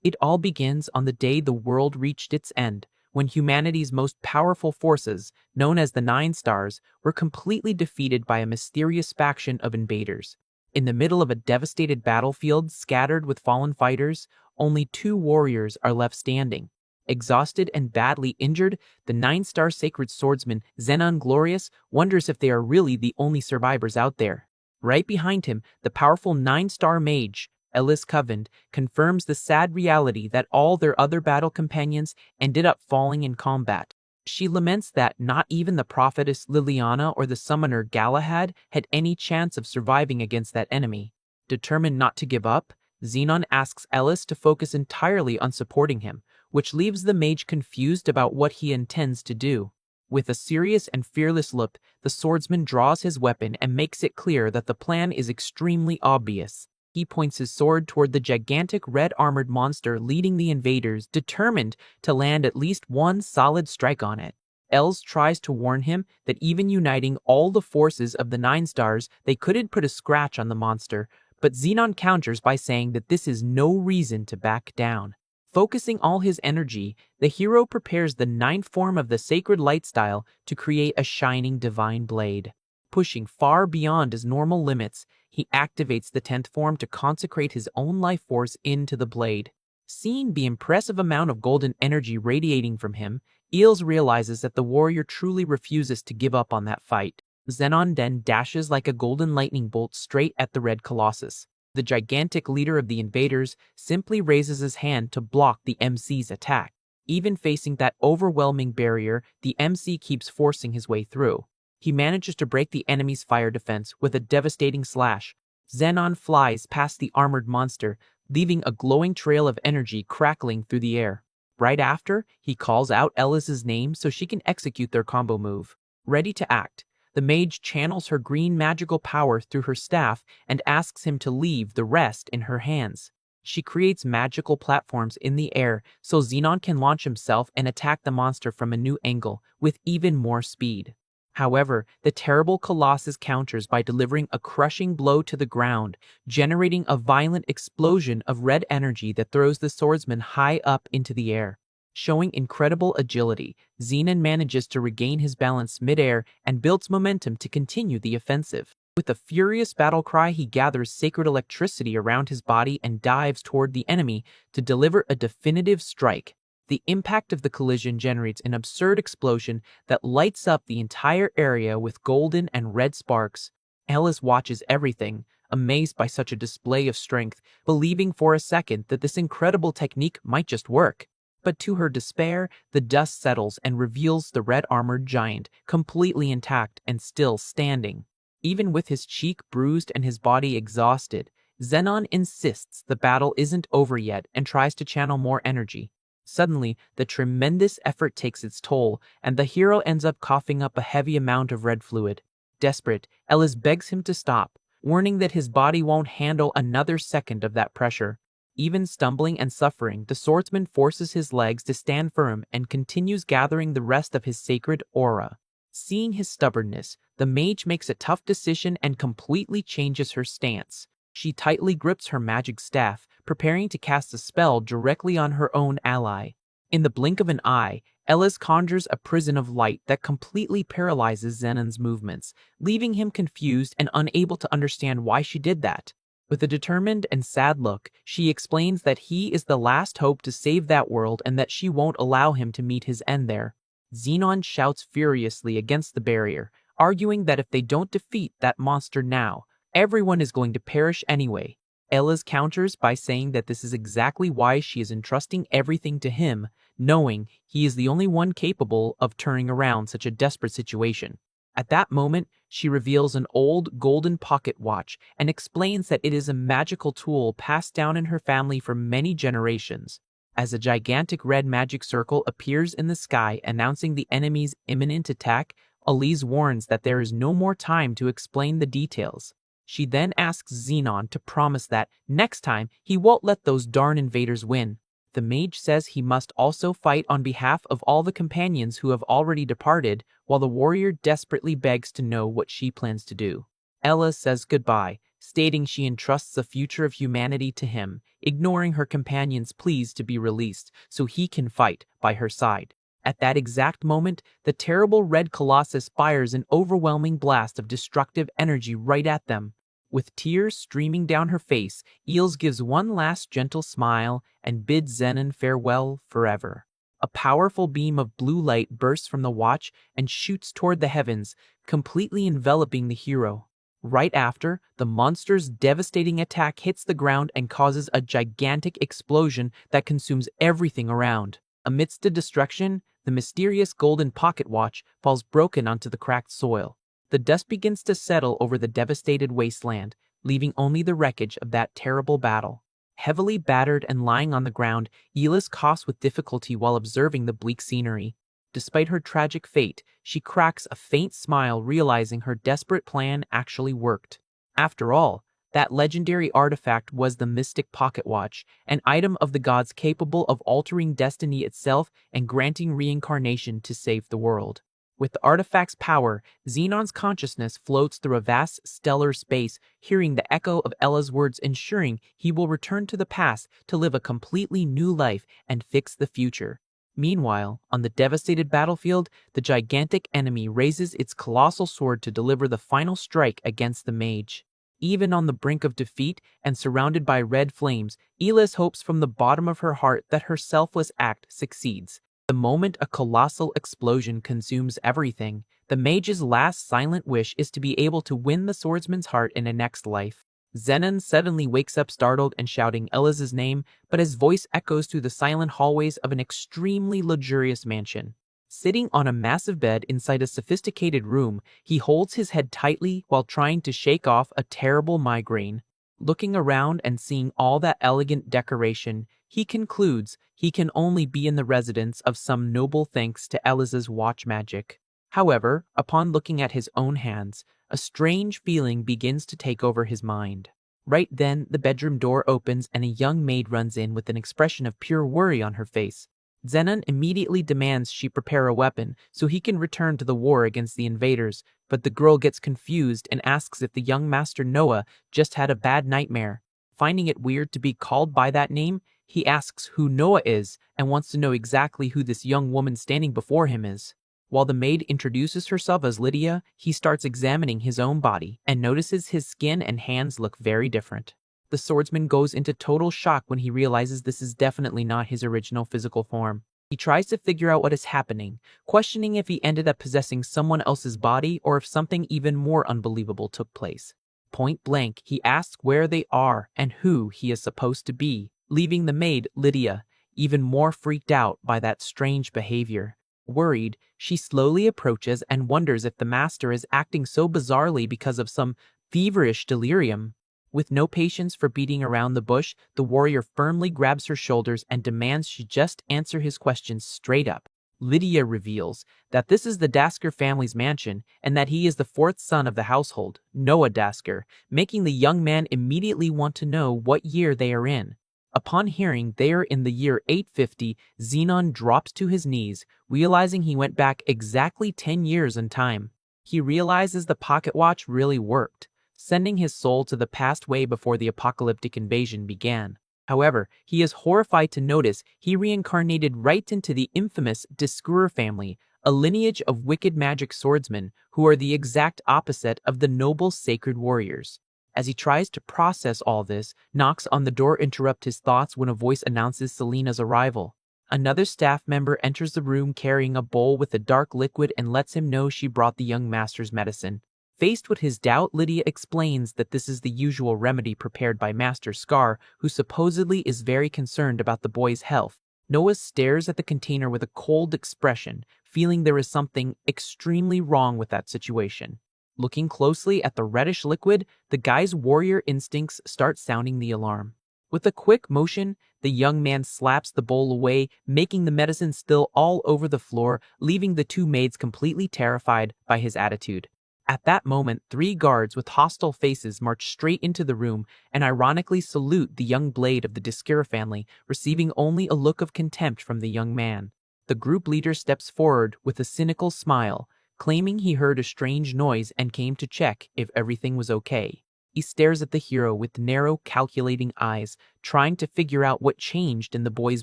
It all begins on the day the world reached its end, when humanity's most powerful forces, known as the Nine Stars, were completely defeated by a mysterious faction of invaders. In the middle of a devastated battlefield scattered with fallen fighters, only two warriors are left standing. Exhausted and badly injured, the Nine-Star Sacred Swordsman, Zenon Glorious, wonders if they are really the only survivors out there. Right behind him, the powerful Nine-Star Mage, Ellis Covend, confirms the sad reality that all their other battle companions ended up falling in combat. She laments that not even the prophetess Liliana or the summoner Galahad had any chance of surviving against that enemy. Determined not to give up, Zenon asks Ellis to focus entirely on supporting him, which leaves the mage confused about what he intends to do. With a serious and fearless look, the swordsman draws his weapon and makes it clear that the plan is extremely obvious. He points his sword toward the gigantic red-armored monster leading the invaders, determined to land at least one solid strike on it. Els tries to warn him that even uniting all the forces of the Nine Stars, they couldn't put a scratch on the monster, but Zenon counters by saying that this is no reason to back down. Focusing all his energy, the hero prepares the ninth form of the sacred light style to create a shining divine blade. Pushing far beyond his normal limits, he activates the 10th form to consecrate his own life force into the blade. Seeing the impressive amount of golden energy radiating from him, Eels realizes that the warrior truly refuses to give up on that fight. Zenon then dashes like a golden lightning bolt straight at the Red Colossus. The gigantic leader of the invaders simply raises his hand to block the MC's attack. Even facing that overwhelming barrier, the MC keeps forcing his way through. He manages to break the enemy's fire defense with a devastating slash. Zenon flies past the armored monster, leaving a glowing trail of energy crackling through the air. Right after, he calls out Ellis's name so she can execute their combo move. Ready to act, the mage channels her green magical power through her staff and asks him to leave the rest in her hands. She creates magical platforms in the air so Zenon can launch himself and attack the monster from a new angle with even more speed. However, the terrible Colossus counters by delivering a crushing blow to the ground, generating a violent explosion of red energy that throws the swordsman high up into the air. Showing incredible agility, Zenon manages to regain his balance midair and builds momentum to continue the offensive. With a furious battle cry, he gathers sacred electricity around his body and dives toward the enemy to deliver a definitive strike. The impact of the collision generates an absurd explosion that lights up the entire area with golden and red sparks. Ellis watches everything, amazed by such a display of strength, believing for a second that this incredible technique might just work. But to her despair, the dust settles and reveals the red-armored giant, completely intact and still standing. Even with his cheek bruised and his body exhausted, Zenon insists the battle isn't over yet and tries to channel more energy. Suddenly, the tremendous effort takes its toll, and the hero ends up coughing up a heavy amount of red fluid. Desperate, Ellis begs him to stop, warning that his body won't handle another second of that pressure. Even stumbling and suffering, the swordsman forces his legs to stand firm and continues gathering the rest of his sacred aura. Seeing his stubbornness, the mage makes a tough decision and completely changes her stance. She tightly grips her magic staff, preparing to cast a spell directly on her own ally. In the blink of an eye, Ellis conjures a prison of light that completely paralyzes Zenon's movements, leaving him confused and unable to understand why she did that. With a determined and sad look, she explains that he is the last hope to save that world and that she won't allow him to meet his end there. Zenon shouts furiously against the barrier, arguing that if they don't defeat that monster now, everyone is going to perish anyway. Ellis counters by saying that this is exactly why she is entrusting everything to him, knowing he is the only one capable of turning around such a desperate situation. At that moment, she reveals an old golden pocket watch and explains that it is a magical tool passed down in her family for many generations. As a gigantic red magic circle appears in the sky announcing the enemy's imminent attack, Elise warns that there is no more time to explain the details. She then asks Zenon to promise that, next time, he won't let those darn invaders win. The mage says he must also fight on behalf of all the companions who have already departed, while the warrior desperately begs to know what she plans to do. Ella says goodbye, stating she entrusts the future of humanity to him, ignoring her companion's pleas to be released so he can fight by her side. At that exact moment, the terrible red colossus fires an overwhelming blast of destructive energy right at them. With tears streaming down her face, Eels gives one last gentle smile and bids Zenon farewell forever. A powerful beam of blue light bursts from the watch and shoots toward the heavens, completely enveloping the hero. Right after, the monster's devastating attack hits the ground and causes a gigantic explosion that consumes everything around. Amidst the destruction, the mysterious golden pocket watch falls broken onto the cracked soil. The dust begins to settle over the devastated wasteland, leaving only the wreckage of that terrible battle. Heavily battered and lying on the ground, Elis coughs with difficulty while observing the bleak scenery. Despite her tragic fate, she cracks a faint smile, realizing her desperate plan actually worked. After all, that legendary artifact was the Mystic Pocket Watch, an item of the gods capable of altering destiny itself and granting reincarnation to save the world. With the artifact's power, Xenon's consciousness floats through a vast stellar space, hearing the echo of Ella's words, ensuring he will return to the past to live a completely new life and fix the future. Meanwhile, on the devastated battlefield, the gigantic enemy raises its colossal sword to deliver the final strike against the mage. Even on the brink of defeat and surrounded by red flames, Elis hopes from the bottom of her heart that her selfless act succeeds. The moment a colossal explosion consumes everything, the mage's last silent wish is to be able to win the swordsman's heart in a next life. Zenon suddenly wakes up startled and shouting Elis's name, but his voice echoes through the silent hallways of an extremely luxurious mansion. Sitting on a massive bed inside a sophisticated room, he holds his head tightly while trying to shake off a terrible migraine. Looking around and seeing all that elegant decoration, he concludes he can only be in the residence of some noble thanks to Elis's watch magic. However, upon looking at his own hands, a strange feeling begins to take over his mind. Right then, the bedroom door opens and a young maid runs in with an expression of pure worry on her face. Zenon immediately demands she prepare a weapon so he can return to the war against the invaders, but the girl gets confused and asks if the young master Noah just had a bad nightmare. Finding it weird to be called by that name, he asks who Noah is and wants to know exactly who this young woman standing before him is. While the maid introduces herself as Lydia, he starts examining his own body and notices his skin and hands look very different. The swordsman goes into total shock when he realizes this is definitely not his original physical form. He tries to figure out what is happening, questioning if he ended up possessing someone else's body or if something even more unbelievable took place. Point blank, he asks where they are and who he is supposed to be, leaving the maid, Lydia, even more freaked out by that strange behavior. Worried, she slowly approaches and wonders if the master is acting so bizarrely because of some feverish delirium. With no patience for beating around the bush, the warrior firmly grabs her shoulders and demands she just answer his questions straight up. Lydia reveals that this is the Dasker family's mansion and that he is the fourth son of the household, Noah Dasker, making the young man immediately want to know what year they are in. Upon hearing they are in the year 850, Zenon drops to his knees, realizing he went back exactly 10 years in time. He realizes the pocket watch really worked, sending his soul to the past way before the apocalyptic invasion began. However, he is horrified to notice he reincarnated right into the infamous Discurer family, a lineage of wicked magic swordsmen who are the exact opposite of the noble sacred warriors. As he tries to process all this, knocks on the door interrupt his thoughts when a voice announces Selena's arrival. Another staff member enters the room carrying a bowl with a dark liquid and lets him know she brought the young master's medicine. Faced with his doubt, Lydia explains that this is the usual remedy prepared by Master Scar, who supposedly is very concerned about the boy's health. Noah stares at the container with a cold expression, feeling there is something extremely wrong with that situation. Looking closely at the reddish liquid, the guy's warrior instincts start sounding the alarm. With a quick motion, the young man slaps the bowl away, making the medicine spill all over the floor, leaving the two maids completely terrified by his attitude. At that moment, 3 guards with hostile faces march straight into the room and ironically salute the young blade of the Discurer family, receiving only a look of contempt from the young man. The group leader steps forward with a cynical smile, claiming he heard a strange noise and came to check if everything was okay. He stares at the hero with narrow, calculating eyes, trying to figure out what changed in the boy's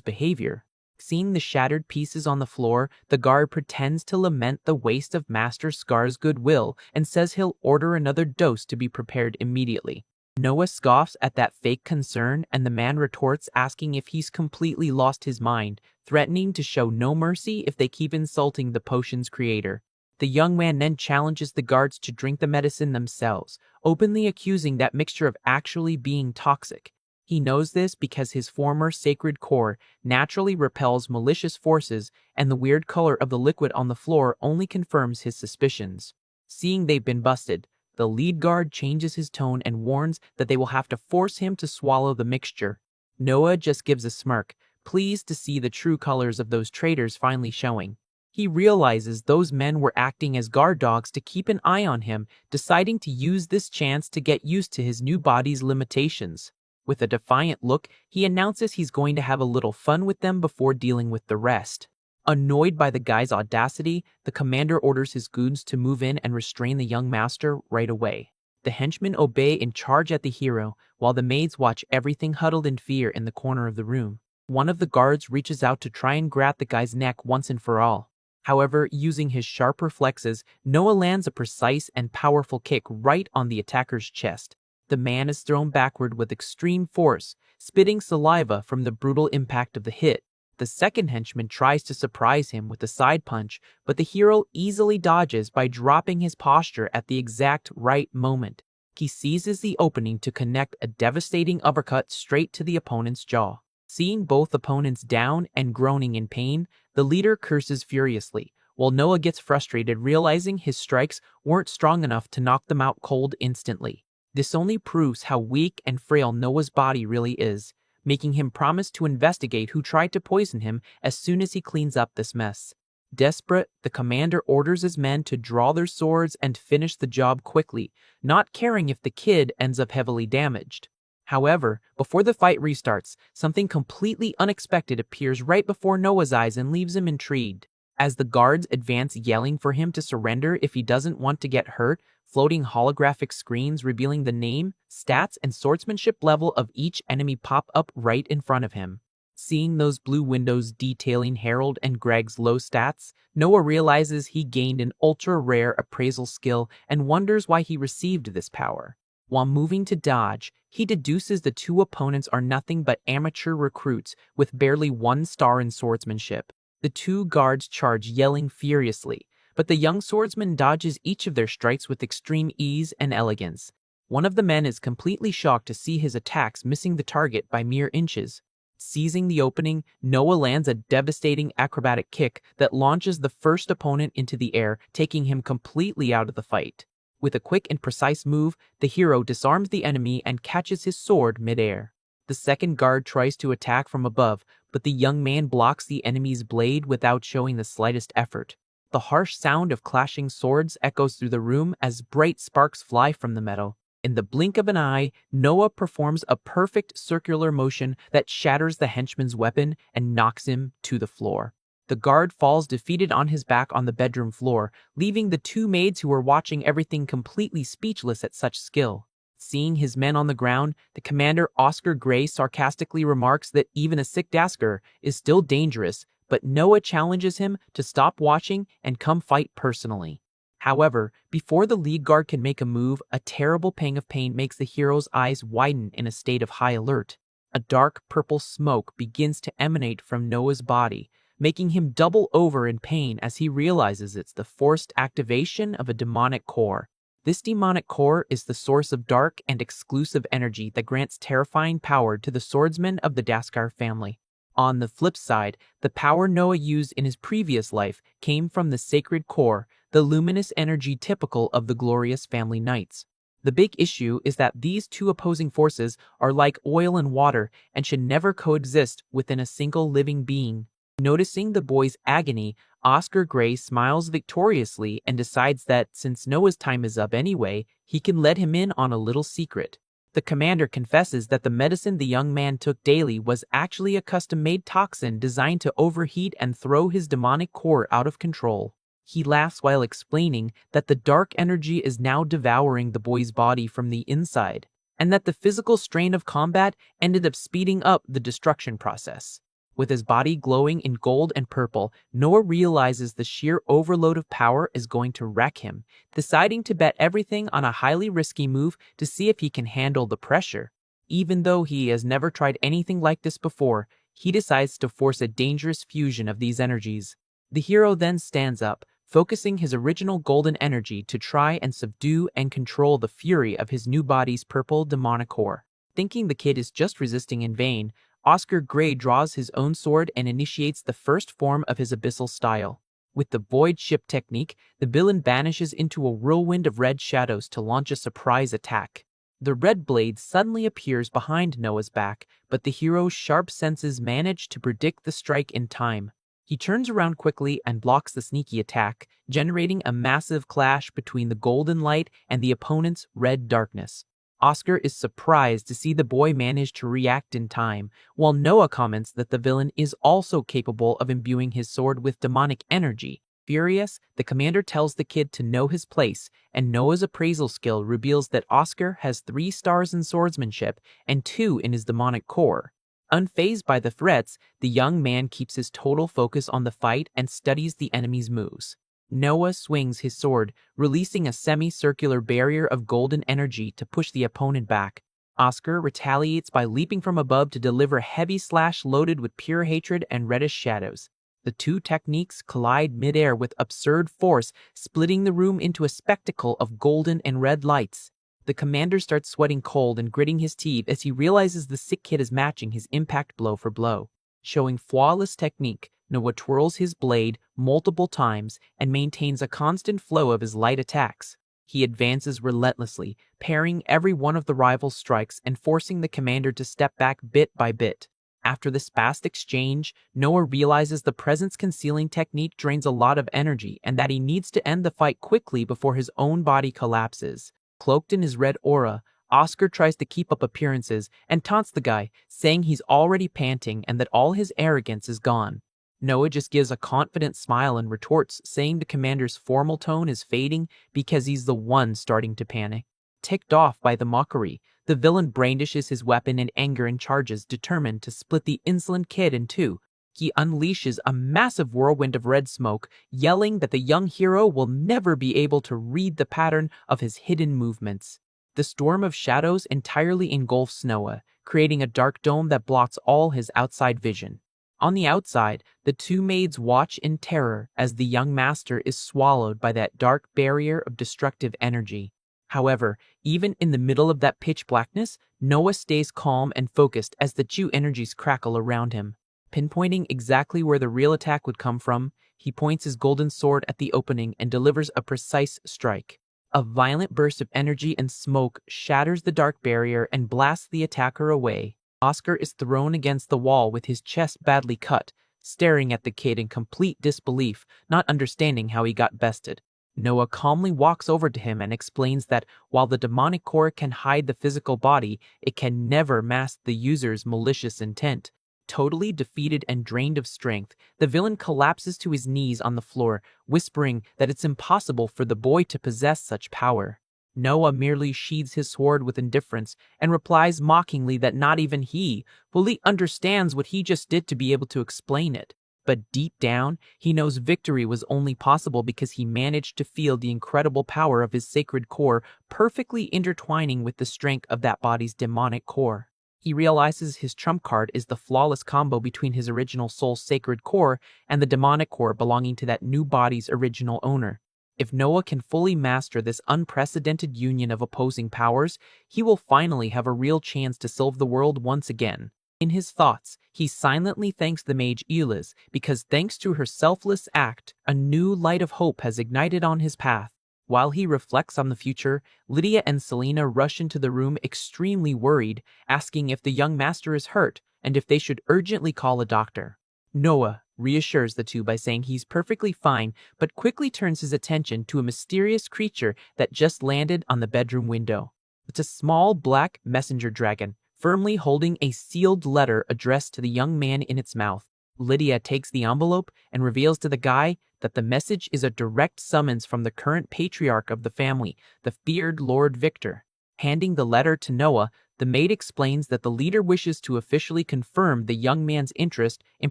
behavior. Seeing the shattered pieces on the floor, the guard pretends to lament the waste of Master Scar's goodwill and says he'll order another dose to be prepared immediately. Noah scoffs at that fake concern, and the man retorts asking if he's completely lost his mind, threatening to show no mercy if they keep insulting the potion's creator. The young man then challenges the guards to drink the medicine themselves, openly accusing that mixture of actually being toxic. He knows this because his former sacred core naturally repels malicious forces, and the weird color of the liquid on the floor only confirms his suspicions. Seeing they've been busted, the lead guard changes his tone and warns that they will have to force him to swallow the mixture. Noah just gives a smirk, pleased to see the true colors of those traitors finally showing. He realizes those men were acting as guard dogs to keep an eye on him, deciding to use this chance to get used to his new body's limitations. With a defiant look, he announces he's going to have a little fun with them before dealing with the rest. Annoyed by the guy's audacity, the commander orders his goons to move in and restrain the young master right away. The henchmen obey and charge at the hero, while the maids watch everything huddled in fear in the corner of the room. One of the guards reaches out to try and grab the guy's neck once and for all. However, using his sharp reflexes, Noah lands a precise and powerful kick right on the attacker's chest. The man is thrown backward with extreme force, spitting saliva from the brutal impact of the hit. The second henchman tries to surprise him with a side punch, but the hero easily dodges by dropping his posture at the exact right moment. He seizes the opening to connect a devastating uppercut straight to the opponent's jaw. Seeing both opponents down and groaning in pain, the leader curses furiously, while Noah gets frustrated realizing his strikes weren't strong enough to knock them out cold instantly. This only proves how weak and frail Noah's body really is, making him promise to investigate who tried to poison him as soon as he cleans up this mess. Desperate, the commander orders his men to draw their swords and finish the job quickly, not caring if the kid ends up heavily damaged. However, before the fight restarts, something completely unexpected appears right before Noah's eyes and leaves him intrigued. As the guards advance yelling for him to surrender if he doesn't want to get hurt, floating holographic screens revealing the name, stats, and swordsmanship level of each enemy pop up right in front of him. Seeing those blue windows detailing Harold and Greg's low stats, Noah realizes he gained an ultra-rare appraisal skill and wonders why he received this power. While moving to dodge, he deduces the two opponents are nothing but amateur recruits with barely 1 star in swordsmanship. The two guards charge yelling furiously, but the young swordsman dodges each of their strikes with extreme ease and elegance. One of the men is completely shocked to see his attacks missing the target by mere inches. Seizing the opening, Noah lands a devastating acrobatic kick that launches the first opponent into the air, taking him completely out of the fight. With a quick and precise move, the hero disarms the enemy and catches his sword mid-air. The second guard tries to attack from above, but the young man blocks the enemy's blade without showing the slightest effort. The harsh sound of clashing swords echoes through the room as bright sparks fly from the metal. In the blink of an eye, Noah performs a perfect circular motion that shatters the henchman's weapon and knocks him to the floor. The guard falls defeated on his back on the bedroom floor, leaving the two maids who were watching everything completely speechless at such skill. Seeing his men on the ground, the commander Oscar Gray sarcastically remarks that even a sick Dasker is still dangerous, but Noah challenges him to stop watching and come fight personally. However, before the lead guard can make a move, a terrible pang of pain makes the hero's eyes widen in a state of high alert. A dark purple smoke begins to emanate from Noah's body, making him double over in pain as he realizes it's the forced activation of a demonic core. This demonic core is the source of dark and exclusive energy that grants terrifying power to the swordsmen of the Daskar family. On the flip side, the power Noah used in his previous life came from the sacred core, the luminous energy typical of the glorious family knights. The big issue is that these two opposing forces are like oil and water and should never coexist within a single living being. Noticing the boy's agony, Oscar Gray smiles victoriously and decides that since Noah's time is up anyway, he can let him in on a little secret. The commander confesses that the medicine the young man took daily was actually a custom-made toxin designed to overheat and throw his demonic core out of control. He laughs while explaining that the dark energy is now devouring the boy's body from the inside, and that the physical strain of combat ended up speeding up the destruction process. With his body glowing in gold and purple, Noah realizes the sheer overload of power is going to wreck him, deciding to bet everything on a highly risky move to see if he can handle the pressure. Even though he has never tried anything like this before, he decides to force a dangerous fusion of these energies. The hero then stands up, focusing his original golden energy to try and subdue and control the fury of his new body's purple demonic core. Thinking the kid is just resisting in vain, Oscar Gray draws his own sword and initiates the first form of his abyssal style. With the void ship technique, the villain vanishes into a whirlwind of red shadows to launch a surprise attack. The red blade suddenly appears behind Noah's back, but the hero's sharp senses manage to predict the strike in time. He turns around quickly and blocks the sneaky attack, generating a massive clash between the golden light and the opponent's red darkness. Oscar is surprised to see the boy manage to react in time, while Noah comments that the villain is also capable of imbuing his sword with demonic energy. Furious, the commander tells the kid to know his place, and Noah's appraisal skill reveals that Oscar has 3 stars in swordsmanship and 2 in his demonic core. Unfazed by the threats, the young man keeps his total focus on the fight and studies the enemy's moves. Noah swings his sword, releasing a semicircular barrier of golden energy to push the opponent back. Oscar retaliates by leaping from above to deliver a heavy slash loaded with pure hatred and reddish shadows. The two techniques collide midair with absurd force, splitting the room into a spectacle of golden and red lights. The commander starts sweating cold and gritting his teeth as he realizes the sick kid is matching his impact blow for blow. Showing flawless technique, Noah twirls his blade multiple times and maintains a constant flow of his light attacks. He advances relentlessly, parrying every one of the rival's strikes and forcing the commander to step back bit by bit. After this fast exchange, Noah realizes the presence-concealing technique drains a lot of energy and that he needs to end the fight quickly before his own body collapses. Cloaked in his red aura, Oscar tries to keep up appearances and taunts the guy, saying he's already panting and that all his arrogance is gone. Noah just gives a confident smile and retorts, saying the commander's formal tone is fading because he's the one starting to panic. Ticked off by the mockery, the villain brandishes his weapon in anger and charges, determined to split the insolent kid in two. He unleashes a massive whirlwind of red smoke, yelling that the young hero will never be able to read the pattern of his hidden movements. The storm of shadows entirely engulfs Noah, creating a dark dome that blocks all his outside vision. On the outside, the two maids watch in terror as the young master is swallowed by that dark barrier of destructive energy. However, even in the middle of that pitch blackness, Noah stays calm and focused as the Jew energies crackle around him. Pinpointing exactly where the real attack would come from, he points his golden sword at the opening and delivers a precise strike. A violent burst of energy and smoke shatters the dark barrier and blasts the attacker away. Oscar is thrown against the wall with his chest badly cut, staring at the kid in complete disbelief, not understanding how he got bested. Noah calmly walks over to him and explains that while the demonic core can hide the physical body, it can never mask the user's malicious intent. Totally defeated and drained of strength, the villain collapses to his knees on the floor, whispering that it's impossible for the boy to possess such power. Noah merely sheathes his sword with indifference and replies mockingly that not even he fully understands what he just did to be able to explain it. But deep down, he knows victory was only possible because he managed to feel the incredible power of his sacred core perfectly intertwining with the strength of that body's demonic core. He realizes his trump card is the flawless combo between his original soul's sacred core and the demonic core belonging to that new body's original owner. If Noah can fully master this unprecedented union of opposing powers, he will finally have a real chance to solve the world once again. In his thoughts, he silently thanks the mage Eliz because thanks to her selfless act, a new light of hope has ignited on his path. While he reflects on the future, Lydia and Selena rush into the room extremely worried, asking if the young master is hurt and if they should urgently call a doctor. Noah reassures the two by saying he's perfectly fine, but quickly turns his attention to a mysterious creature that just landed on the bedroom window. It's a small black messenger dragon, firmly holding a sealed letter addressed to the young man in its mouth. Lydia takes the envelope and reveals to the guy that the message is a direct summons from the current patriarch of the family, the feared Lord Victor. Handing the letter to Noah, the maid explains that the leader wishes to officially confirm the young man's interest in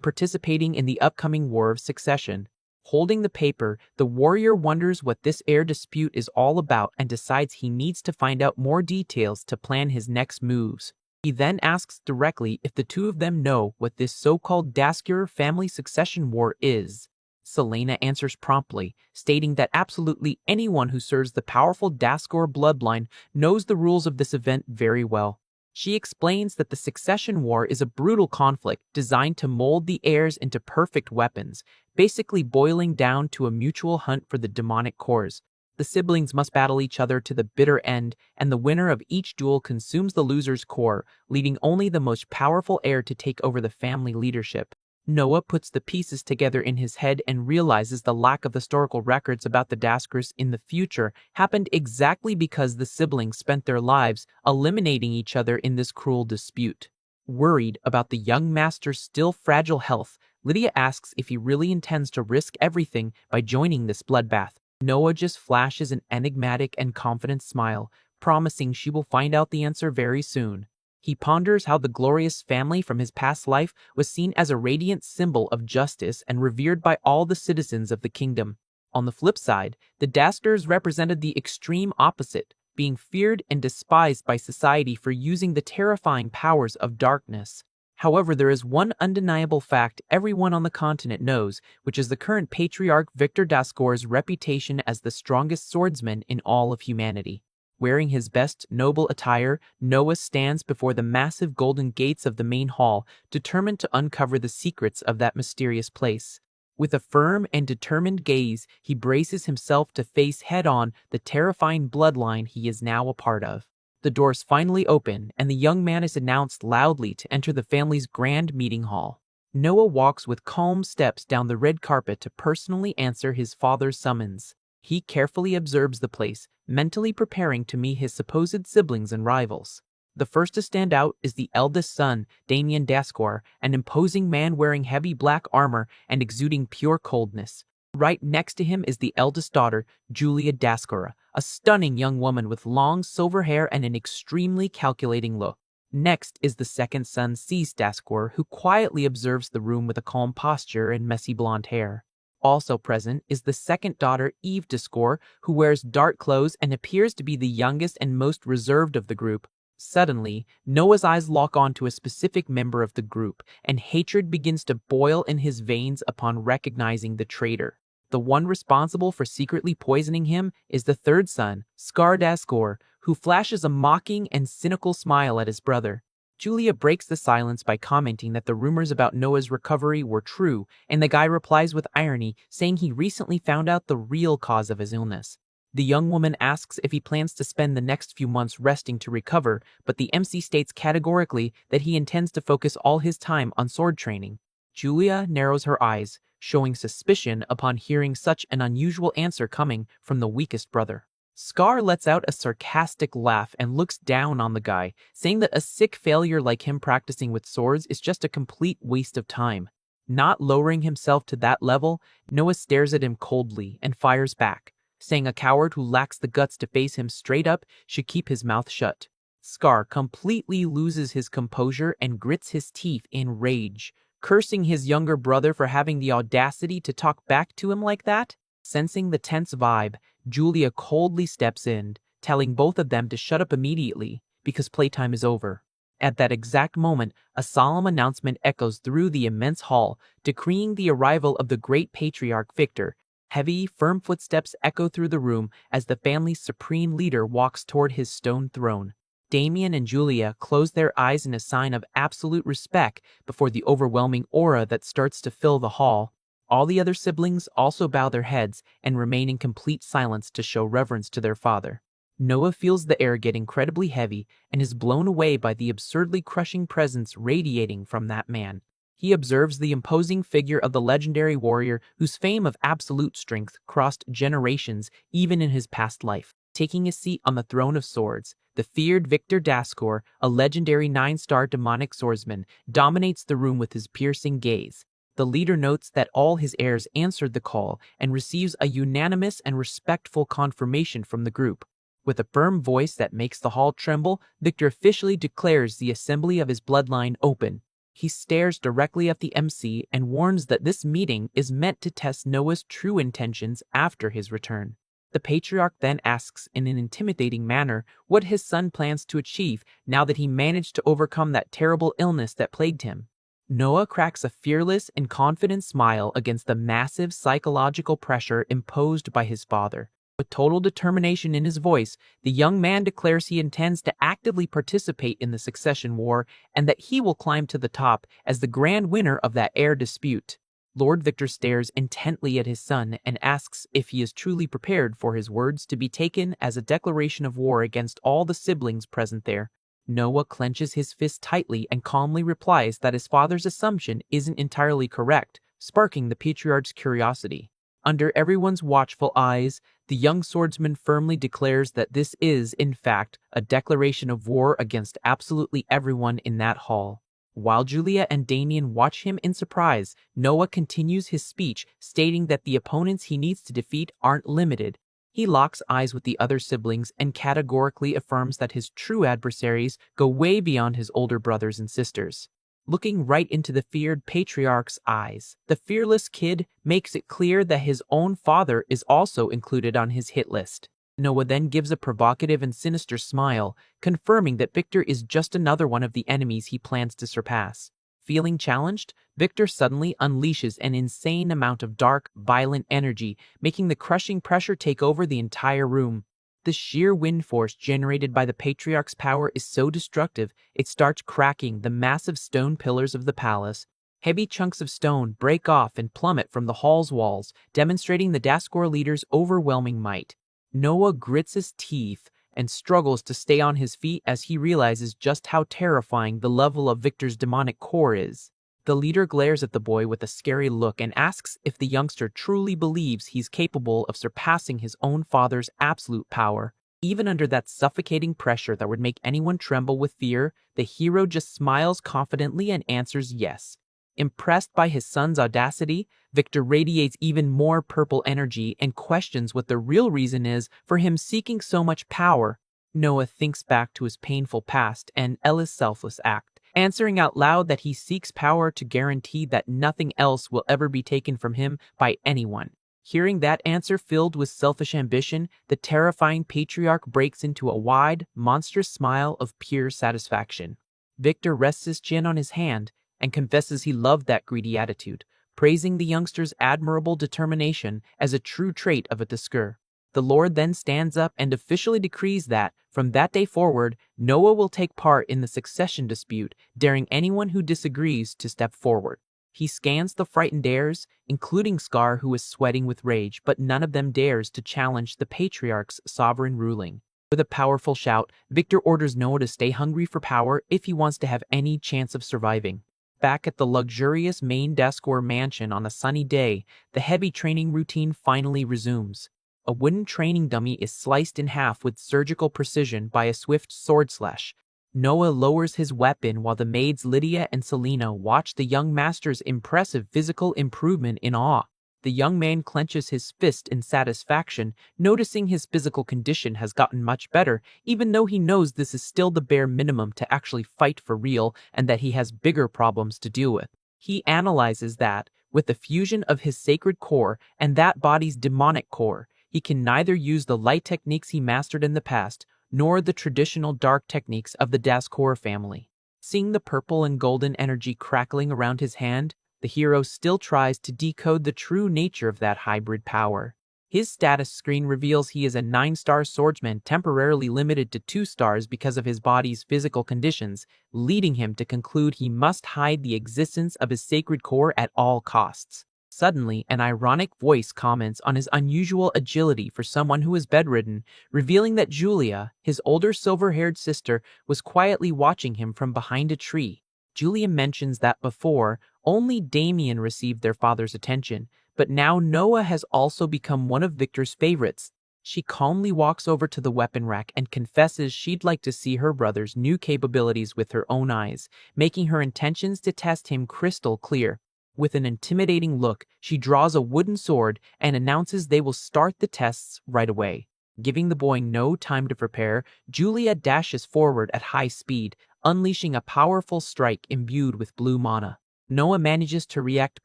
participating in the upcoming War of Succession. Holding the paper, the warrior wonders what this heir dispute is all about and decides he needs to find out more details to plan his next moves. He then asks directly if the two of them know what this so-called Daskar family succession war is. Selena answers promptly, stating that absolutely anyone who serves the powerful Daskar bloodline knows the rules of this event very well. She explains that the succession war is a brutal conflict designed to mold the heirs into perfect weapons, basically boiling down to a mutual hunt for the demonic cores. The siblings must battle each other to the bitter end, and the winner of each duel consumes the loser's core, leaving only the most powerful heir to take over the family leadership. Noah puts the pieces together in his head and realizes the lack of historical records about the Daskars in the future happened exactly because the siblings spent their lives eliminating each other in this cruel dispute. Worried about the young master's still fragile health, Lydia asks if he really intends to risk everything by joining this bloodbath. Noah just flashes an enigmatic and confident smile, promising she will find out the answer very soon. He ponders how the glorious family from his past life was seen as a radiant symbol of justice and revered by all the citizens of the kingdom. On the flip side, the Daskars represented the extreme opposite, being feared and despised by society for using the terrifying powers of darkness. However, there is one undeniable fact everyone on the continent knows, which is the current patriarch Victor Daskar's reputation as the strongest swordsman in all of humanity. Wearing his best noble attire, Noah stands before the massive golden gates of the main hall, determined to uncover the secrets of that mysterious place. With a firm and determined gaze, he braces himself to face head-on the terrifying bloodline he is now a part of. The doors finally open, and the young man is announced loudly to enter the family's grand meeting hall. Noah walks with calm steps down the red carpet to personally answer his father's summons. He carefully observes the place, mentally preparing to meet his supposed siblings and rivals. The first to stand out is the eldest son, Damien Daskar, an imposing man wearing heavy black armor and exuding pure coldness. Right next to him is the eldest daughter, Julia Daskar, a stunning young woman with long silver hair and an extremely calculating look. Next is the second son, Cease Daskar, who quietly observes the room with a calm posture and messy blonde hair. Also present is the second daughter, Eve Daskar, who wears dark clothes and appears to be the youngest and most reserved of the group. Suddenly, Noah's eyes lock onto a specific member of the group, and hatred begins to boil in his veins upon recognizing the traitor. The one responsible for secretly poisoning him is the third son, Scar Daskar, who flashes a mocking and cynical smile at his brother. Julia breaks the silence by commenting that the rumors about Noah's recovery were true, and the guy replies with irony, saying he recently found out the real cause of his illness. The young woman asks if he plans to spend the next few months resting to recover, but the MC states categorically that he intends to focus all his time on sword training. Julia narrows her eyes, showing suspicion upon hearing such an unusual answer coming from the weakest brother. Scar lets out a sarcastic laugh and looks down on the guy, saying that a sick failure like him practicing with swords is just a complete waste of time. Not lowering himself to that level, Noah stares at him coldly and fires back, saying a coward who lacks the guts to face him straight up should keep his mouth shut. Scar completely loses his composure and grits his teeth in rage, cursing his younger brother for having the audacity to talk back to him like that. Sensing the tense vibe, Julia coldly steps in, telling both of them to shut up immediately because playtime is over. At that exact moment, a solemn announcement echoes through the immense hall, decreeing the arrival of the great patriarch Victor. Heavy, firm footsteps echo through the room as the family's supreme leader walks toward his stone throne. Damien and Julia close their eyes in a sign of absolute respect before the overwhelming aura that starts to fill the hall. All the other siblings also bow their heads and remain in complete silence to show reverence to their father. Noah feels the air get incredibly heavy and is blown away by the absurdly crushing presence radiating from that man. He observes the imposing figure of the legendary warrior whose fame of absolute strength crossed generations even in his past life. Taking his seat on the throne of swords, the feared Victor Daskar, a legendary 9-star demonic swordsman, dominates the room with his piercing gaze. The leader notes that all his heirs answered the call and receives a unanimous and respectful confirmation from the group. With a firm voice that makes the hall tremble, Victor officially declares the assembly of his bloodline open. He stares directly at the MC and warns that this meeting is meant to test Noah's true intentions after his return. The patriarch then asks in an intimidating manner what his son plans to achieve now that he managed to overcome that terrible illness that plagued him. Noah cracks a fearless and confident smile against the massive psychological pressure imposed by his father. With total determination in his voice, the young man declares he intends to actively participate in the succession war and that he will climb to the top as the grand winner of that heir dispute. Lord Victor stares intently at his son and asks if he is truly prepared for his words to be taken as a declaration of war against all the siblings present there. Noah clenches his fist tightly and calmly replies that his father's assumption isn't entirely correct, sparking the patriarch's curiosity. Under everyone's watchful eyes, the young swordsman firmly declares that this is, in fact, a declaration of war against absolutely everyone in that hall. While Julia and Damien watch him in surprise, Noah continues his speech, stating that the opponents he needs to defeat aren't limited. He locks eyes with the other siblings and categorically affirms that his true adversaries go way beyond his older brothers and sisters. Looking right into the feared patriarch's eyes, the fearless kid makes it clear that his own father is also included on his hit list. Noah then gives a provocative and sinister smile, confirming that Victor is just another one of the enemies he plans to surpass. Feeling challenged, Victor suddenly unleashes an insane amount of dark, violent energy, making the crushing pressure take over the entire room. The sheer wind force generated by the patriarch's power is so destructive, it starts cracking the massive stone pillars of the palace. Heavy chunks of stone break off and plummet from the hall's walls, demonstrating the Daskor leader's overwhelming might. Noah grits his teeth and struggles to stay on his feet as he realizes just how terrifying the level of Victor's demonic core is. The leader glares at the boy with a scary look and asks if the youngster truly believes he's capable of surpassing his own father's absolute power. Even under that suffocating pressure that would make anyone tremble with fear, the hero just smiles confidently and answers yes. Impressed by his son's audacity, Victor radiates even more purple energy and questions what the real reason is for him seeking so much power. Noah thinks back to his painful past and Ella's selfless act, answering out loud that he seeks power to guarantee that nothing else will ever be taken from him by anyone. Hearing that answer filled with selfish ambition, the terrifying patriarch breaks into a wide, monstrous smile of pure satisfaction. Victor rests his chin on his hand and confesses he loved that greedy attitude, praising the youngster's admirable determination as a true trait of a Daskor. The Lord then stands up and officially decrees that, from that day forward, Noah will take part in the succession dispute, daring anyone who disagrees to step forward. He scans the frightened heirs, including Scar, who is sweating with rage, but none of them dares to challenge the patriarch's sovereign ruling. With a powerful shout, Victor orders Noah to stay hungry for power if he wants to have any chance of surviving. Back at the luxurious main Daskor mansion on a sunny day, the heavy training routine finally resumes. A wooden training dummy is sliced in half with surgical precision by a swift sword slash. Noah lowers his weapon while the maids Lydia and Selena watch the young master's impressive physical improvement in awe. The young man clenches his fist in satisfaction, noticing his physical condition has gotten much better, even though he knows this is still the bare minimum to actually fight for real and that he has bigger problems to deal with. He analyzes that, with the fusion of his sacred core and that body's demonic core, he can neither use the light techniques he mastered in the past, nor the traditional dark techniques of the Daskor family. Seeing the purple and golden energy crackling around his hand, the hero still tries to decode the true nature of that hybrid power. His status screen reveals he is a 9-star swordsman temporarily limited to 2 stars because of his body's physical conditions, leading him to conclude he must hide the existence of his sacred core at all costs. Suddenly, an ironic voice comments on his unusual agility for someone who is bedridden, revealing that Julia, his older silver-haired sister, was quietly watching him from behind a tree. Julia mentions that before, only Damien received their father's attention, but now Noah has also become one of Victor's favorites. She calmly walks over to the weapon rack and confesses she'd like to see her brother's new capabilities with her own eyes, making her intentions to test him crystal clear. With an intimidating look, she draws a wooden sword and announces they will start the tests right away. Giving the boy no time to prepare, Julia dashes forward at high speed, unleashing a powerful strike imbued with blue mana. Noah manages to react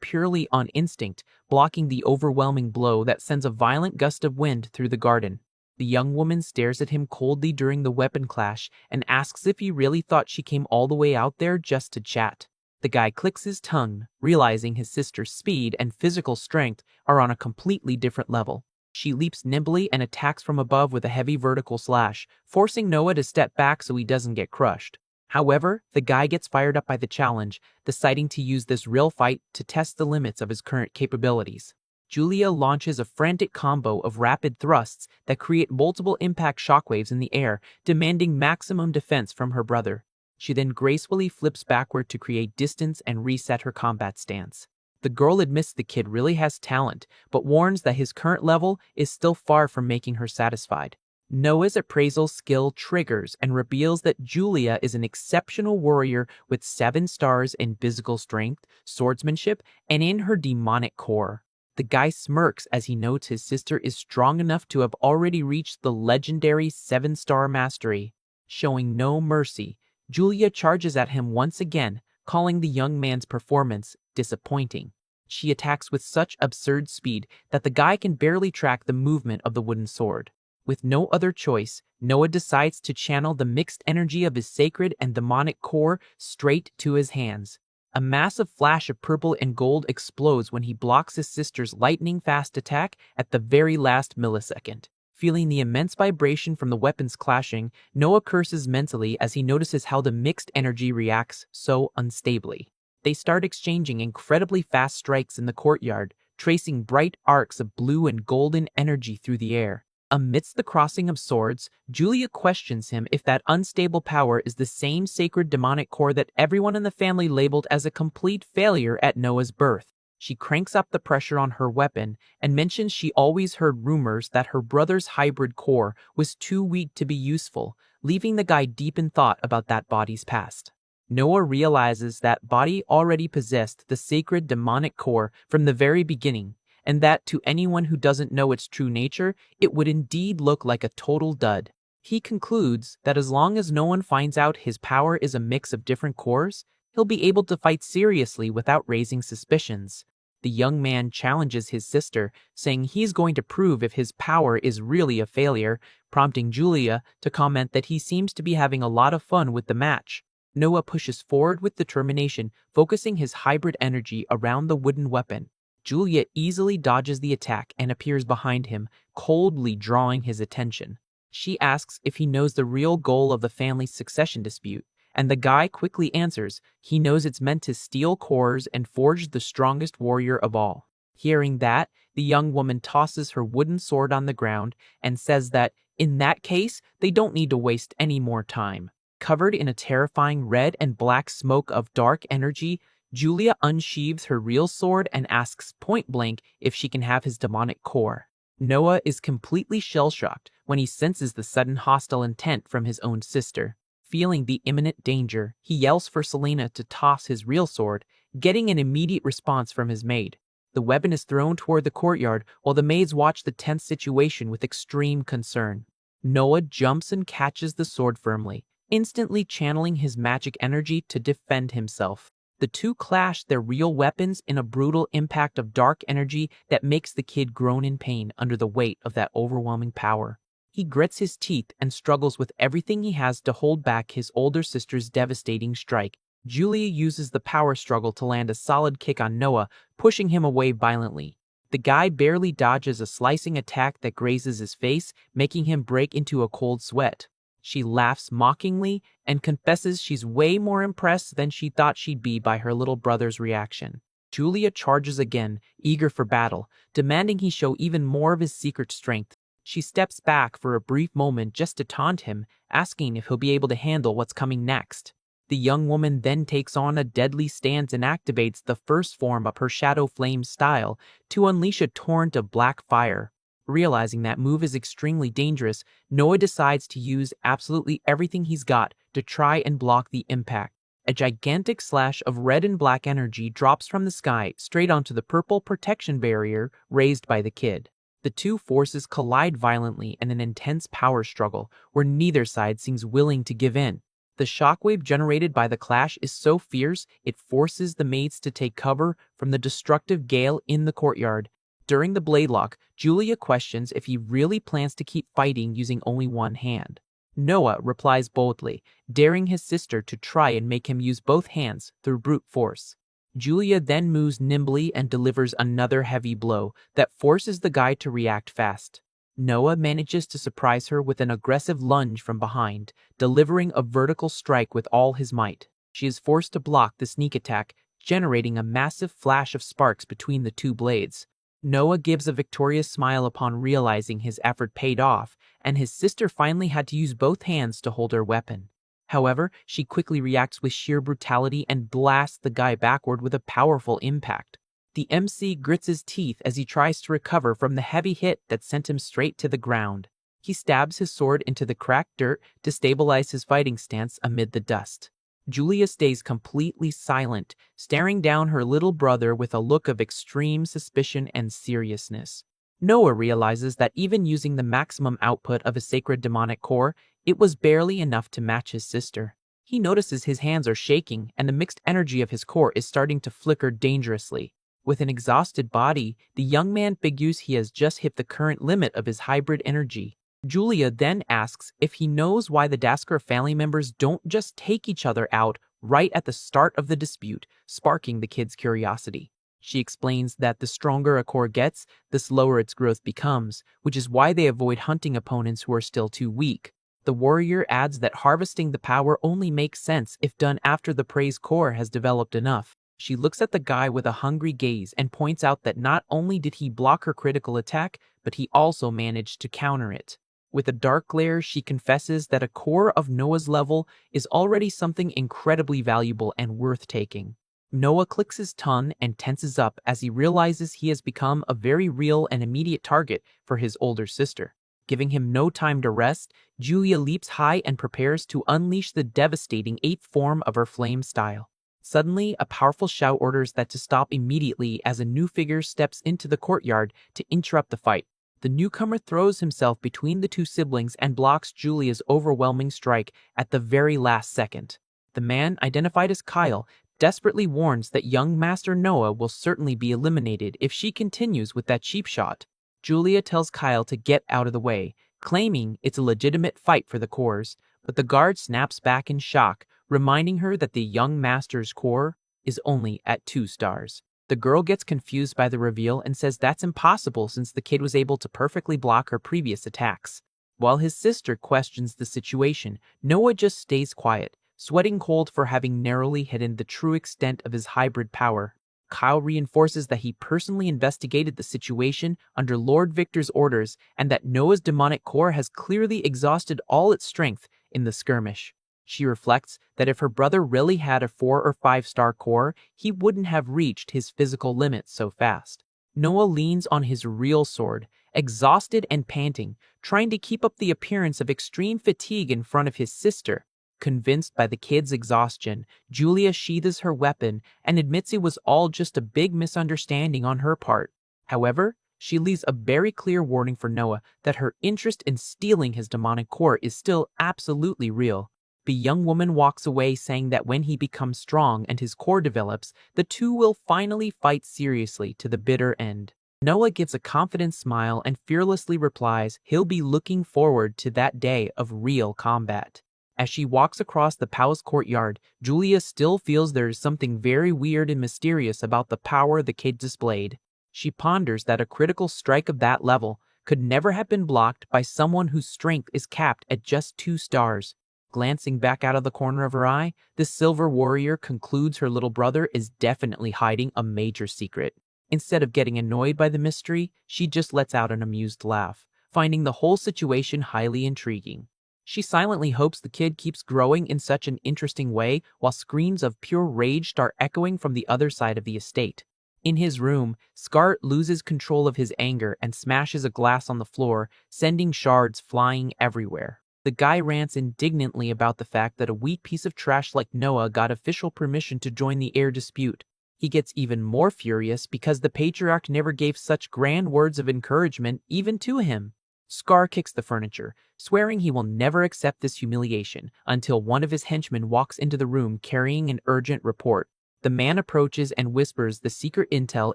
purely on instinct, blocking the overwhelming blow that sends a violent gust of wind through the garden. The young woman stares at him coldly during the weapon clash and asks if he really thought she came all the way out there just to chat. The guy clicks his tongue, realizing his sister's speed and physical strength are on a completely different level. She leaps nimbly and attacks from above with a heavy vertical slash, forcing Noah to step back so he doesn't get crushed. However, the guy gets fired up by the challenge, deciding to use this real fight to test the limits of his current capabilities. Julia launches a frantic combo of rapid thrusts that create multiple impact shockwaves in the air, demanding maximum defense from her brother. She then gracefully flips backward to create distance and reset her combat stance. The girl admits the kid really has talent, but warns that his current level is still far from making her satisfied. Noah's appraisal skill triggers and reveals that Julia is an exceptional warrior with 7 stars in physical strength, swordsmanship, and in her demonic core. The guy smirks as he notes his sister is strong enough to have already reached the legendary 7-star mastery. Showing no mercy, Julia charges at him once again, calling the young man's performance disappointing. She attacks with such absurd speed that the guy can barely track the movement of the wooden sword. With no other choice, Noah decides to channel the mixed energy of his sacred and demonic core straight to his hands. A massive flash of purple and gold explodes when he blocks his sister's lightning-fast attack at the very last millisecond. Feeling the immense vibration from the weapons clashing, Noah curses mentally as he notices how the mixed energy reacts so unstably. They start exchanging incredibly fast strikes in the courtyard, tracing bright arcs of blue and golden energy through the air. Amidst the crossing of swords, Julia questions him if that unstable power is the same sacred demonic core that everyone in the family labeled as a complete failure at Noah's birth. She cranks up the pressure on her weapon and mentions she always heard rumors that her brother's hybrid core was too weak to be useful, leaving the guy deep in thought about that body's past. Noah realizes that body already possessed the sacred demonic core from the very beginning, and that to anyone who doesn't know its true nature, it would indeed look like a total dud. He concludes that as long as no one finds out his power is a mix of different cores, he'll be able to fight seriously without raising suspicions. The young man challenges his sister, saying he's going to prove if his power is really a failure, prompting Julia to comment that he seems to be having a lot of fun with the match. Noah pushes forward with determination, focusing his hybrid energy around the wooden weapon. Julia easily dodges the attack and appears behind him, coldly drawing his attention. She asks if he knows the real goal of the family's succession dispute, and the guy quickly answers he knows it's meant to steal cores and forge the strongest warrior of all. Hearing that, the young woman tosses her wooden sword on the ground and says that, in that case, they don't need to waste any more time. Covered in a terrifying red and black smoke of dark energy, Julia unsheathes her real sword and asks point-blank if she can have his demonic core. Noah is completely shell-shocked when he senses the sudden hostile intent from his own sister. Feeling the imminent danger, he yells for Selena to toss his real sword, getting an immediate response from his maid. The weapon is thrown toward the courtyard while the maids watch the tense situation with extreme concern. Noah jumps and catches the sword firmly, instantly channeling his magic energy to defend himself. The two clash their real weapons in a brutal impact of dark energy that makes the kid groan in pain under the weight of that overwhelming power. He grits his teeth and struggles with everything he has to hold back his older sister's devastating strike. Julia uses the power struggle to land a solid kick on Noah, pushing him away violently. The guy barely dodges a slicing attack that grazes his face, making him break into a cold sweat. She laughs mockingly and confesses she's way more impressed than she thought she'd be by her little brother's reaction. Julia charges again, eager for battle, demanding he show even more of his secret strength. She steps back for a brief moment just to taunt him, asking if he'll be able to handle what's coming next. The young woman then takes on a deadly stance and activates the first form of her Shadow Flame style to unleash a torrent of black fire. Realizing that move is extremely dangerous, Noah decides to use absolutely everything he's got to try and block the impact. A gigantic slash of red and black energy drops from the sky straight onto the purple protection barrier raised by the kid. The two forces collide violently in an intense power struggle where neither side seems willing to give in. The shockwave generated by the clash is so fierce it forces the mates to take cover from the destructive gale in the courtyard. During the blade lock, Julia questions if he really plans to keep fighting using only one hand. Noah replies boldly, daring his sister to try and make him use both hands through brute force. Julia then moves nimbly and delivers another heavy blow that forces the guy to react fast. Noah manages to surprise her with an aggressive lunge from behind, delivering a vertical strike with all his might. She is forced to block the sneak attack, generating a massive flash of sparks between the two blades. Noah gives a victorious smile upon realizing his effort paid off, and his sister finally had to use both hands to hold her weapon. However, she quickly reacts with sheer brutality and blasts the guy backward with a powerful impact. The MC grits his teeth as he tries to recover from the heavy hit that sent him straight to the ground. He stabs his sword into the cracked dirt to stabilize his fighting stance amid the dust. Julia stays completely silent, staring down her little brother with a look of extreme suspicion and seriousness. Noah realizes that even using the maximum output of a sacred demonic core, it was barely enough to match his sister. He notices his hands are shaking and the mixed energy of his core is starting to flicker dangerously. With an exhausted body, the young man figures he has just hit the current limit of his hybrid energy. Julia then asks if he knows why the Dasker family members don't just take each other out right at the start of the dispute, sparking the kid's curiosity. She explains that the stronger a core gets, the slower its growth becomes, which is why they avoid hunting opponents who are still too weak. The warrior adds that harvesting the power only makes sense if done after the prey's core has developed enough. She looks at the guy with a hungry gaze and points out that not only did he block her critical attack, but he also managed to counter it. With a dark glare, she confesses that a core of Noah's level is already something incredibly valuable and worth taking. Noah clicks his tongue and tenses up as he realizes he has become a very real and immediate target for his older sister. Giving him no time to rest, Julia leaps high and prepares to unleash the devastating eighth form of her flame style. Suddenly, a powerful shout orders that to stop immediately as a new figure steps into the courtyard to interrupt the fight. The newcomer throws himself between the two siblings and blocks Julia's overwhelming strike at the very last second. The man, identified as Kyle, desperately warns that young Master Noah will certainly be eliminated if she continues with that cheap shot. Julia tells Kyle to get out of the way, claiming it's a legitimate fight for the cores, but the guard snaps back in shock, reminding her that the young Master's core is only at 2 stars. The girl gets confused by the reveal and says that's impossible since the kid was able to perfectly block her previous attacks. While his sister questions the situation, Noah just stays quiet, sweating cold for having narrowly hidden the true extent of his hybrid power. Kyle reinforces that he personally investigated the situation under Lord Victor's orders and that Noah's demonic core has clearly exhausted all its strength in the skirmish. She reflects that if her brother really had a 4 or 5-star core, he wouldn't have reached his physical limits so fast. Noah leans on his real sword, exhausted and panting, trying to keep up the appearance of extreme fatigue in front of his sister. Convinced by the kid's exhaustion, Julia sheathes her weapon and admits it was all just a big misunderstanding on her part. However, she leaves a very clear warning for Noah that her interest in stealing his demonic core is still absolutely real. The young woman walks away saying that when he becomes strong and his core develops, the two will finally fight seriously to the bitter end. Noah gives a confident smile and fearlessly replies he'll be looking forward to that day of real combat. As she walks across the palace courtyard, Julia still feels there is something very weird and mysterious about the power the kid displayed. She ponders that a critical strike of that level could never have been blocked by someone whose strength is capped at just 2 stars. Glancing back out of the corner of her eye, the silver warrior concludes her little brother is definitely hiding a major secret. Instead of getting annoyed by the mystery, she just lets out an amused laugh, finding the whole situation highly intriguing. She silently hopes the kid keeps growing in such an interesting way while screams of pure rage start echoing from the other side of the estate. In his room, Scar loses control of his anger and smashes a glass on the floor, sending shards flying everywhere. The guy rants indignantly about the fact that a weak piece of trash like Noah got official permission to join the air dispute. He gets even more furious because the patriarch never gave such grand words of encouragement even to him. Scar kicks the furniture, swearing he will never accept this humiliation until one of his henchmen walks into the room carrying an urgent report. The man approaches and whispers the secret intel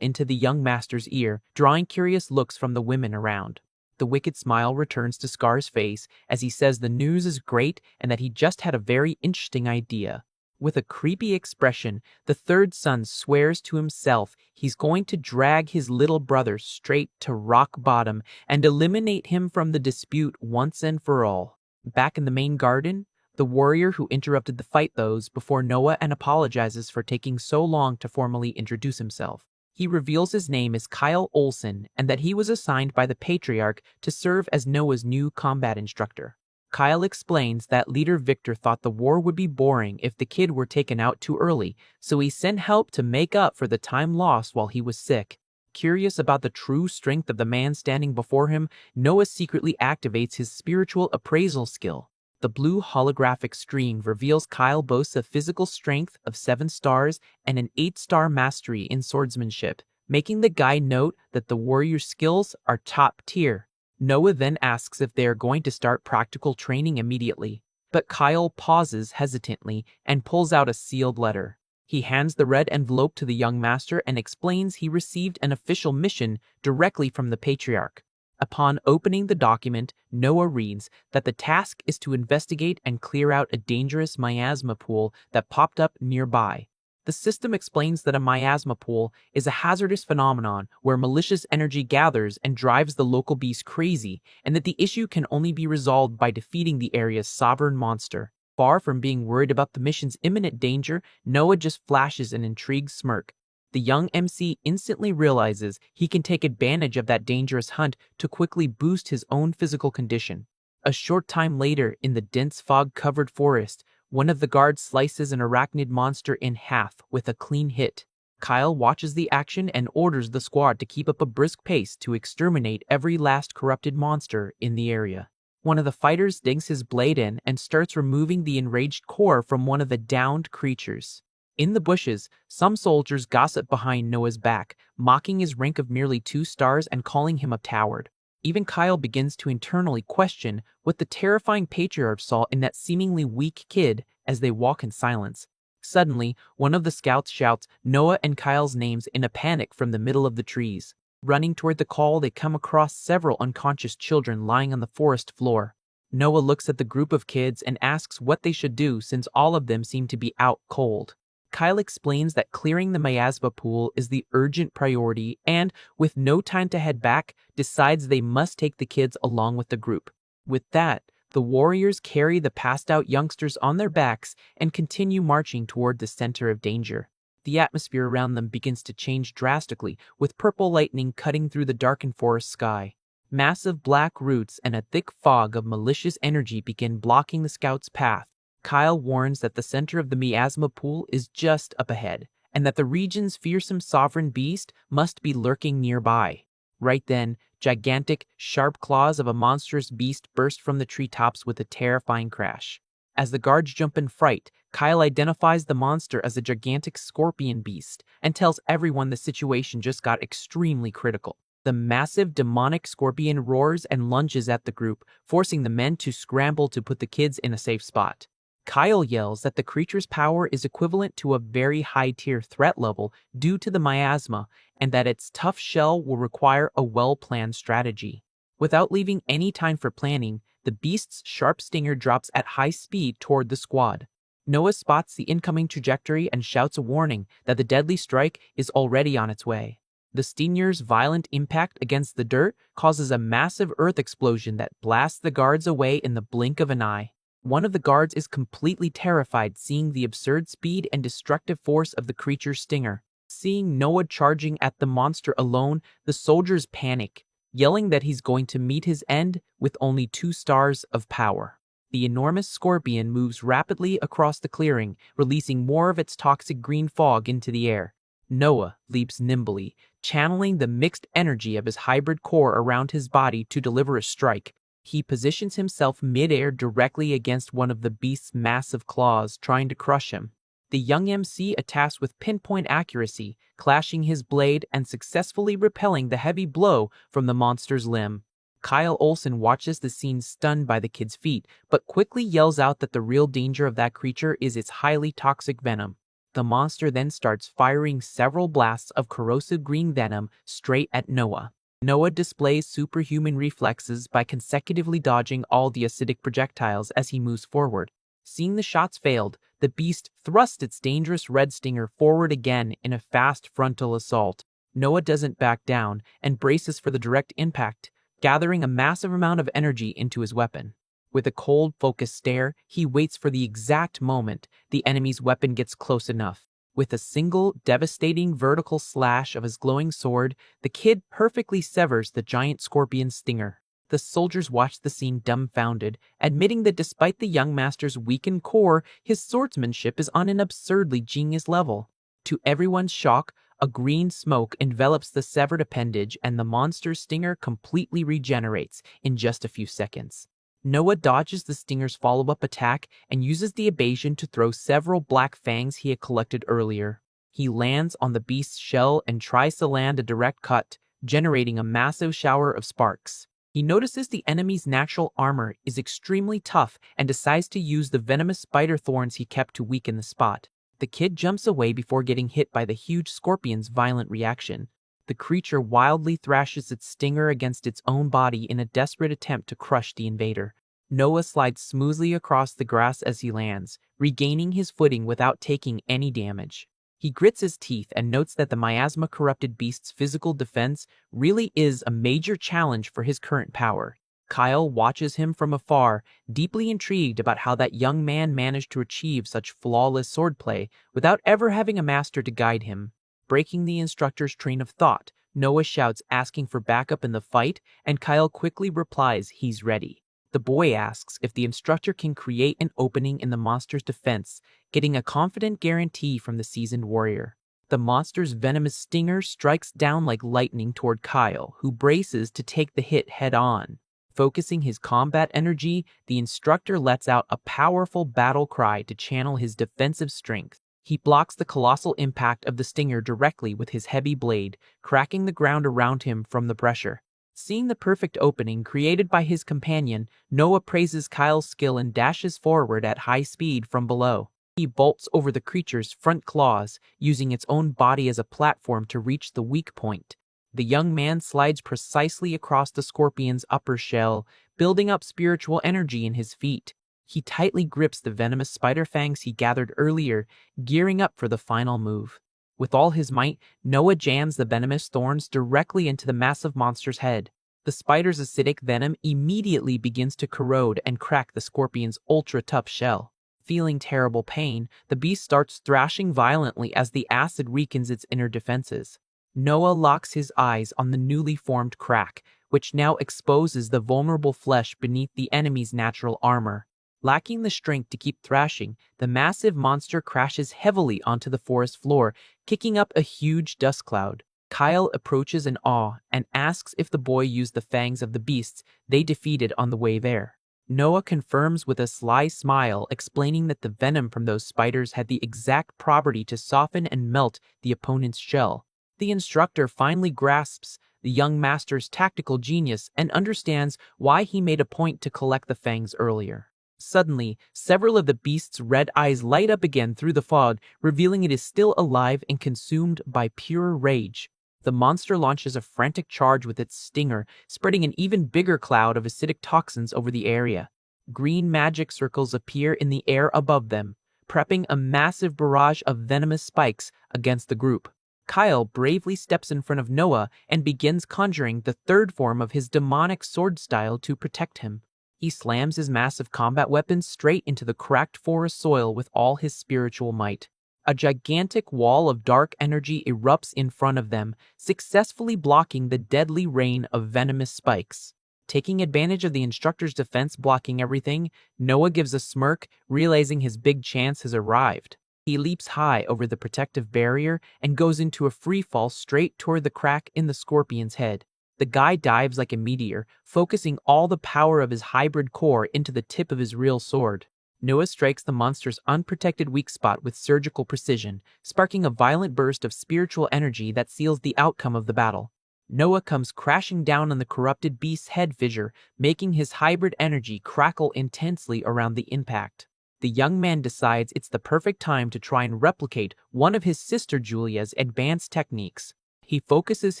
into the young master's ear, drawing curious looks from the women around. The wicked smile returns to Scar's face as he says the news is great and that he just had a very interesting idea. With a creepy expression, the third son swears to himself he's going to drag his little brother straight to rock bottom and eliminate him from the dispute once and for all. Back in the main garden, the warrior who interrupted the fight goes before Noah and apologizes for taking so long to formally introduce himself. He reveals his name is Kyle Olson and that he was assigned by the patriarch to serve as Noah's new combat instructor. Kyle explains that leader Victor thought the war would be boring if the kid were taken out too early, so he sent help to make up for the time lost while he was sick. Curious about the true strength of the man standing before him, Noah secretly activates his spiritual appraisal skill. The blue holographic screen reveals Kyle boasts a physical strength of 7 stars and an 8-star mastery in swordsmanship, making the guy note that the warrior's skills are top tier. Noah then asks if they are going to start practical training immediately, but Kyle pauses hesitantly and pulls out a sealed letter. He hands the red envelope to the young master and explains he received an official mission directly from the patriarch. Upon opening the document, Noah reads that the task is to investigate and clear out a dangerous miasma pool that popped up nearby. The system explains that a miasma pool is a hazardous phenomenon where malicious energy gathers and drives the local beasts crazy, and that the issue can only be resolved by defeating the area's sovereign monster. Far from being worried about the mission's imminent danger, Noah just flashes an intrigued smirk. The young MC instantly realizes he can take advantage of that dangerous hunt to quickly boost his own physical condition. A short time later, in the dense fog-covered forest, one of the guards slices an arachnid monster in half with a clean hit. Kyle watches the action and orders the squad to keep up a brisk pace to exterminate every last corrupted monster in the area. One of the fighters digs his blade in and starts removing the enraged core from one of the downed creatures. In the bushes, some soldiers gossip behind Noah's back, mocking his rank of merely 2 stars and calling him a coward. Even Kyle begins to internally question what the terrifying patriarch saw in that seemingly weak kid as they walk in silence. Suddenly, one of the scouts shouts Noah and Kyle's names in a panic from the middle of the trees. Running toward the call, they come across several unconscious children lying on the forest floor. Noah looks at the group of kids and asks what they should do since all of them seem to be out cold. Kyle explains that clearing the miasma pool is the urgent priority and, with no time to head back, decides they must take the kids along with the group. With that, the warriors carry the passed-out youngsters on their backs and continue marching toward the center of danger. The atmosphere around them begins to change drastically, with purple lightning cutting through the darkened forest sky. Massive black roots and a thick fog of malicious energy begin blocking the scouts' path. Kyle warns that the center of the miasma pool is just up ahead, and that the region's fearsome sovereign beast must be lurking nearby. Right then, gigantic, sharp claws of a monstrous beast burst from the treetops with a terrifying crash. As the guards jump in fright, Kyle identifies the monster as a gigantic scorpion beast and tells everyone the situation just got extremely critical. The massive demonic scorpion roars and lunges at the group, forcing the men to scramble to put the kids in a safe spot. Kyle yells that the creature's power is equivalent to a very high-tier threat level due to the miasma, and that its tough shell will require a well-planned strategy. Without leaving any time for planning, the beast's sharp stinger drops at high speed toward the squad. Noah spots the incoming trajectory and shouts a warning that the deadly strike is already on its way. The stinger's violent impact against the dirt causes a massive earth explosion that blasts the guards away in the blink of an eye. One of the guards is completely terrified seeing the absurd speed and destructive force of the creature's stinger. Seeing Noah charging at the monster alone, the soldiers panic, yelling that he's going to meet his end with only 2 stars of power. The enormous scorpion moves rapidly across the clearing, releasing more of its toxic green fog into the air. Noah leaps nimbly, channeling the mixed energy of his hybrid core around his body to deliver a strike. He positions himself mid-air directly against one of the beast's massive claws, trying to crush him. The young MC attacks with pinpoint accuracy, clashing his blade and successfully repelling the heavy blow from the monster's limb. Kyle Olsen watches the scene stunned by the kid's feat, but quickly yells out that the real danger of that creature is its highly toxic venom. The monster then starts firing several blasts of corrosive green venom straight at Noah. Noah displays superhuman reflexes by consecutively dodging all the acidic projectiles as he moves forward. Seeing the shots failed, the beast thrusts its dangerous red stinger forward again in a fast frontal assault. Noah doesn't back down and braces for the direct impact, gathering a massive amount of energy into his weapon. With a cold, focused stare, he waits for the exact moment the enemy's weapon gets close enough. With a single, devastating vertical slash of his glowing sword, the kid perfectly severs the giant scorpion's stinger. The soldiers watch the scene dumbfounded, admitting that despite the young master's weakened core, his swordsmanship is on an absurdly genius level. To everyone's shock, a green smoke envelops the severed appendage and the monster's stinger completely regenerates in just a few seconds. Noah dodges the stinger's follow-up attack and uses the evasion to throw several black fangs he had collected earlier. He lands on the beast's shell and tries to land a direct cut, generating a massive shower of sparks. He notices the enemy's natural armor is extremely tough and decides to use the venomous spider thorns he kept to weaken the spot. The kid jumps away before getting hit by the huge scorpion's violent reaction. The creature wildly thrashes its stinger against its own body in a desperate attempt to crush the invader. Noah slides smoothly across the grass as he lands, regaining his footing without taking any damage. He grits his teeth and notes that the miasma-corrupted beast's physical defense really is a major challenge for his current power. Kyle watches him from afar, deeply intrigued about how that young man managed to achieve such flawless swordplay without ever having a master to guide him. Breaking the instructor's train of thought, Noah shouts asking for backup in the fight, and Kyle quickly replies he's ready. The boy asks if the instructor can create an opening in the monster's defense, getting a confident guarantee from the seasoned warrior. The monster's venomous stinger strikes down like lightning toward Kyle, who braces to take the hit head-on. Focusing his combat energy, the instructor lets out a powerful battle cry to channel his defensive strength. He blocks the colossal impact of the stinger directly with his heavy blade, cracking the ground around him from the pressure. Seeing the perfect opening created by his companion, Noah praises Kyle's skill and dashes forward at high speed from below. He bolts over the creature's front claws, using its own body as a platform to reach the weak point. The young man slides precisely across the scorpion's upper shell, building up spiritual energy in his feet. He tightly grips the venomous spider fangs he gathered earlier, gearing up for the final move. With all his might, Noah jams the venomous thorns directly into the massive monster's head. The spider's acidic venom immediately begins to corrode and crack the scorpion's ultra-tough shell. Feeling terrible pain, the beast starts thrashing violently as the acid weakens its inner defenses. Noah locks his eyes on the newly formed crack, which now exposes the vulnerable flesh beneath the enemy's natural armor. Lacking the strength to keep thrashing, the massive monster crashes heavily onto the forest floor, kicking up a huge dust cloud. Kyle approaches in awe and asks if the boy used the fangs of the beasts they defeated on the way there. Noah confirms with a sly smile, explaining that the venom from those spiders had the exact property to soften and melt the opponent's shell. The instructor finally grasps the young master's tactical genius and understands why he made a point to collect the fangs earlier. Suddenly, several of the beast's red eyes light up again through the fog, revealing it is still alive and consumed by pure rage. The monster launches a frantic charge with its stinger, spreading an even bigger cloud of acidic toxins over the area. Green magic circles appear in the air above them, prepping a massive barrage of venomous spikes against the group. Kyle bravely steps in front of Noah and begins conjuring the third form of his demonic sword style to protect him. He slams his massive combat weapon straight into the cracked forest soil with all his spiritual might. A gigantic wall of dark energy erupts in front of them, successfully blocking the deadly rain of venomous spikes. Taking advantage of the instructor's defense blocking everything, Noah gives a smirk, realizing his big chance has arrived. He leaps high over the protective barrier and goes into a free fall straight toward the crack in the scorpion's head. The guy dives like a meteor, focusing all the power of his hybrid core into the tip of his real sword. Noah strikes the monster's unprotected weak spot with surgical precision, sparking a violent burst of spiritual energy that seals the outcome of the battle. Noah comes crashing down on the corrupted beast's head fissure, making his hybrid energy crackle intensely around the impact. The young man decides it's the perfect time to try and replicate one of his sister Julia's advanced techniques. He focuses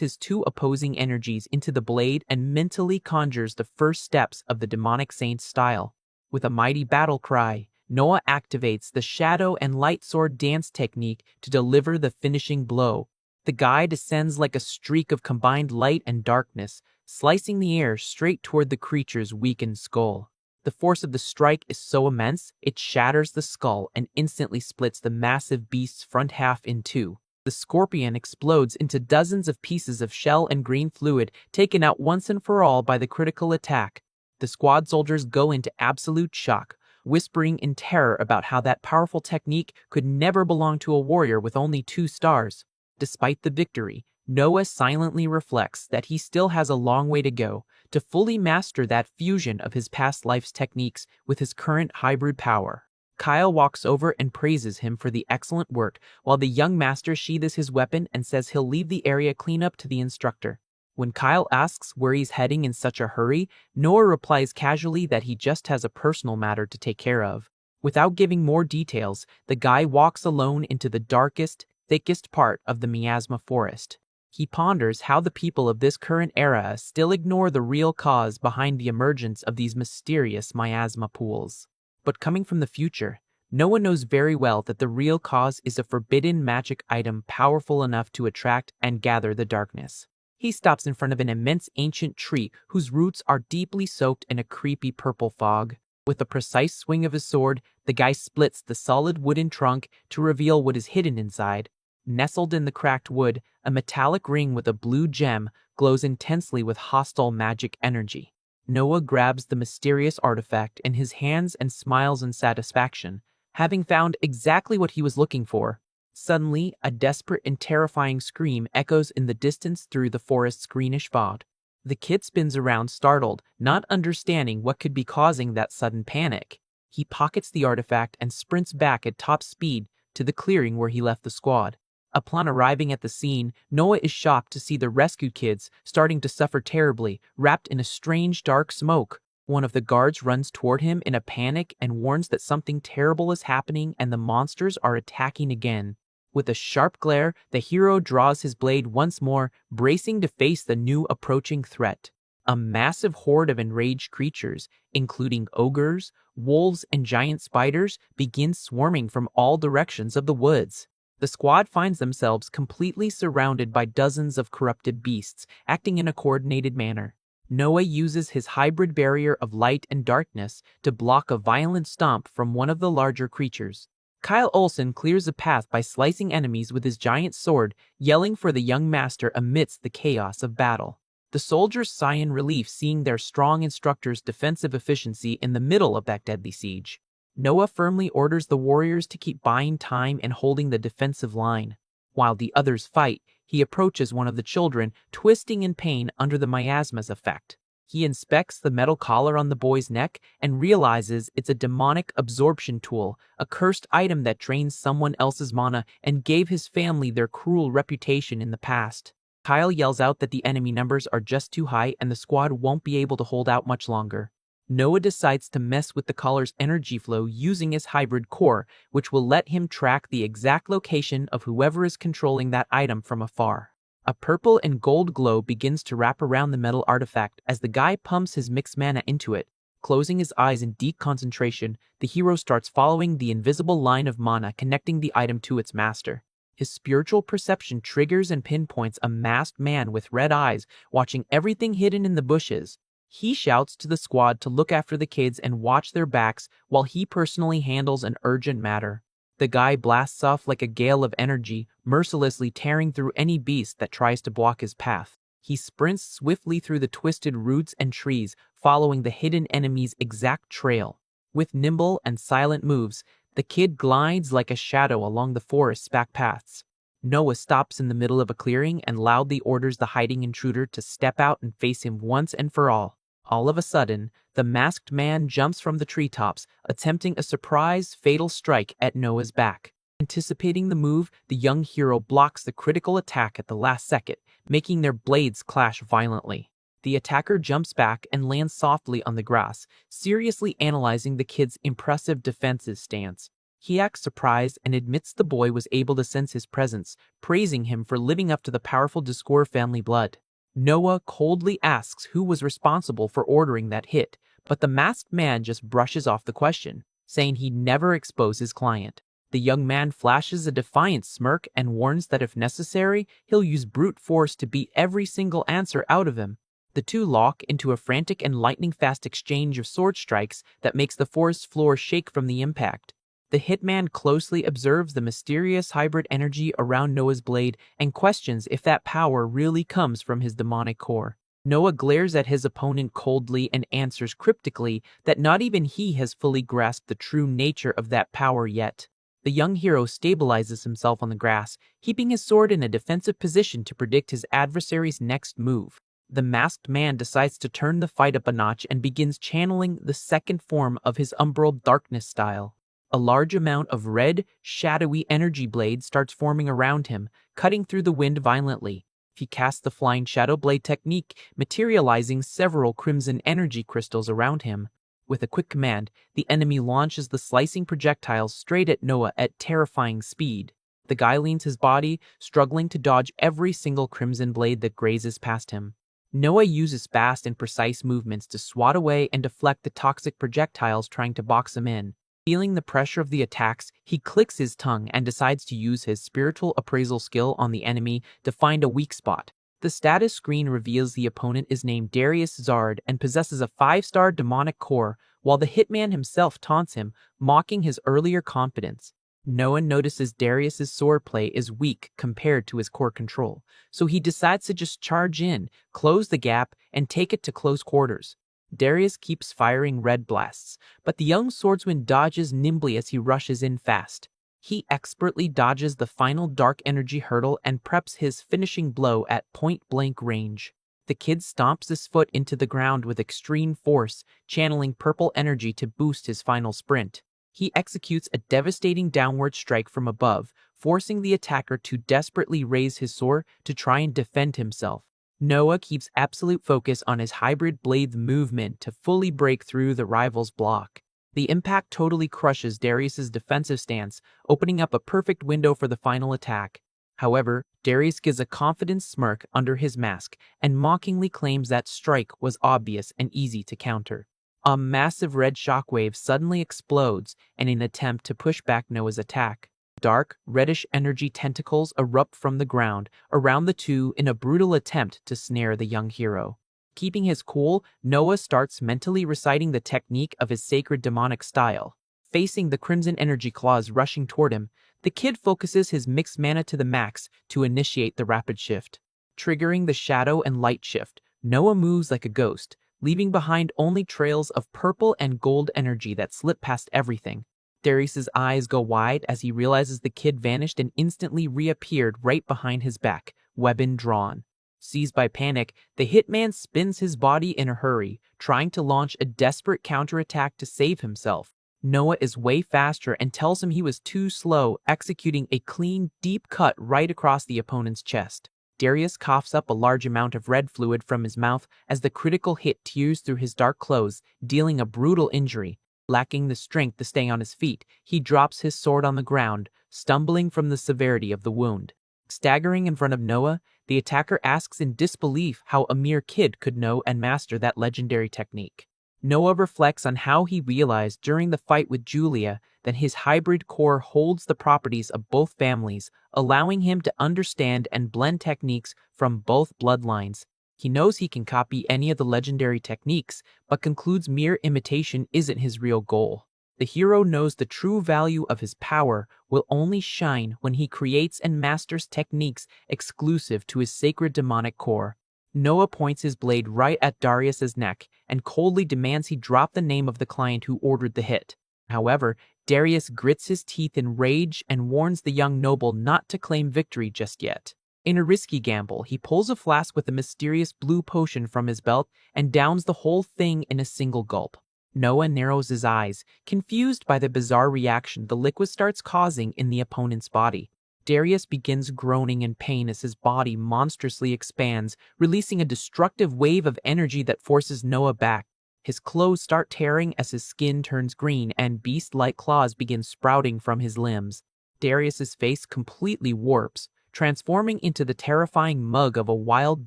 his two opposing energies into the blade and mentally conjures the first steps of the demonic saint's style. With a mighty battle cry, Noah activates the shadow and light sword dance technique to deliver the finishing blow. The guy descends like a streak of combined light and darkness, slicing the air straight toward the creature's weakened skull. The force of the strike is so immense, it shatters the skull and instantly splits the massive beast's front half in two. The scorpion explodes into dozens of pieces of shell and green fluid, taken out once and for all by the critical attack. The squad soldiers go into absolute shock, whispering in terror about how that powerful technique could never belong to a warrior with only 2 stars. Despite the victory, Noah silently reflects that he still has a long way to go to fully master that fusion of his past life's techniques with his current hybrid power. Kyle walks over and praises him for the excellent work, while the young master sheathes his weapon and says he'll leave the area clean up to the instructor. When Kyle asks where he's heading in such a hurry, Noah replies casually that he just has a personal matter to take care of. Without giving more details, the guy walks alone into the darkest, thickest part of the miasma forest. He ponders how the people of this current era still ignore the real cause behind the emergence of these mysterious miasma pools. But coming from the future, Noah knows very well that the real cause is a forbidden magic item powerful enough to attract and gather the darkness. He stops in front of an immense ancient tree whose roots are deeply soaked in a creepy purple fog. With a precise swing of his sword, the guy splits the solid wooden trunk to reveal what is hidden inside. Nestled in the cracked wood, a metallic ring with a blue gem glows intensely with hostile magic energy. Noah grabs the mysterious artifact in his hands and smiles in satisfaction, having found exactly what he was looking for. Suddenly, a desperate and terrifying scream echoes in the distance through the forest's greenish fog. The kid spins around startled, not understanding what could be causing that sudden panic. He pockets the artifact and sprints back at top speed to the clearing where he left the squad. Upon arriving at the scene, Noah is shocked to see the rescued kids starting to suffer terribly, wrapped in a strange dark smoke. One of the guards runs toward him in a panic and warns that something terrible is happening and the monsters are attacking again. With a sharp glare, the hero draws his blade once more, bracing to face the new approaching threat. A massive horde of enraged creatures, including ogres, wolves, and giant spiders, begins swarming from all directions of the woods. The squad finds themselves completely surrounded by dozens of corrupted beasts, acting in a coordinated manner. Noah uses his hybrid barrier of light and darkness to block a violent stomp from one of the larger creatures. Kyle Olsen clears a path by slicing enemies with his giant sword, yelling for the young master amidst the chaos of battle. The soldiers sigh in relief seeing their strong instructor's defensive efficiency in the middle of that deadly siege. Noah firmly orders the warriors to keep buying time and holding the defensive line. While the others fight, he approaches one of the children, twisting in pain under the miasma's effect. He inspects the metal collar on the boy's neck and realizes it's a demonic absorption tool, a cursed item that drains someone else's mana and gave his family their cruel reputation in the past. Kyle yells out that the enemy numbers are just too high and the squad won't be able to hold out much longer. Noah decides to mess with the collar's energy flow using his hybrid core, which will let him track the exact location of whoever is controlling that item from afar. A purple and gold glow begins to wrap around the metal artifact as the guy pumps his mixed mana into it. Closing his eyes in deep concentration, the hero starts following the invisible line of mana connecting the item to its master. His spiritual perception triggers and pinpoints a masked man with red eyes, watching everything hidden in the bushes. He shouts to the squad to look after the kids and watch their backs while he personally handles an urgent matter. The guy blasts off like a gale of energy, mercilessly tearing through any beast that tries to block his path. He sprints swiftly through the twisted roots and trees, following the hidden enemy's exact trail. With nimble and silent moves, the kid glides like a shadow along the forest's back paths. Noah stops in the middle of a clearing and loudly orders the hiding intruder to step out and face him once and for all. All of a sudden, the masked man jumps from the treetops, attempting a surprise, fatal strike at Noah's back. Anticipating the move, the young hero blocks the critical attack at the last second, making their blades clash violently. The attacker jumps back and lands softly on the grass, seriously analyzing the kid's impressive defensive stance. He acts surprised and admits the boy was able to sense his presence, praising him for living up to the powerful Discord family blood. Noah coldly asks who was responsible for ordering that hit, but the masked man just brushes off the question, saying he'd never expose his client. The young man flashes a defiant smirk and warns that if necessary, he'll use brute force to beat every single answer out of him. The two lock into a frantic and lightning-fast exchange of sword strikes that makes the forest floor shake from the impact. The hitman closely observes the mysterious hybrid energy around Noah's blade and questions if that power really comes from his demonic core. Noah glares at his opponent coldly and answers cryptically that not even he has fully grasped the true nature of that power yet. The young hero stabilizes himself on the grass, keeping his sword in a defensive position to predict his adversary's next move. The masked man decides to turn the fight up a notch and begins channeling the second form of his umbral darkness style. A large amount of red, shadowy energy blade starts forming around him, cutting through the wind violently. He casts the flying shadow blade technique, materializing several crimson energy crystals around him. With a quick command, the enemy launches the slicing projectiles straight at Noah at terrifying speed. The guy leans his body, struggling to dodge every single crimson blade that grazes past him. Noah uses fast and precise movements to swat away and deflect the toxic projectiles trying to box him in. Feeling the pressure of the attacks, he clicks his tongue and decides to use his spiritual appraisal skill on the enemy to find a weak spot. The status screen reveals the opponent is named Darius Zard and possesses a 5-star demonic core, while the hitman himself taunts him, mocking his earlier confidence. Noah notices Darius's swordplay is weak compared to his core control, so he decides to just charge in, close the gap, and take it to close quarters. Darius keeps firing red blasts, but the young swordsman dodges nimbly as he rushes in fast. He expertly dodges the final dark energy hurdle and preps his finishing blow at point-blank range. The kid stomps his foot into the ground with extreme force, channeling purple energy to boost his final sprint. He executes a devastating downward strike from above, forcing the attacker to desperately raise his sword to try and defend himself. Noah keeps absolute focus on his hybrid blade movement to fully break through the rival's block. The impact totally crushes Darius's defensive stance, opening up a perfect window for the final attack. However, Darius gives a confident smirk under his mask and mockingly claims that strike was obvious and easy to counter. A massive red shockwave suddenly explodes in an attempt to push back Noah's attack. Dark, reddish energy tentacles erupt from the ground around the two in a brutal attempt to snare the young hero. Keeping his cool, Noah starts mentally reciting the technique of his sacred demonic style. Facing the crimson energy claws rushing toward him, the kid focuses his mixed mana to the max to initiate the rapid shift. Triggering the shadow and light shift, Noah moves like a ghost, leaving behind only trails of purple and gold energy that slip past everything. Darius's eyes go wide as he realizes the kid vanished and instantly reappeared right behind his back, weapon drawn. Seized by panic, the hitman spins his body in a hurry, trying to launch a desperate counterattack to save himself. Noah is way faster and tells him he was too slow, executing a clean, deep cut right across the opponent's chest. Darius coughs up a large amount of red fluid from his mouth as the critical hit tears through his dark clothes, dealing a brutal injury. Lacking the strength to stay on his feet, he drops his sword on the ground, stumbling from the severity of the wound. Staggering in front of Noah, the attacker asks in disbelief how a mere kid could know and master that legendary technique. Noah reflects on how he realized during the fight with Julia that his hybrid core holds the properties of both families, allowing him to understand and blend techniques from both bloodlines. He knows he can copy any of the legendary techniques, but concludes mere imitation isn't his real goal. The hero knows the true value of his power will only shine when he creates and masters techniques exclusive to his sacred demonic core. Noah points his blade right at Darius's neck and coldly demands he drop the name of the client who ordered the hit. However, Darius grits his teeth in rage and warns the young noble not to claim victory just yet. In a risky gamble, he pulls a flask with a mysterious blue potion from his belt and downs the whole thing in a single gulp. Noah narrows his eyes, confused by the bizarre reaction the liquid starts causing in the opponent's body. Darius begins groaning in pain as his body monstrously expands, releasing a destructive wave of energy that forces Noah back. His clothes start tearing as his skin turns green and beast-like claws begin sprouting from his limbs. Darius's face completely warps, transforming into the terrifying mug of a wild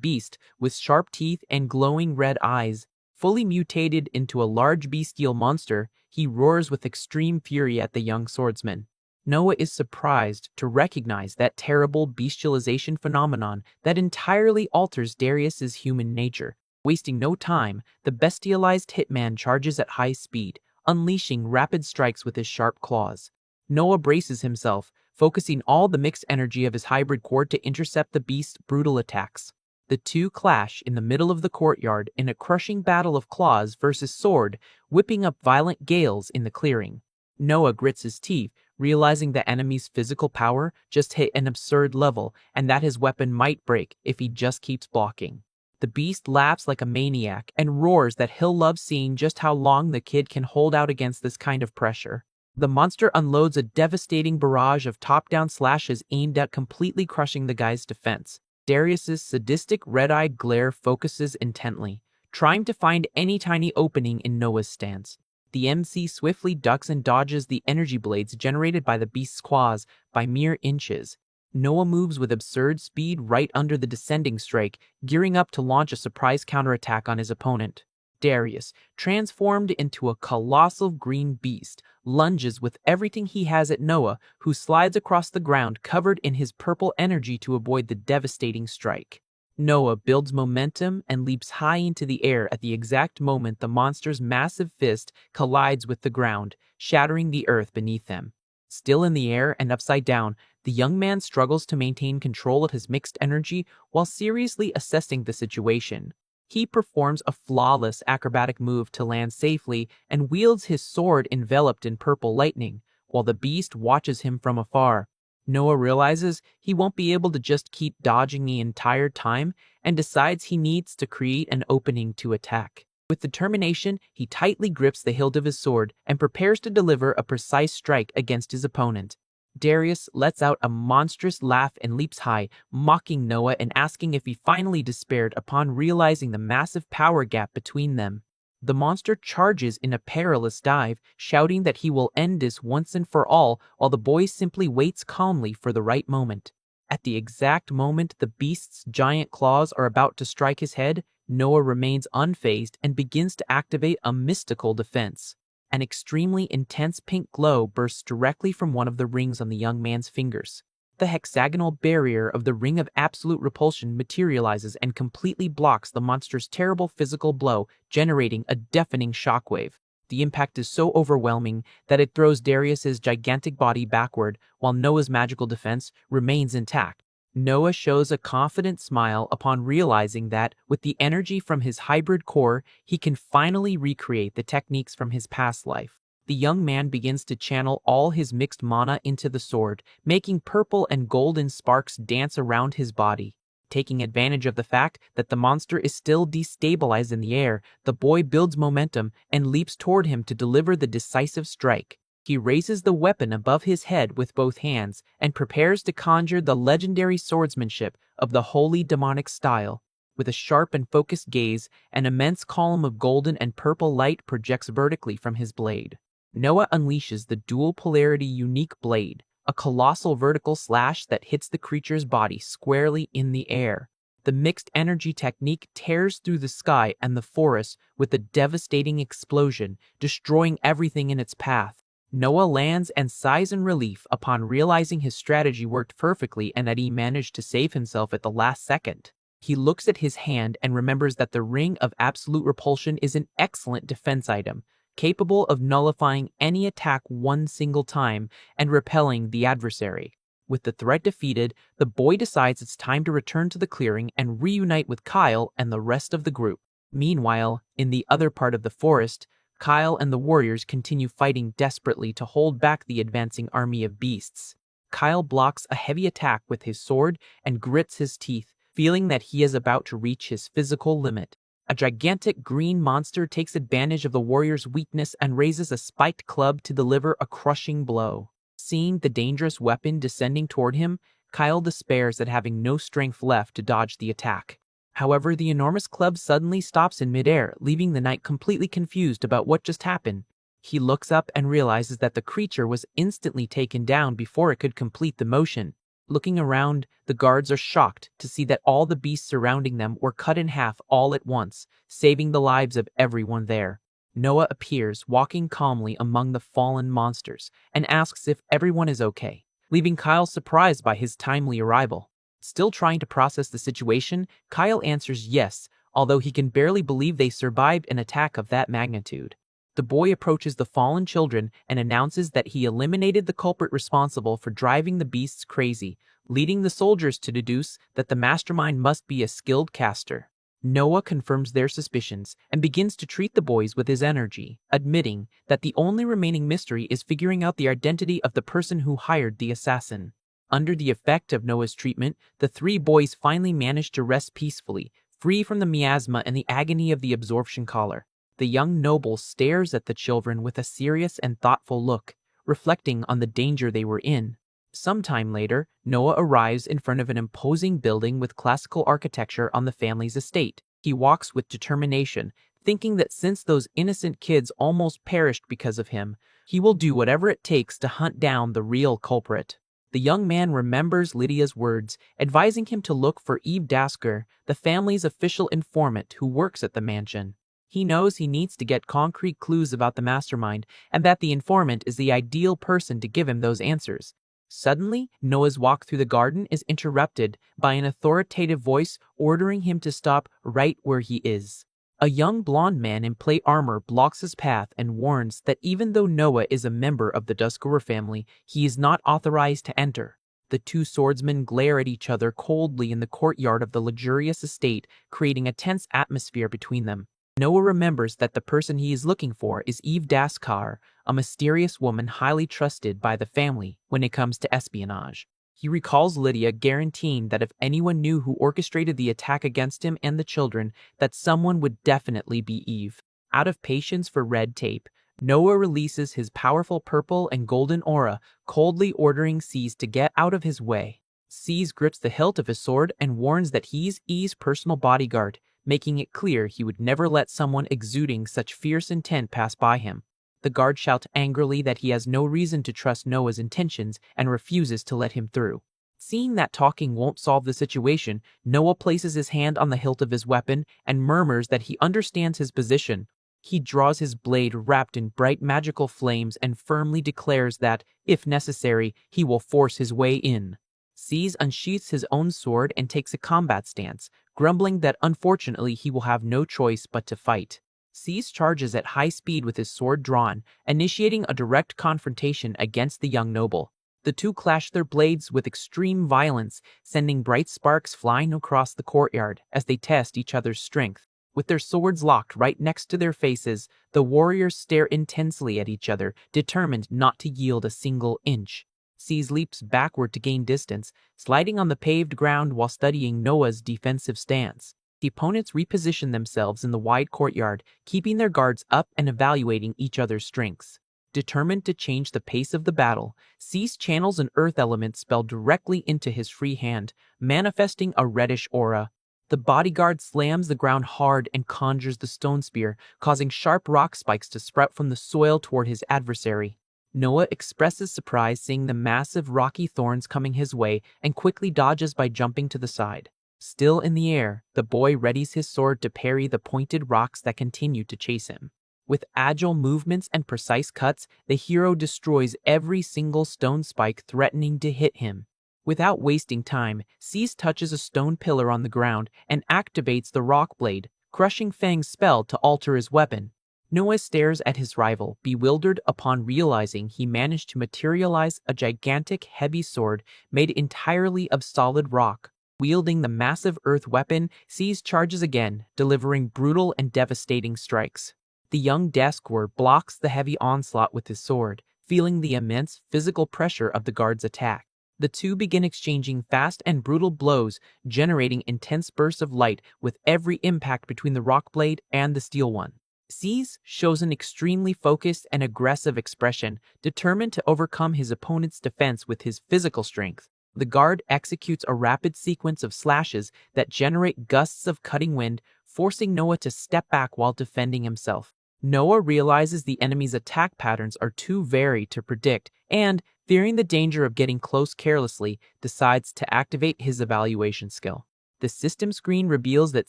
beast with sharp teeth and glowing red eyes. Fully mutated into a large bestial monster, he roars with extreme fury at the young swordsman. Noah is surprised to recognize that terrible bestialization phenomenon that entirely alters Darius's human nature. Wasting no time, the bestialized hitman charges at high speed, unleashing rapid strikes with his sharp claws. Noah braces himself, focusing all the mixed energy of his hybrid core to intercept the beast's brutal attacks. The two clash in the middle of the courtyard in a crushing battle of claws versus sword, whipping up violent gales in the clearing. Noah grits his teeth, realizing the enemy's physical power just hit an absurd level and that his weapon might break if he just keeps blocking. The beast laughs like a maniac and roars that he'll love seeing just how long the kid can hold out against this kind of pressure. The monster unloads a devastating barrage of top-down slashes aimed at completely crushing the guy's defense. Darius's sadistic red-eyed glare focuses intently, trying to find any tiny opening in Noah's stance. The MC swiftly ducks and dodges the energy blades generated by the beast's claws by mere inches. Noah moves with absurd speed right under the descending strike, gearing up to launch a surprise counterattack on his opponent. Darius, transformed into a colossal green beast, lunges with everything he has at Noah, who slides across the ground covered in his purple energy to avoid the devastating strike. Noah builds momentum and leaps high into the air at the exact moment the monster's massive fist collides with the ground, shattering the earth beneath him. Still in the air and upside down, the young man struggles to maintain control of his mixed energy while seriously assessing the situation. He performs a flawless acrobatic move to land safely and wields his sword enveloped in purple lightning, while the beast watches him from afar. Noah realizes he won't be able to just keep dodging the entire time and decides he needs to create an opening to attack. With determination, he tightly grips the hilt of his sword and prepares to deliver a precise strike against his opponent. Darius lets out a monstrous laugh and leaps high, mocking Noah and asking if he finally despaired upon realizing the massive power gap between them. The monster charges in a perilous dive, shouting that he will end this once and for all, while the boy simply waits calmly for the right moment. At the exact moment the beast's giant claws are about to strike his head, Noah remains unfazed and begins to activate a mystical defense. An extremely intense pink glow bursts directly from one of the rings on the young man's fingers. The hexagonal barrier of the Ring of Absolute Repulsion materializes and completely blocks the monster's terrible physical blow, generating a deafening shockwave. The impact is so overwhelming that it throws Darius's gigantic body backward, while Noah's magical defense remains intact. Noah shows a confident smile upon realizing that, with the energy from his hybrid core, he can finally recreate the techniques from his past life. The young man begins to channel all his mixed mana into the sword, making purple and golden sparks dance around his body. Taking advantage of the fact that the monster is still destabilized in the air, the boy builds momentum and leaps toward him to deliver the decisive strike. He raises the weapon above his head with both hands and prepares to conjure the legendary swordsmanship of the holy demonic style. With a sharp and focused gaze, an immense column of golden and purple light projects vertically from his blade. Noah unleashes the dual polarity unique blade, a colossal vertical slash that hits the creature's body squarely in the air. The mixed energy technique tears through the sky and the forest with a devastating explosion, destroying everything in its path. Noah lands and sighs in relief upon realizing his strategy worked perfectly and that he managed to save himself at the last second. He looks at his hand and remembers that the Ring of Absolute Repulsion is an excellent defense item, capable of nullifying any attack one single time and repelling the adversary. With the threat defeated, the boy decides it's time to return to the clearing and reunite with Kyle and the rest of the group. Meanwhile, in the other part of the forest, Kyle and the warriors continue fighting desperately to hold back the advancing army of beasts. Kyle blocks a heavy attack with his sword and grits his teeth, feeling that he is about to reach his physical limit. A gigantic green monster takes advantage of the warrior's weakness and raises a spiked club to deliver a crushing blow. Seeing the dangerous weapon descending toward him, Kyle despairs at having no strength left to dodge the attack. However, the enormous club suddenly stops in midair, leaving the knight completely confused about what just happened. He looks up and realizes that the creature was instantly taken down before it could complete the motion. Looking around, the guards are shocked to see that all the beasts surrounding them were cut in half all at once, saving the lives of everyone there. Noah appears, walking calmly among the fallen monsters, and asks if everyone is okay, leaving Kyle surprised by his timely arrival. Still trying to process the situation, Kyle answers yes, although he can barely believe they survived an attack of that magnitude. The boy approaches the fallen children and announces that he eliminated the culprit responsible for driving the beasts crazy, leading the soldiers to deduce that the mastermind must be a skilled caster. Noah confirms their suspicions and begins to treat the boys with his energy, admitting that the only remaining mystery is figuring out the identity of the person who hired the assassin. Under the effect of Noah's treatment, the three boys finally manage to rest peacefully, free from the miasma and the agony of the absorption collar. The young noble stares at the children with a serious and thoughtful look, reflecting on the danger they were in. Sometime later, Noah arrives in front of an imposing building with classical architecture on the family's estate. He walks with determination, thinking that since those innocent kids almost perished because of him, he will do whatever it takes to hunt down the real culprit. The young man remembers Lydia's words, advising him to look for Eve Dasker, the family's official informant who works at the mansion. He knows he needs to get concrete clues about the mastermind and that the informant is the ideal person to give him those answers. Suddenly, Noah's walk through the garden is interrupted by an authoritative voice ordering him to stop right where he is. A young blonde man in plate armor blocks his path and warns that even though Noah is a member of the Duskour family, he is not authorized to enter. The two swordsmen glare at each other coldly in the courtyard of the luxurious estate, creating a tense atmosphere between them. Noah remembers that the person he is looking for is Eve Daskar, a mysterious woman highly trusted by the family when it comes to espionage. He recalls Lydia guaranteeing that if anyone knew who orchestrated the attack against him and the children, that someone would definitely be Eve. Out of patience for red tape, Noah releases his powerful purple and golden aura, coldly ordering Cease to get out of his way. Cease grips the hilt of his sword and warns that he's Eve's personal bodyguard, making it clear he would never let someone exuding such fierce intent pass by him. The guard shouts angrily that he has no reason to trust Noah's intentions and refuses to let him through. Seeing that talking won't solve the situation, Noah places his hand on the hilt of his weapon and murmurs that he understands his position. He draws his blade wrapped in bright magical flames and firmly declares that, if necessary, he will force his way in. Cease unsheaths his own sword and takes a combat stance, grumbling that unfortunately he will have no choice but to fight. Cease charges at high speed with his sword drawn, initiating a direct confrontation against the young noble. The two clash their blades with extreme violence, sending bright sparks flying across the courtyard as they test each other's strength. With their swords locked right next to their faces, the warriors stare intensely at each other, determined not to yield a single inch. Cease leaps backward to gain distance, sliding on the paved ground while studying Noah's defensive stance. The opponents reposition themselves in the wide courtyard, keeping their guards up and evaluating each other's strengths. Determined to change the pace of the battle, Cease channels an earth element spell directly into his free hand, manifesting a reddish aura. The bodyguard slams the ground hard and conjures the stone spear, causing sharp rock spikes to sprout from the soil toward his adversary. Noah expresses surprise seeing the massive rocky thorns coming his way and quickly dodges by jumping to the side. Still in the air, the boy readies his sword to parry the pointed rocks that continue to chase him. With agile movements and precise cuts, the hero destroys every single stone spike threatening to hit him. Without wasting time, Cease touches a stone pillar on the ground and activates the rock blade, crushing Fang's spell to alter his weapon. Noah stares at his rival, bewildered upon realizing he managed to materialize a gigantic heavy sword made entirely of solid rock. Wielding the massive earth weapon, Cease charges again, delivering brutal and devastating strikes. The young Deskwer blocks the heavy onslaught with his sword, feeling the immense physical pressure of the guard's attack. The two begin exchanging fast and brutal blows, generating intense bursts of light with every impact between the rock blade and the steel one. Seize shows an extremely focused and aggressive expression, determined to overcome his opponent's defense with his physical strength. The guard executes a rapid sequence of slashes that generate gusts of cutting wind, forcing Noah to step back while defending himself. Noah realizes the enemy's attack patterns are too varied to predict and, fearing the danger of getting close carelessly, decides to activate his evaluation skill. The system screen reveals that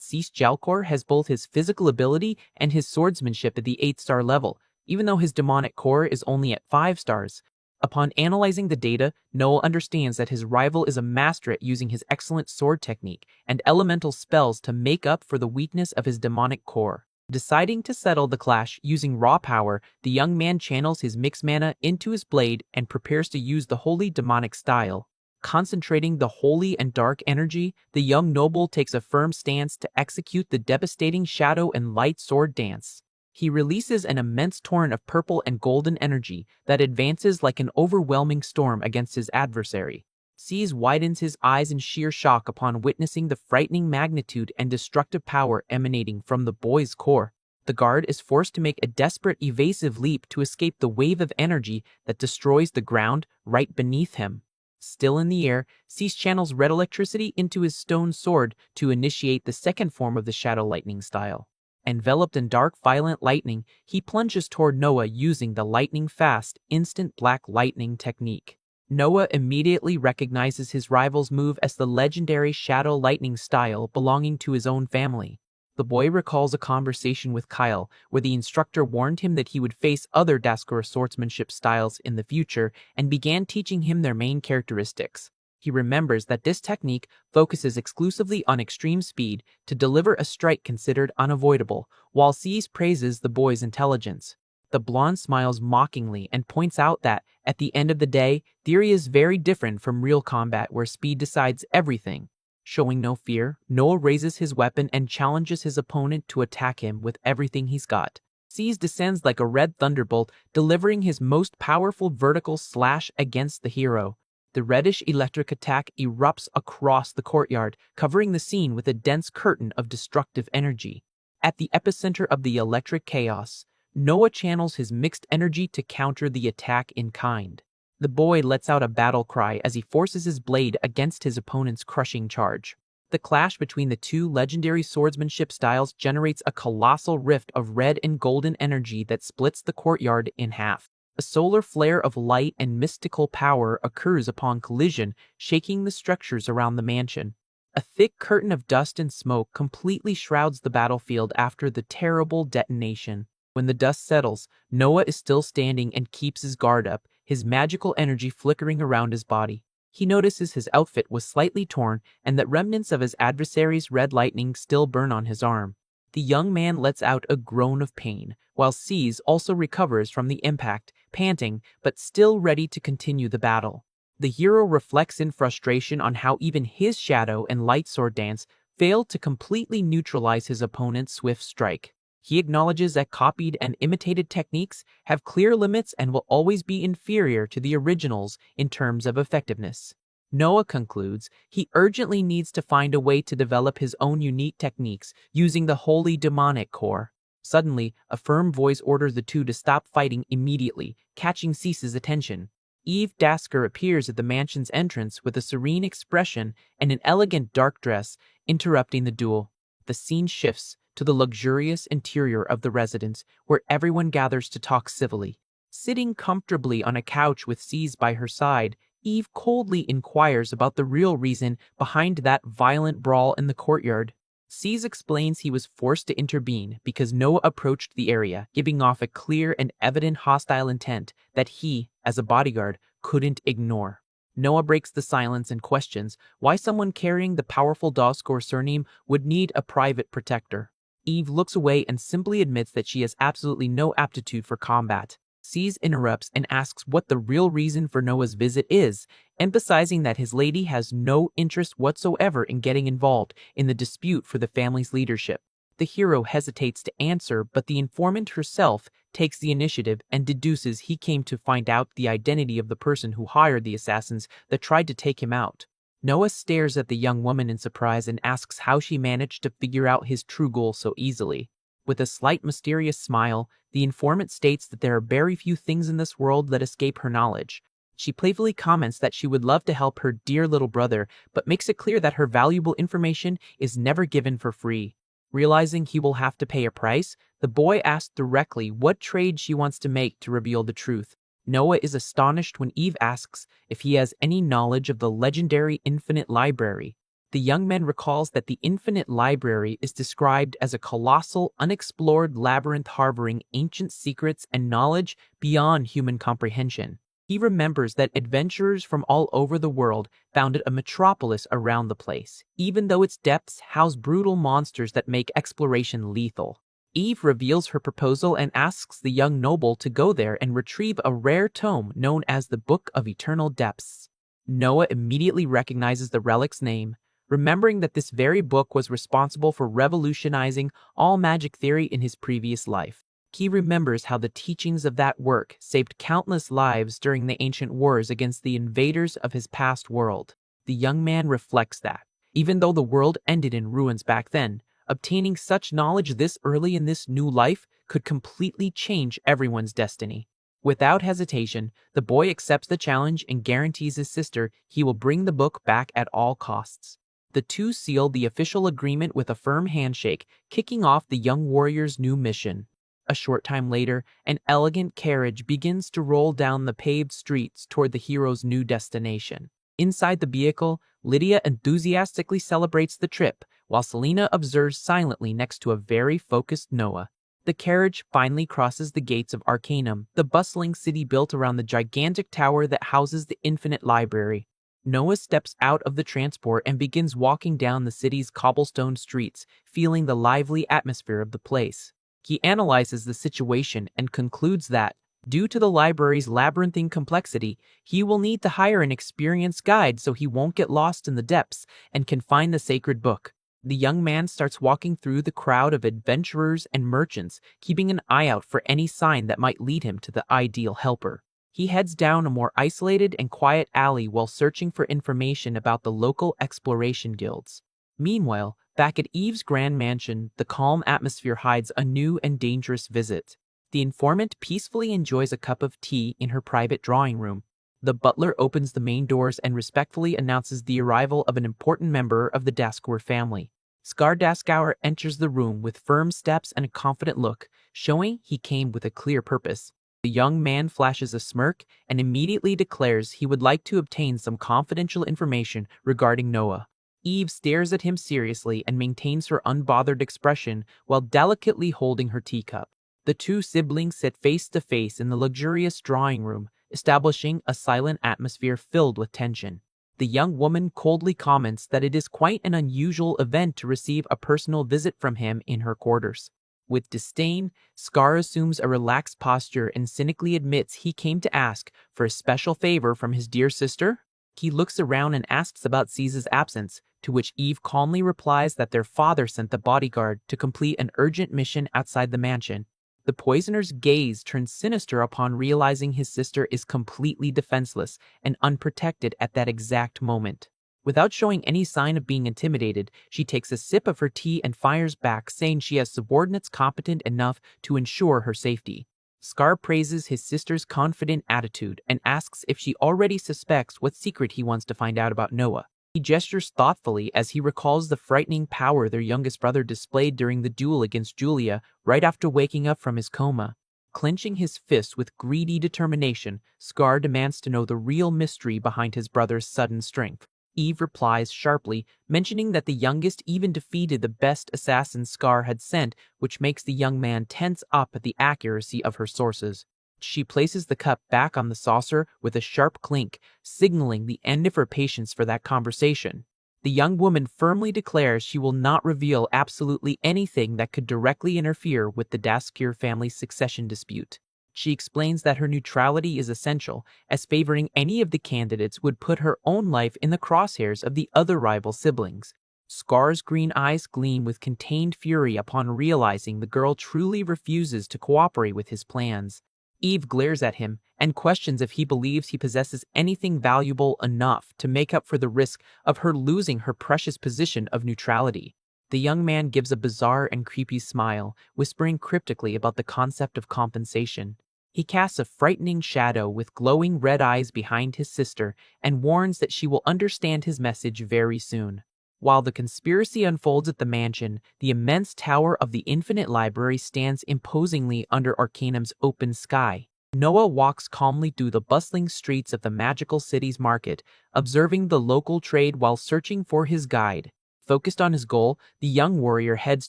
Cease Jalcor has both his physical ability and his swordsmanship at the 8-star level, even though his demonic core is only at 5 stars. Upon analyzing the data, Noah understands that his rival is a master at using his excellent sword technique and elemental spells to make up for the weakness of his demonic core. Deciding to settle the clash using raw power, the young man channels his mixed mana into his blade and prepares to use the holy demonic style. Concentrating the holy and dark energy, the young noble takes a firm stance to execute the devastating shadow and light sword dance. He releases an immense torrent of purple and golden energy that advances like an overwhelming storm against his adversary. Seize widens his eyes in sheer shock upon witnessing the frightening magnitude and destructive power emanating from the boy's core. The guard is forced to make a desperate evasive leap to escape the wave of energy that destroys the ground right beneath him. Still in the air, Cease channels red electricity into his stone sword to initiate the second form of the shadow lightning style. Enveloped in dark, violent lightning, he plunges toward Noah using the lightning-fast, instant black lightning technique. Noah immediately recognizes his rival's move as the legendary shadow lightning style belonging to his own family. The boy recalls a conversation with Kyle, where the instructor warned him that he would face other Daskura swordsmanship styles in the future and began teaching him their main characteristics. He remembers that this technique focuses exclusively on extreme speed to deliver a strike considered unavoidable, while Seize praises the boy's intelligence. The blonde smiles mockingly and points out that, at the end of the day, theory is very different from real combat where speed decides everything. Showing no fear, Noah raises his weapon and challenges his opponent to attack him with everything he's got. Seize descends like a red thunderbolt, delivering his most powerful vertical slash against the hero. The reddish electric attack erupts across the courtyard, covering the scene with a dense curtain of destructive energy. At the epicenter of the electric chaos, Noah channels his mixed energy to counter the attack in kind. The boy lets out a battle cry as he forces his blade against his opponent's crushing charge. The clash between the two legendary swordsmanship styles generates a colossal rift of red and golden energy that splits the courtyard in half. A solar flare of light and mystical power occurs upon collision, shaking the structures around the mansion. A thick curtain of dust and smoke completely shrouds the battlefield after the terrible detonation. When the dust settles, Noah is still standing and keeps his guard up, his magical energy flickering around his body. He notices his outfit was slightly torn and that remnants of his adversary's red lightning still burn on his arm. The young man lets out a groan of pain, while Seize also recovers from the impact, panting, but still ready to continue the battle. The hero reflects in frustration on how even his shadow and light sword dance failed to completely neutralize his opponent's swift strike. He acknowledges that copied and imitated techniques have clear limits and will always be inferior to the originals in terms of effectiveness. Noah concludes he urgently needs to find a way to develop his own unique techniques using the holy demonic core. Suddenly, a firm voice orders the two to stop fighting immediately, catching Cease's attention. Eve Dasker appears at the mansion's entrance with a serene expression and an elegant dark dress, interrupting the duel. The scene shifts to the luxurious interior of the residence, where everyone gathers to talk civilly. Sitting comfortably on a couch with Seize by her side, Eve coldly inquires about the real reason behind that violent brawl in the courtyard. Seize explains he was forced to intervene because Noah approached the area, giving off a clear and evident hostile intent that he, as a bodyguard, couldn't ignore. Noah breaks the silence and questions why someone carrying the powerful Daskor surname would need a private protector. Eve looks away and simply admits that she has absolutely no aptitude for combat. Seize interrupts and asks what the real reason for Noah's visit is, emphasizing that his lady has no interest whatsoever in getting involved in the dispute for the family's leadership. The hero hesitates to answer, but the informant herself takes the initiative and deduces he came to find out the identity of the person who hired the assassins that tried to take him out. Noah stares at the young woman in surprise and asks how she managed to figure out his true goal so easily. With a slight mysterious smile, the informant states that there are very few things in this world that escape her knowledge. She playfully comments that she would love to help her dear little brother, but makes it clear that her valuable information is never given for free. Realizing he will have to pay a price, the boy asks directly what trade she wants to make to reveal the truth. Noah is astonished when Eve asks if he has any knowledge of the legendary Infinite Library. The young man recalls that the Infinite Library is described as a colossal, unexplored labyrinth harboring ancient secrets and knowledge beyond human comprehension. He remembers that adventurers from all over the world founded a metropolis around the place, even though its depths house brutal monsters that make exploration lethal. Eve reveals her proposal and asks the young noble to go there and retrieve a rare tome known as the Book of Eternal Depths. Noah immediately recognizes the relic's name, remembering that this very book was responsible for revolutionizing all magic theory in his previous life. He remembers how the teachings of that work saved countless lives during the ancient wars against the invaders of his past world. The young man reflects that, even though the world ended in ruins back then, obtaining such knowledge this early in this new life could completely change everyone's destiny. Without hesitation, the boy accepts the challenge and guarantees his sister he will bring the book back at all costs. The two seal the official agreement with a firm handshake, kicking off the young warrior's new mission. A short time later, an elegant carriage begins to roll down the paved streets toward the hero's new destination. Inside the vehicle, Lydia enthusiastically celebrates the trip, while Selena observes silently next to a very focused Noah. The carriage finally crosses the gates of Arcanum, the bustling city built around the gigantic tower that houses the Infinite Library. Noah steps out of the transport and begins walking down the city's cobblestone streets, feeling the lively atmosphere of the place. He analyzes the situation and concludes that, due to the library's labyrinthine complexity, he will need to hire an experienced guide so he won't get lost in the depths and can find the sacred book. The young man starts walking through the crowd of adventurers and merchants, keeping an eye out for any sign that might lead him to the ideal helper. He heads down a more isolated and quiet alley while searching for information about the local exploration guilds. Meanwhile, back at Eve's grand mansion, the calm atmosphere hides a new and dangerous visit. The informant peacefully enjoys a cup of tea in her private drawing room. The butler opens the main doors and respectfully announces the arrival of an important member of the Daskor family. Skar Daskauer enters the room with firm steps and a confident look, showing he came with a clear purpose. The young man flashes a smirk and immediately declares he would like to obtain some confidential information regarding Noah. Eve stares at him seriously and maintains her unbothered expression while delicately holding her teacup. The two siblings sit face to face in the luxurious drawing room, establishing a silent atmosphere filled with tension. The young woman coldly comments that it is quite an unusual event to receive a personal visit from him in her quarters. With disdain, Skar assumes a relaxed posture and cynically admits he came to ask for a special favor from his dear sister. He looks around and asks about Caesar's absence, to which Eve calmly replies that their father sent the bodyguard to complete an urgent mission outside the mansion. The poisoner's gaze turns sinister upon realizing his sister is completely defenseless and unprotected at that exact moment. Without showing any sign of being intimidated, she takes a sip of her tea and fires back, saying she has subordinates competent enough to ensure her safety. Skar praises his sister's confident attitude and asks if she already suspects what secret he wants to find out about Noah. He gestures thoughtfully as he recalls the frightening power their youngest brother displayed during the duel against Julia right after waking up from his coma. Clenching his fist with greedy determination, Skar demands to know the real mystery behind his brother's sudden strength. Eve replies sharply, mentioning that the youngest even defeated the best assassin Skar had sent, which makes the young man tense up at the accuracy of her sources. She places the cup back on the saucer with a sharp clink, signaling the end of her patience for that conversation. The young woman firmly declares she will not reveal absolutely anything that could directly interfere with the Daskir family's succession dispute. She explains that her neutrality is essential, as favoring any of the candidates would put her own life in the crosshairs of the other rival siblings. Scar's green eyes gleam with contained fury upon realizing the girl truly refuses to cooperate with his plans. Eve glares at him and questions if he believes he possesses anything valuable enough to make up for the risk of her losing her precious position of neutrality. The young man gives a bizarre and creepy smile, whispering cryptically about the concept of compensation. He casts a frightening shadow with glowing red eyes behind his sister and warns that she will understand his message very soon. While the conspiracy unfolds at the mansion, the immense tower of the Infinite Library stands imposingly under Arcanum's open sky. Noah walks calmly through the bustling streets of the magical city's market, observing the local trade while searching for his guide. Focused on his goal, the young warrior heads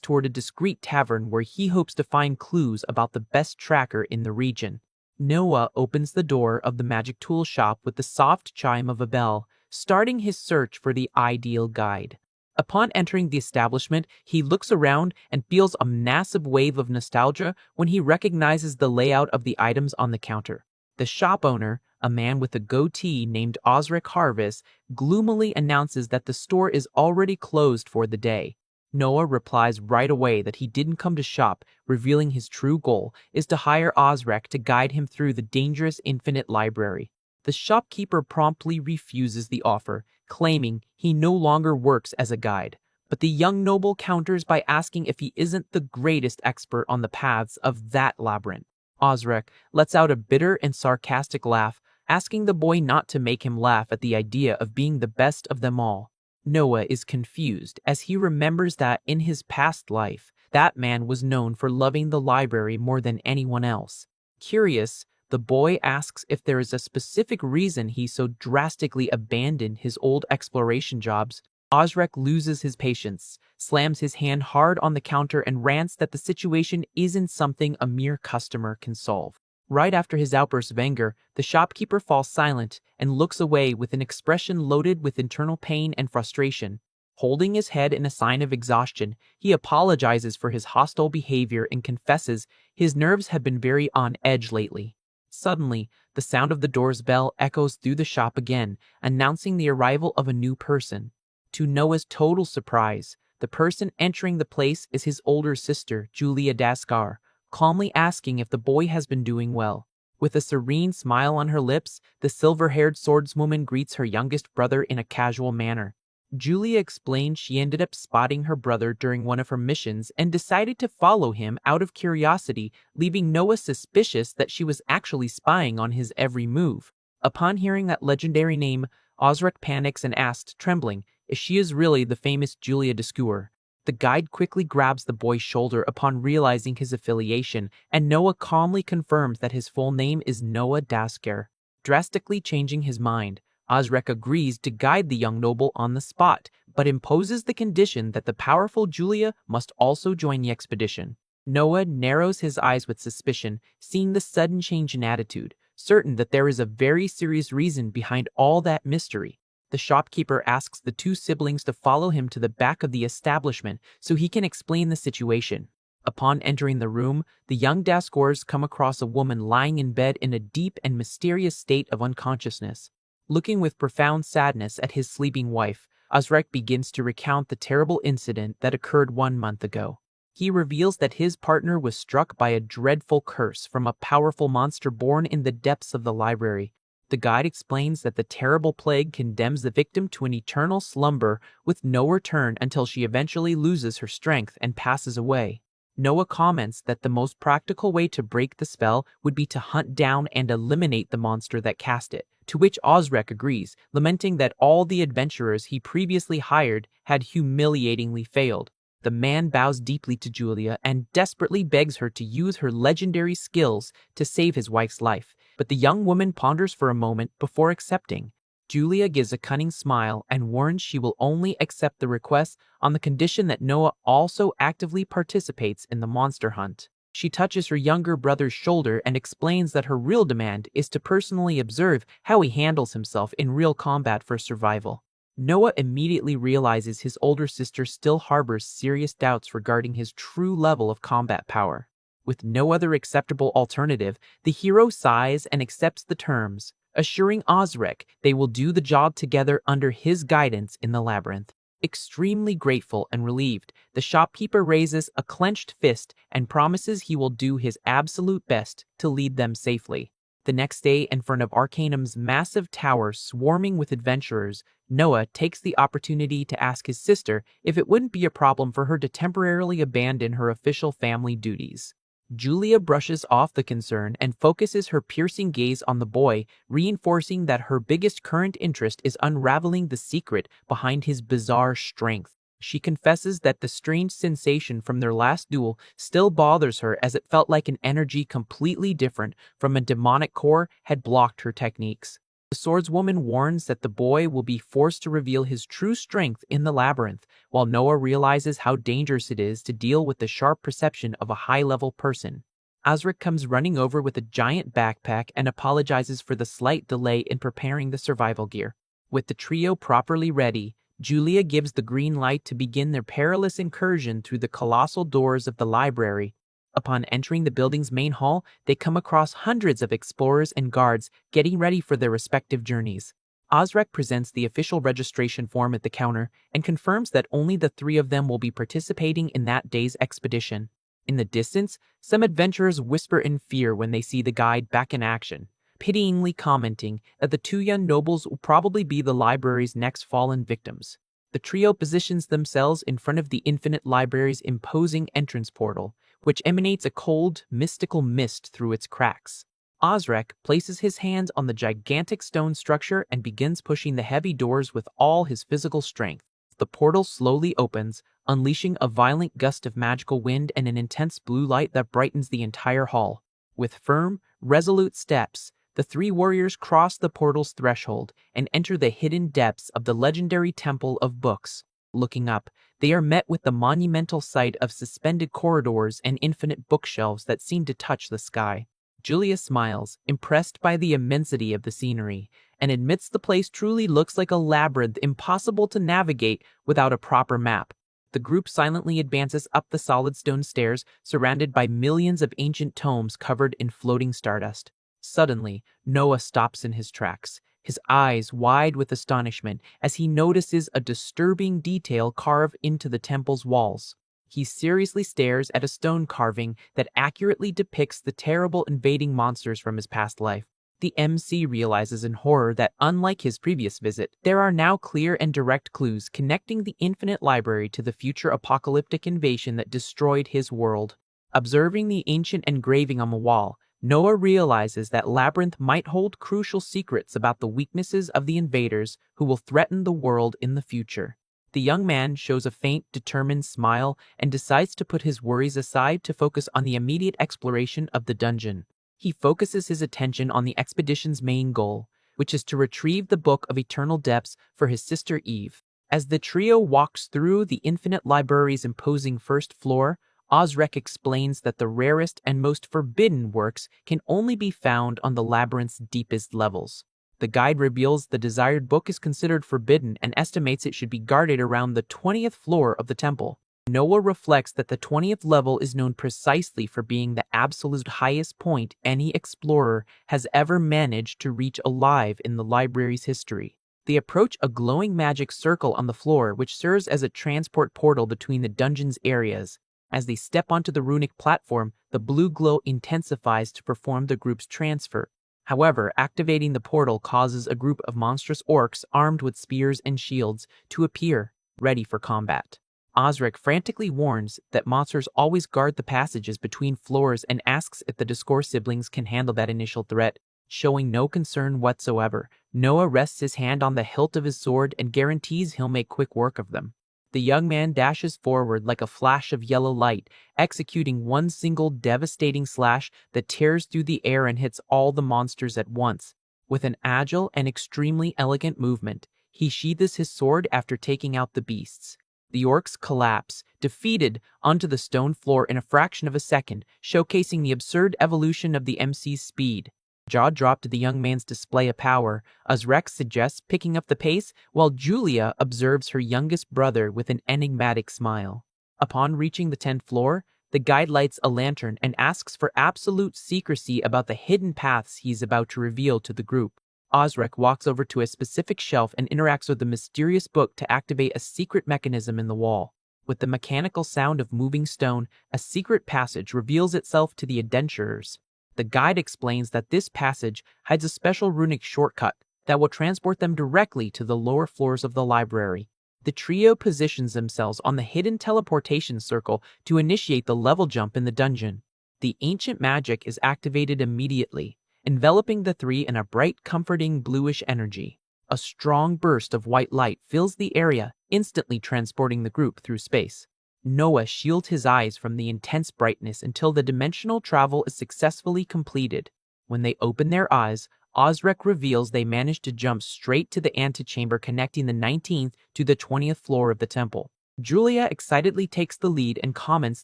toward a discreet tavern where he hopes to find clues about the best tracker in the region. Noah opens the door of the magic tool shop with the soft chime of a bell, starting his search for the ideal guide. Upon entering the establishment, he looks around and feels a massive wave of nostalgia when he recognizes the layout of the items on the counter. The shop owner, a man with a goatee named Osric Harvis, gloomily announces that the store is already closed for the day. Noah replies right away that he didn't come to shop, revealing his true goal is to hire Osric to guide him through the dangerous Infinite Library. The shopkeeper promptly refuses the offer, claiming he no longer works as a guide. But the young noble counters by asking if he isn't the greatest expert on the paths of that labyrinth. Osric lets out a bitter and sarcastic laugh, asking the boy not to make him laugh at the idea of being the best of them all. Noah is confused as he remembers that in his past life, that man was known for loving the library more than anyone else. Curious, the boy asks if there is a specific reason he so drastically abandoned his old exploration jobs. Osric loses his patience, slams his hand hard on the counter and rants that the situation isn't something a mere customer can solve. Right after his outburst of anger, the shopkeeper falls silent and looks away with an expression loaded with internal pain and frustration. Holding his head in a sign of exhaustion, he apologizes for his hostile behavior and confesses his nerves have been very on edge lately. Suddenly, the sound of the door's bell echoes through the shop again, announcing the arrival of a new person. To Noah's total surprise, the person entering the place is his older sister, Julia Daskar, calmly asking if the boy has been doing well. With a serene smile on her lips, the silver-haired swordswoman greets her youngest brother in a casual manner. Julia explains she ended up spotting her brother during one of her missions and decided to follow him out of curiosity, leaving Noah suspicious that she was actually spying on his every move. Upon hearing that legendary name, Osric panics and asks, trembling, if she is really the famous Julia Daskar. The guide quickly grabs the boy's shoulder upon realizing his affiliation, and Noah calmly confirms that his full name is Noah Daskar. Drastically changing his mind, Osric agrees to guide the young noble on the spot, but imposes the condition that the powerful Julia must also join the expedition. Noah narrows his eyes with suspicion, seeing the sudden change in attitude, certain that there is a very serious reason behind all that mystery. The shopkeeper asks the two siblings to follow him to the back of the establishment so he can explain the situation. Upon entering the room, the young Daskars come across a woman lying in bed in a deep and mysterious state of unconsciousness. Looking with profound sadness at his sleeping wife, Osric begins to recount the terrible incident that occurred 1 month ago. He reveals that his partner was struck by a dreadful curse from a powerful monster born in the depths of the library. The guide explains that the terrible plague condemns the victim to an eternal slumber with no return until she eventually loses her strength and passes away. Noah comments that the most practical way to break the spell would be to hunt down and eliminate the monster that cast it, to which Osric agrees, lamenting that all the adventurers he previously hired had humiliatingly failed. The man bows deeply to Julia and desperately begs her to use her legendary skills to save his wife's life, but the young woman ponders for a moment before accepting. Julia gives a cunning smile and warns she will only accept the request on the condition that Noah also actively participates in the monster hunt. She touches her younger brother's shoulder and explains that her real demand is to personally observe how he handles himself in real combat for survival. Noah immediately realizes his older sister still harbors serious doubts regarding his true level of combat power. With no other acceptable alternative, the hero sighs and accepts the terms, assuring Osric they will do the job together under his guidance in the labyrinth. Extremely grateful and relieved, the shopkeeper raises a clenched fist and promises he will do his absolute best to lead them safely. The next day, in front of Arcanum's massive tower swarming with adventurers, Noah takes the opportunity to ask his sister if it wouldn't be a problem for her to temporarily abandon her official family duties. Julia brushes off the concern and focuses her piercing gaze on the boy, reinforcing that her biggest current interest is unraveling the secret behind his bizarre strength. She confesses that the strange sensation from their last duel still bothers her, as it felt like an energy completely different from a demonic core had blocked her techniques. The swordswoman warns that the boy will be forced to reveal his true strength in the labyrinth, while Noah realizes how dangerous it is to deal with the sharp perception of a high-level person. Osric comes running over with a giant backpack and apologizes for the slight delay in preparing the survival gear. With the trio properly ready, Julia gives the green light to begin their perilous incursion through the colossal doors of the library. Upon entering the building's main hall, they come across hundreds of explorers and guards getting ready for their respective journeys. Osric presents the official registration form at the counter and confirms that only the three of them will be participating in that day's expedition. In the distance, some adventurers whisper in fear when they see the guide back in action, pityingly commenting that the two young nobles will probably be the library's next fallen victims. The trio positions themselves in front of the Infinite Library's imposing entrance portal, which emanates a cold, mystical mist through its cracks. Osric places his hands on the gigantic stone structure and begins pushing the heavy doors with all his physical strength. The portal slowly opens, unleashing a violent gust of magical wind and an intense blue light that brightens the entire hall. With firm, resolute steps, the three warriors cross the portal's threshold and enter the hidden depths of the legendary Temple of Books. Looking up, they are met with the monumental sight of suspended corridors and infinite bookshelves that seem to touch the sky. Julia smiles, impressed by the immensity of the scenery, and admits the place truly looks like a labyrinth impossible to navigate without a proper map. The group silently advances up the solid stone stairs, surrounded by millions of ancient tomes covered in floating stardust. Suddenly, Noah stops in his tracks, his eyes wide with astonishment as he notices a disturbing detail carved into the temple's walls. He seriously stares at a stone carving that accurately depicts the terrible invading monsters from his past life. The MC realizes in horror that, unlike his previous visit, there are now clear and direct clues connecting the Infinite Library to the future apocalyptic invasion that destroyed his world. Observing the ancient engraving on the wall, Noah realizes that Labyrinth might hold crucial secrets about the weaknesses of the invaders who will threaten the world in the future. The young man shows a faint, determined smile and decides to put his worries aside to focus on the immediate exploration of the dungeon. He focuses his attention on the expedition's main goal, which is to retrieve the Book of Eternal Depths for his sister Eve. As the trio walks through the Infinite Library's imposing first floor, Osric explains that the rarest and most forbidden works can only be found on the labyrinth's deepest levels. The guide reveals the desired book is considered forbidden and estimates it should be guarded around the 20th floor of the temple. Noah reflects that the 20th level is known precisely for being the absolute highest point any explorer has ever managed to reach alive in the library's history. They approach a glowing magic circle on the floor, which serves as a transport portal between the dungeon's areas. As they step onto the runic platform, the blue glow intensifies to perform the group's transfer. However, activating the portal causes a group of monstrous orcs armed with spears and shields to appear, ready for combat. Osric frantically warns that monsters always guard the passages between floors and asks if the Discord siblings can handle that initial threat. Showing no concern whatsoever, Noah rests his hand on the hilt of his sword and guarantees he'll make quick work of them. The young man dashes forward like a flash of yellow light, executing one single devastating slash that tears through the air and hits all the monsters at once. With an agile and extremely elegant movement, he sheathes his sword after taking out the beasts. The orcs collapse, defeated, onto the stone floor in a fraction of a second, showcasing the absurd evolution of the MC's speed. Jaw dropped to the young man's display of power, as Rex suggests picking up the pace, while Julia observes her youngest brother with an enigmatic smile. Upon reaching the 10th floor, the guide lights a lantern and asks for absolute secrecy about the hidden paths he's about to reveal to the group. Osric walks over to a specific shelf and interacts with the mysterious book to activate a secret mechanism in the wall. With the mechanical sound of moving stone, a secret passage reveals itself to the adventurers. The guide explains that this passage hides a special runic shortcut that will transport them directly to the lower floors of the library. The trio positions themselves on the hidden teleportation circle to initiate the level jump in the dungeon. The ancient magic is activated immediately, enveloping the three in a bright, comforting bluish energy. A strong burst of white light fills the area, instantly transporting the group through space. Noah shields his eyes from the intense brightness until the dimensional travel is successfully completed. When they open their eyes, Osric reveals they managed to jump straight to the antechamber connecting the 19th to the 20th floor of the temple. Julia excitedly takes the lead and comments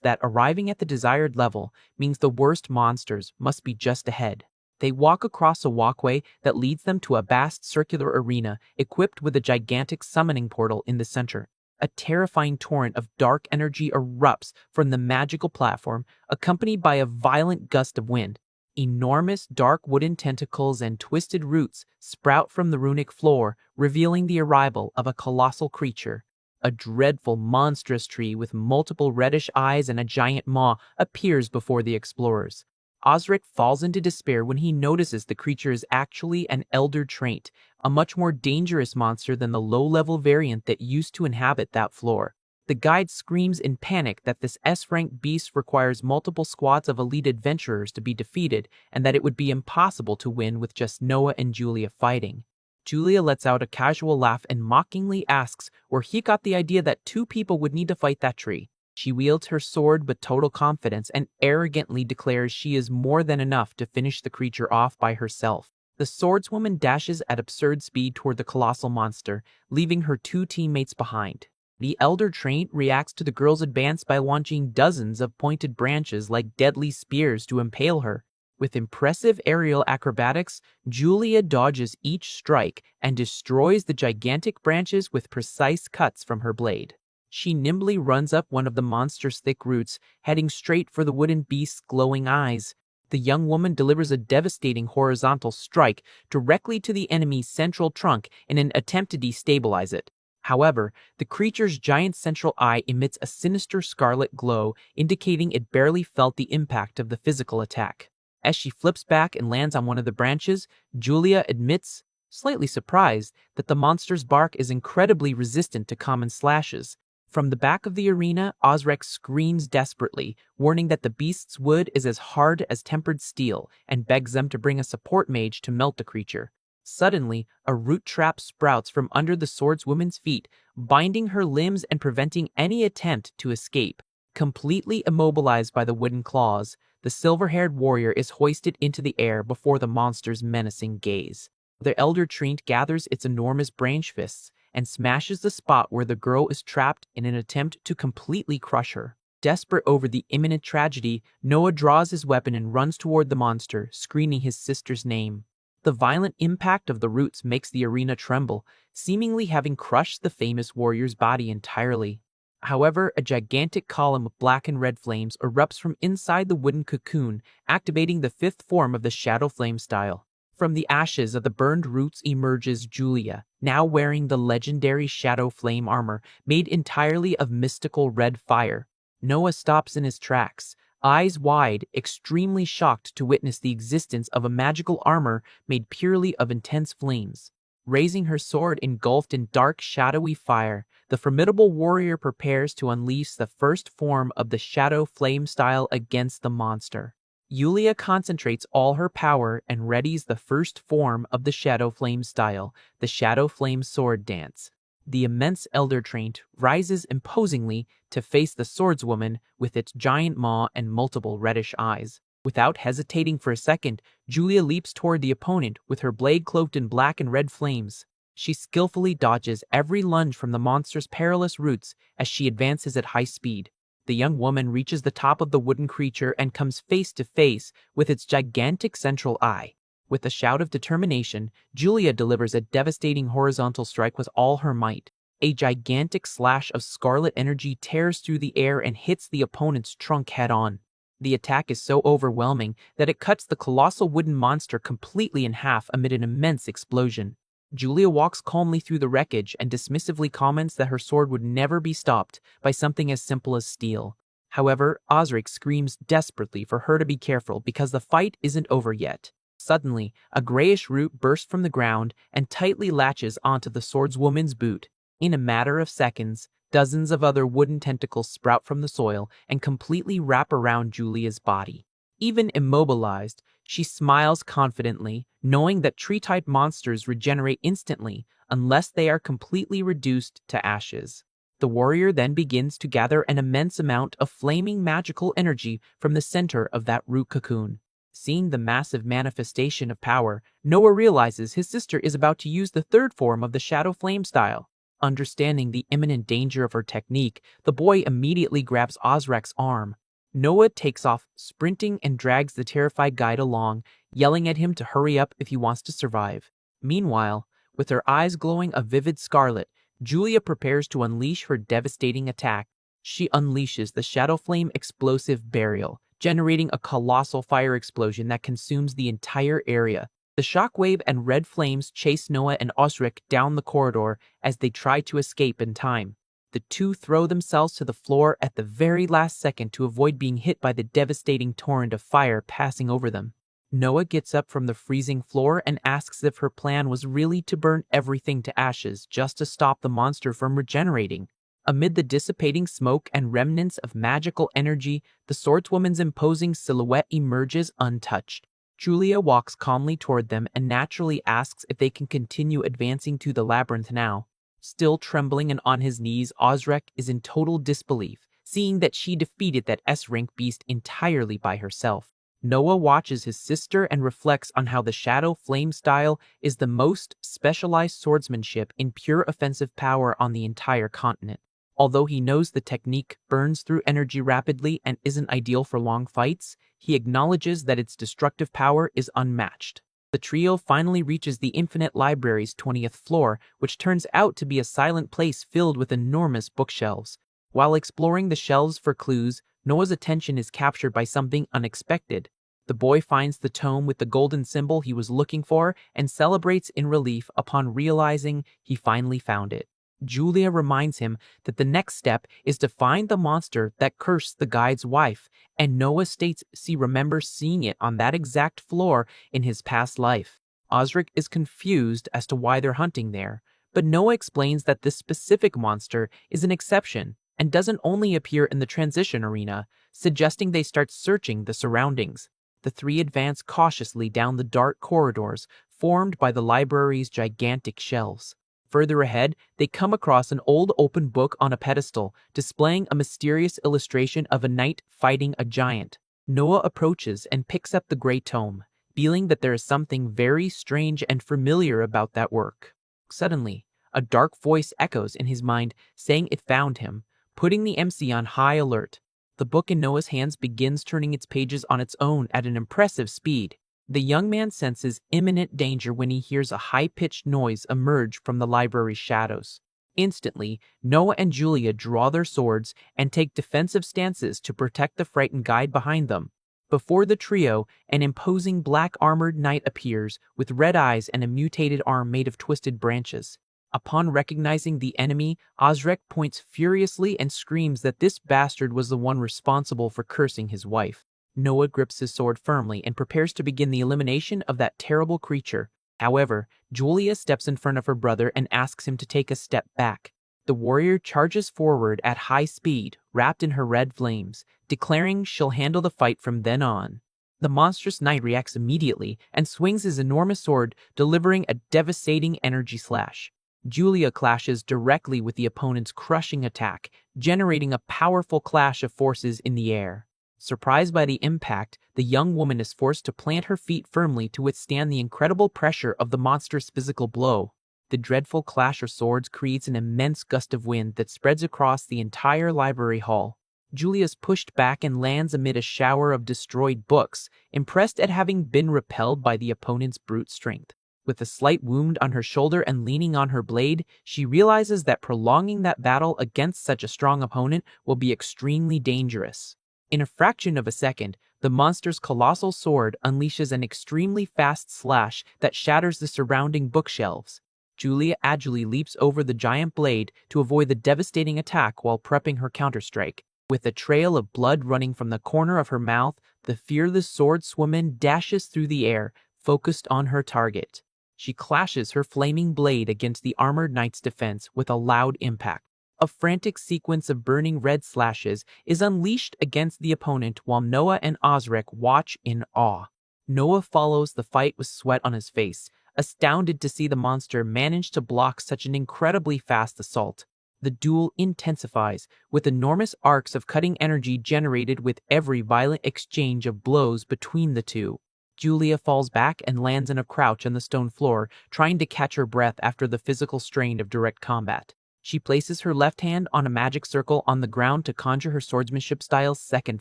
that arriving at the desired level means the worst monsters must be just ahead. They walk across a walkway that leads them to a vast circular arena equipped with a gigantic summoning portal in the center. A terrifying torrent of dark energy erupts from the magical platform, accompanied by a violent gust of wind. Enormous dark wooden tentacles and twisted roots sprout from the runic floor, revealing the arrival of a colossal creature. A dreadful, monstrous tree with multiple reddish eyes and a giant maw appears before the explorers. Osric falls into despair when he notices the creature is actually an elder trait, a much more dangerous monster than the low-level variant that used to inhabit that floor. The guide screams in panic that this S-rank beast requires multiple squads of elite adventurers to be defeated and that it would be impossible to win with just Noah and Julia fighting. Julia lets out a casual laugh and mockingly asks where he got the idea that two people would need to fight that tree. She wields her sword with total confidence and arrogantly declares she is more than enough to finish the creature off by herself. The swordswoman dashes at absurd speed toward the colossal monster, leaving her two teammates behind. The elder trait reacts to the girl's advance by launching dozens of pointed branches like deadly spears to impale her. With impressive aerial acrobatics, Julia dodges each strike and destroys the gigantic branches with precise cuts from her blade. She nimbly runs up one of the monster's thick roots, heading straight for the wooden beast's glowing eyes. The young woman delivers a devastating horizontal strike directly to the enemy's central trunk in an attempt to destabilize it. However, the creature's giant central eye emits a sinister scarlet glow, indicating it barely felt the impact of the physical attack. As she flips back and lands on one of the branches, Julia admits, slightly surprised, that the monster's bark is incredibly resistant to common slashes. From the back of the arena, Osric screams desperately, warning that the beast's wood is as hard as tempered steel, and begs them to bring a support mage to melt the creature. Suddenly, a root trap sprouts from under the swordswoman's feet, binding her limbs and preventing any attempt to escape. Completely immobilized by the wooden claws, the silver-haired warrior is hoisted into the air before the monster's menacing gaze. The elder treant gathers its enormous branch fists and smashes the spot where the girl is trapped in an attempt to completely crush her. Desperate over the imminent tragedy, Noah draws his weapon and runs toward the monster, screaming his sister's name. The violent impact of the roots makes the arena tremble, seemingly having crushed the famous warrior's body entirely. However, a gigantic column of black and red flames erupts from inside the wooden cocoon, activating the fifth form of the Shadow Flame style. From the ashes of the burned roots emerges Julia, now wearing the legendary Shadow Flame armor made entirely of mystical red fire. Noah stops in his tracks, eyes wide, extremely shocked to witness the existence of a magical armor made purely of intense flames. Raising her sword engulfed in dark, shadowy fire, the formidable warrior prepares to unleash the first form of the Shadow Flame style against the monster. Julia concentrates all her power and readies the first form of the Shadow Flame style, the Shadow Flame Sword Dance. The immense elder treant rises imposingly to face the swordswoman with its giant maw and multiple reddish eyes. Without hesitating for a second, Julia leaps toward the opponent with her blade cloaked in black and red flames. She skillfully dodges every lunge from the monster's perilous roots as she advances at high speed. The young woman reaches the top of the wooden creature and comes face to face with its gigantic central eye. With a shout of determination, Julia delivers a devastating horizontal strike with all her might. A gigantic slash of scarlet energy tears through the air and hits the opponent's trunk head-on. The attack is so overwhelming that it cuts the colossal wooden monster completely in half amid an immense explosion. Julia walks calmly through the wreckage and dismissively comments that her sword would never be stopped by something as simple as steel. However, Osric screams desperately for her to be careful because the fight isn't over yet. Suddenly, a grayish root bursts from the ground and tightly latches onto the swordswoman's boot. In a matter of seconds, dozens of other wooden tentacles sprout from the soil and completely wrap around Julia's body. Even immobilized, she smiles confidently, knowing that tree-type monsters regenerate instantly unless they are completely reduced to ashes. The warrior then begins to gather an immense amount of flaming magical energy from the center of that root cocoon. Seeing the massive manifestation of power, Noah realizes his sister is about to use the third form of the Shadow Flame style. Understanding the imminent danger of her technique, the boy immediately grabs Osric's arm. Noah takes off sprinting and drags the terrified guide along, yelling at him to hurry up if he wants to survive. Meanwhile, with her eyes glowing a vivid scarlet, Julia prepares to unleash her devastating attack. She unleashes the Shadow Flame Explosive Burial, generating a colossal fire explosion that consumes the entire area. The shockwave and red flames chase Noah and Osric down the corridor as they try to escape in time. The two throw themselves to the floor at the very last second to avoid being hit by the devastating torrent of fire passing over them. Noah gets up from the freezing floor and asks if her plan was really to burn everything to ashes just to stop the monster from regenerating. Amid the dissipating smoke and remnants of magical energy, the swordswoman's imposing silhouette emerges untouched. Julia walks calmly toward them and naturally asks if they can continue advancing to the labyrinth now. Still trembling and on his knees, Osric is in total disbelief, seeing that she defeated that S-rank beast entirely by herself. Noah watches his sister and reflects on how the Shadow Flame style is the most specialized swordsmanship in pure offensive power on the entire continent. Although he knows the technique burns through energy rapidly and isn't ideal for long fights, he acknowledges that its destructive power is unmatched. The trio finally reaches the Infinite Library's 20th floor, which turns out to be a silent place filled with enormous bookshelves. While exploring the shelves for clues, Noah's attention is captured by something unexpected. The boy finds the tome with the golden symbol he was looking for and celebrates in relief upon realizing he finally found it. Julia reminds him that the next step is to find the monster that cursed the guide's wife, and Noah states he remembers seeing it on that exact floor in his past life. Osric is confused as to why they're hunting there, but Noah explains that this specific monster is an exception and doesn't only appear in the transition arena, suggesting they start searching the surroundings. The three advance cautiously down the dark corridors formed by the library's gigantic shelves. Further ahead, they come across an old open book on a pedestal, displaying a mysterious illustration of a knight fighting a giant. Noah approaches and picks up the gray tome, feeling that there is something very strange and familiar about that work. Suddenly, a dark voice echoes in his mind, saying it found him, putting the MC on high alert. The book in Noah's hands begins turning its pages on its own at an impressive speed. The young man senses imminent danger when he hears a high-pitched noise emerge from the library's shadows. Instantly, Noah and Julia draw their swords and take defensive stances to protect the frightened guide behind them. Before the trio, an imposing black-armored knight appears with red eyes and a mutated arm made of twisted branches. Upon recognizing the enemy, Osric points furiously and screams that this bastard was the one responsible for cursing his wife. Noah grips his sword firmly and prepares to begin the elimination of that terrible creature. However, Julia steps in front of her brother and asks him to take a step back. The warrior charges forward at high speed, wrapped in her red flames, declaring she'll handle the fight from then on. The monstrous knight reacts immediately and swings his enormous sword, delivering a devastating energy slash. Julia clashes directly with the opponent's crushing attack, generating a powerful clash of forces in the air. Surprised by the impact, the young woman is forced to plant her feet firmly to withstand the incredible pressure of the monster's physical blow. The dreadful clash of swords creates an immense gust of wind that spreads across the entire library hall. Julia is pushed back and lands amid a shower of destroyed books, impressed at having been repelled by the opponent's brute strength. With a slight wound on her shoulder and leaning on her blade, she realizes that prolonging that battle against such a strong opponent will be extremely dangerous. In a fraction of a second, the monster's colossal sword unleashes an extremely fast slash that shatters the surrounding bookshelves. Julia agilely leaps over the giant blade to avoid the devastating attack while prepping her counterstrike. With a trail of blood running from the corner of her mouth, the fearless swordswoman dashes through the air, focused on her target. She clashes her flaming blade against the armored knight's defense with a loud impact. A frantic sequence of burning red slashes is unleashed against the opponent while Noah and Osric watch in awe. Noah follows the fight with sweat on his face, astounded to see the monster manage to block such an incredibly fast assault. The duel intensifies, with enormous arcs of cutting energy generated with every violent exchange of blows between the two. Julia falls back and lands in a crouch on the stone floor, trying to catch her breath after the physical strain of direct combat. She places her left hand on a magic circle on the ground to conjure her swordsmanship-style second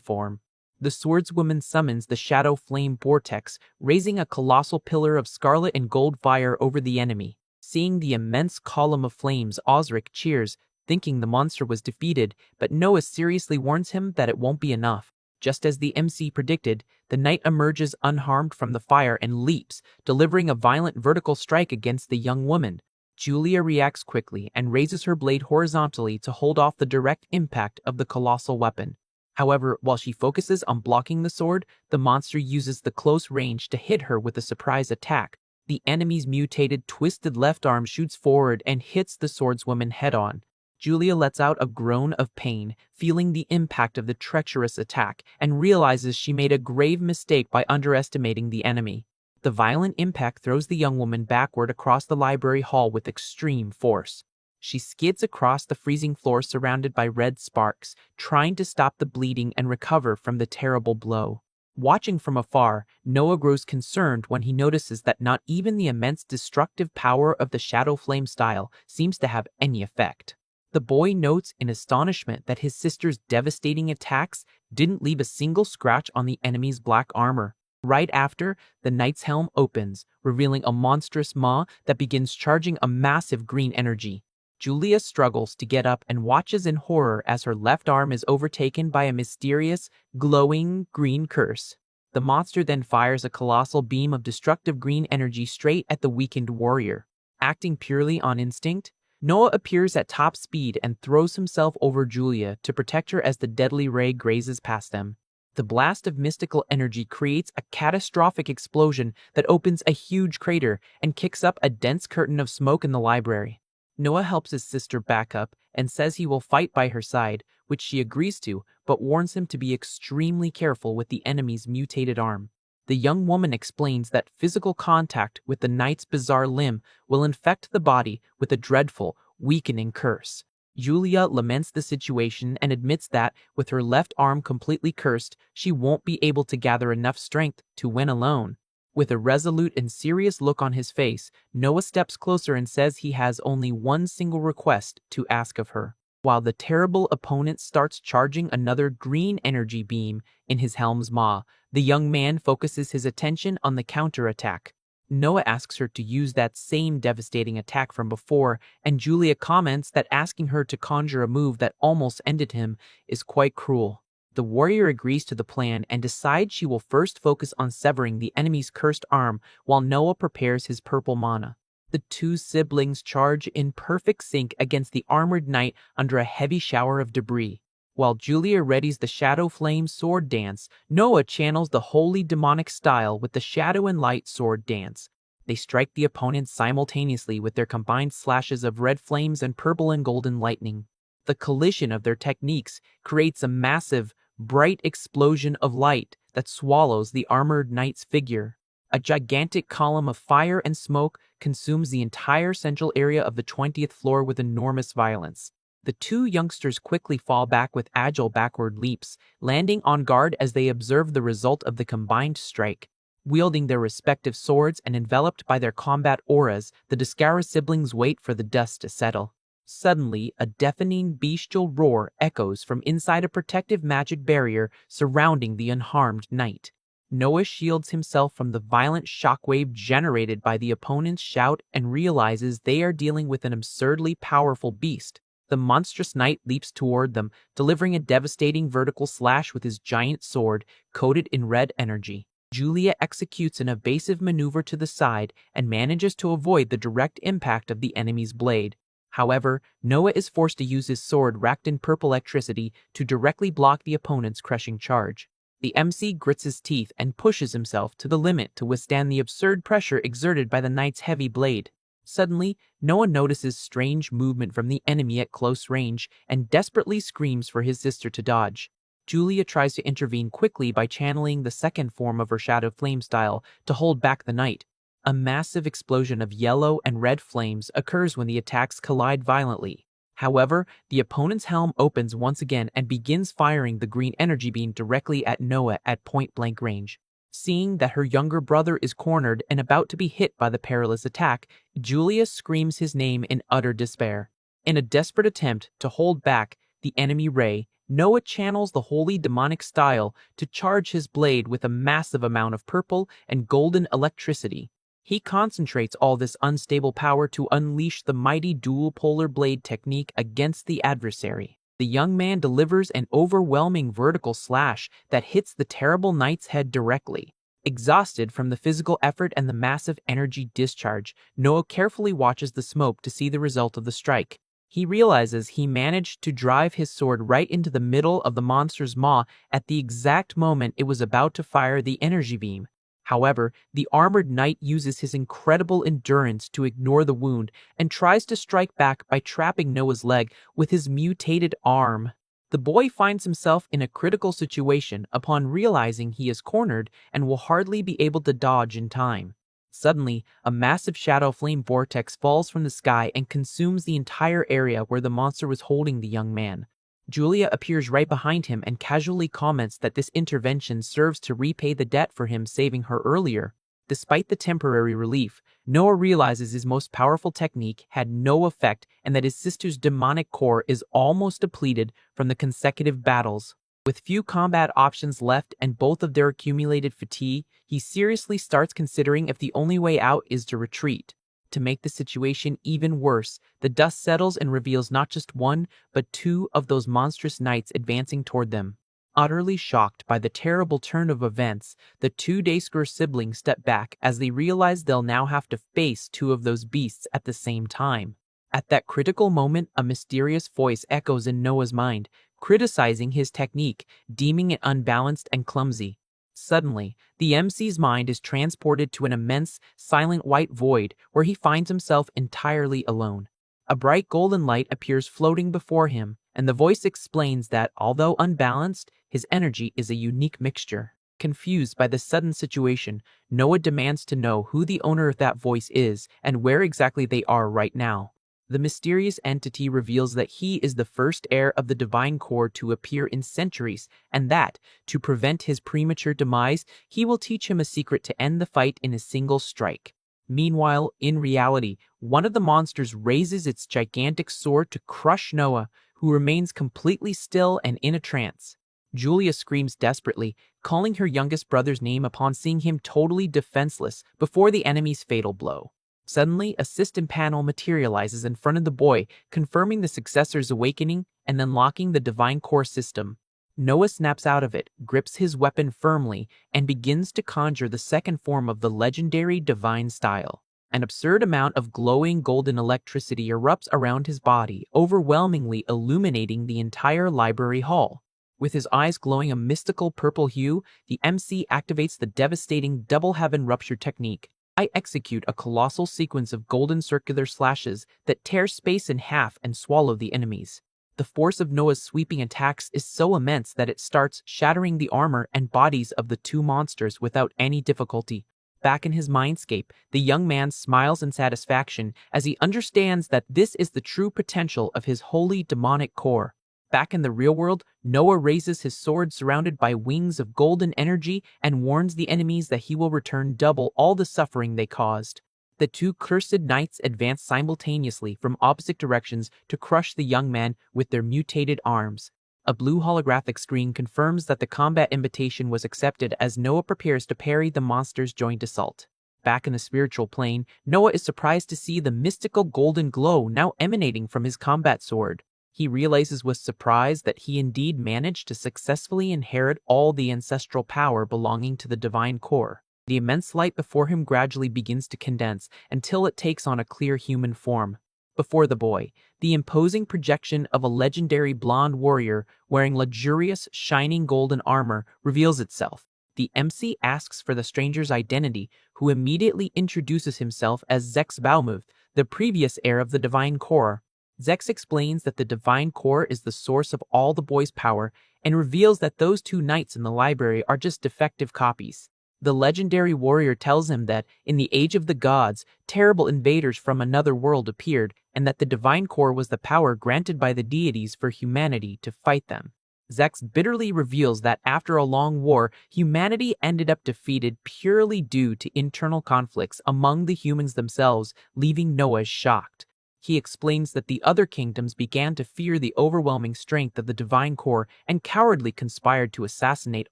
form. The swordswoman summons the shadow flame vortex, raising a colossal pillar of scarlet and gold fire over the enemy. Seeing the immense column of flames, Osric cheers, thinking the monster was defeated, but Noah seriously warns him that it won't be enough. Just as the MC predicted, the knight emerges unharmed from the fire and leaps, delivering a violent vertical strike against the young woman. Julia reacts quickly and raises her blade horizontally to hold off the direct impact of the colossal weapon. However, while she focuses on blocking the sword, the monster uses the close range to hit her with a surprise attack. The enemy's mutated, twisted left arm shoots forward and hits the swordswoman head-on. Julia lets out a groan of pain, feeling the impact of the treacherous attack, and realizes she made a grave mistake by underestimating the enemy. The violent impact throws the young woman backward across the library hall with extreme force. She skids across the freezing floor surrounded by red sparks, trying to stop the bleeding and recover from the terrible blow. Watching from afar, Noah grows concerned when he notices that not even the immense destructive power of the shadow flame style seems to have any effect. The boy notes in astonishment that his sister's devastating attacks didn't leave a single scratch on the enemy's black armor. Right after, the knight's helm opens, revealing a monstrous maw that begins charging a massive green energy. Julia struggles to get up and watches in horror as her left arm is overtaken by a mysterious, glowing green curse. The monster then fires a colossal beam of destructive green energy straight at the weakened warrior. Acting purely on instinct, Noah appears at top speed and throws himself over Julia to protect her as the deadly ray grazes past them. The blast of mystical energy creates a catastrophic explosion that opens a huge crater and kicks up a dense curtain of smoke in the library. Noah helps his sister back up and says he will fight by her side, which she agrees to, but warns him to be extremely careful with the enemy's mutated arm. The young woman explains that physical contact with the knight's bizarre limb will infect the body with a dreadful, weakening curse. Julia laments the situation and admits that, with her left arm completely cursed, she won't be able to gather enough strength to win alone. With a resolute and serious look on his face, Noah steps closer and says he has only one single request to ask of her. While the terrible opponent starts charging another green energy beam in his helm's maw, the young man focuses his attention on the counterattack. Noah asks her to use that same devastating attack from before, and Julia comments that asking her to conjure a move that almost ended him is quite cruel. The warrior agrees to the plan and decides she will first focus on severing the enemy's cursed arm while Noah prepares his purple mana. The two siblings charge in perfect sync against the armored knight under a heavy shower of debris. While Julia readies the Shadow Flame Sword Dance, Noah channels the holy demonic style with the Shadow and Light Sword Dance. They strike the opponents simultaneously with their combined slashes of red flames and purple and golden lightning. The collision of their techniques creates a massive, bright explosion of light that swallows the armored knight's figure. A gigantic column of fire and smoke consumes the entire central area of the 20th floor with enormous violence. The two youngsters quickly fall back with agile backward leaps, landing on guard as they observe the result of the combined strike. Wielding their respective swords and enveloped by their combat auras, the Descara siblings wait for the dust to settle. Suddenly, a deafening bestial roar echoes from inside a protective magic barrier surrounding the unharmed knight. Noah shields himself from the violent shockwave generated by the opponent's shout and realizes they are dealing with an absurdly powerful beast. The monstrous knight leaps toward them, delivering a devastating vertical slash with his giant sword, coated in red energy. Julia executes an evasive maneuver to the side and manages to avoid the direct impact of the enemy's blade. However, Noah is forced to use his sword wrapped in purple electricity to directly block the opponent's crushing charge. The MC grits his teeth and pushes himself to the limit to withstand the absurd pressure exerted by the knight's heavy blade. Suddenly, Noah notices strange movement from the enemy at close range and desperately screams for his sister to dodge. Julia tries to intervene quickly by channeling the second form of her Shadow Flame style to hold back the knight. A massive explosion of yellow and red flames occurs when the attacks collide violently. However, the opponent's helm opens once again and begins firing the green energy beam directly at Noah at point-blank range. Seeing that her younger brother is cornered and about to be hit by the perilous attack, Julia screams his name in utter despair. In a desperate attempt to hold back the enemy ray, Noah channels the holy demonic style to charge his blade with a massive amount of purple and golden electricity. He concentrates all this unstable power to unleash the mighty dual polar blade technique against the adversary. The young man delivers an overwhelming vertical slash that hits the terrible knight's head directly. Exhausted from the physical effort and the massive energy discharge, Noah carefully watches the smoke to see the result of the strike. He realizes he managed to drive his sword right into the middle of the monster's maw at the exact moment it was about to fire the energy beam. However, the armored knight uses his incredible endurance to ignore the wound and tries to strike back by trapping Noah's leg with his mutated arm. The boy finds himself in a critical situation upon realizing he is cornered and will hardly be able to dodge in time. Suddenly, a massive shadow flame vortex falls from the sky and consumes the entire area where the monster was holding the young man. Julia appears right behind him and casually comments that this intervention serves to repay the debt for him saving her earlier. Despite the temporary relief, Noah realizes his most powerful technique had no effect and that his sister's demonic core is almost depleted from the consecutive battles. With few combat options left and both of their accumulated fatigue, he seriously starts considering if the only way out is to retreat. To make the situation even worse, the dust settles and reveals not just one, but two of those monstrous knights advancing toward them. Utterly shocked by the terrible turn of events, the two Daysker siblings step back as they realize they'll now have to face two of those beasts at the same time. At that critical moment, a mysterious voice echoes in Noah's mind, criticizing his technique, deeming it unbalanced and clumsy. Suddenly, the MC's mind is transported to an immense, silent white void where he finds himself entirely alone. A bright golden light appears floating before him, and the voice explains that, although unbalanced, his energy is a unique mixture. Confused by the sudden situation, Noah demands to know who the owner of that voice is and where exactly they are right now. The mysterious entity reveals that he is the first heir of the divine core to appear in centuries, and that, to prevent his premature demise, he will teach him a secret to end the fight in a single strike. Meanwhile, in reality, one of the monsters raises its gigantic sword to crush Noah, who remains completely still and in a trance. Julia screams desperately, calling her youngest brother's name upon seeing him totally defenseless before the enemy's fatal blow. Suddenly, a system panel materializes in front of the boy, confirming the successor's awakening and unlocking the divine core system. Noah snaps out of it, grips his weapon firmly, and begins to conjure the second form of the legendary divine style. An absurd amount of glowing golden electricity erupts around his body, overwhelmingly illuminating the entire library hall. With his eyes glowing a mystical purple hue, the MC activates the devastating double heaven rupture technique. I execute a colossal sequence of golden circular slashes that tear space in half and swallow the enemies. The force of Noah's sweeping attacks is so immense that it starts shattering the armor and bodies of the two monsters without any difficulty. Back in his mindscape, the young man smiles in satisfaction as he understands that this is the true potential of his holy demonic core. Back in the real world, Noah raises his sword surrounded by wings of golden energy and warns the enemies that he will return double all the suffering they caused. The two cursed knights advance simultaneously from opposite directions to crush the young man with their mutated arms. A blue holographic screen confirms that the combat invitation was accepted as Noah prepares to parry the monster's joint assault. Back in the spiritual plane, Noah is surprised to see the mystical golden glow now emanating from his combat sword. He realizes with surprise that he indeed managed to successfully inherit all the ancestral power belonging to the divine core. The immense light before him gradually begins to condense until it takes on a clear human form. Before the boy, the imposing projection of a legendary blonde warrior wearing luxurious, shining golden armor reveals itself. The MC asks for the stranger's identity, who immediately introduces himself as Zex Baumuth, the previous heir of the divine core. Zex explains that the divine core is the source of all the boy's power and reveals that those two knights in the library are just defective copies. The legendary warrior tells him that, in the age of the gods, terrible invaders from another world appeared and that the divine core was the power granted by the deities for humanity to fight them. Zex bitterly reveals that after a long war, humanity ended up defeated purely due to internal conflicts among the humans themselves, leaving Noah shocked. He explains that the other kingdoms began to fear the overwhelming strength of the divine core and cowardly conspired to assassinate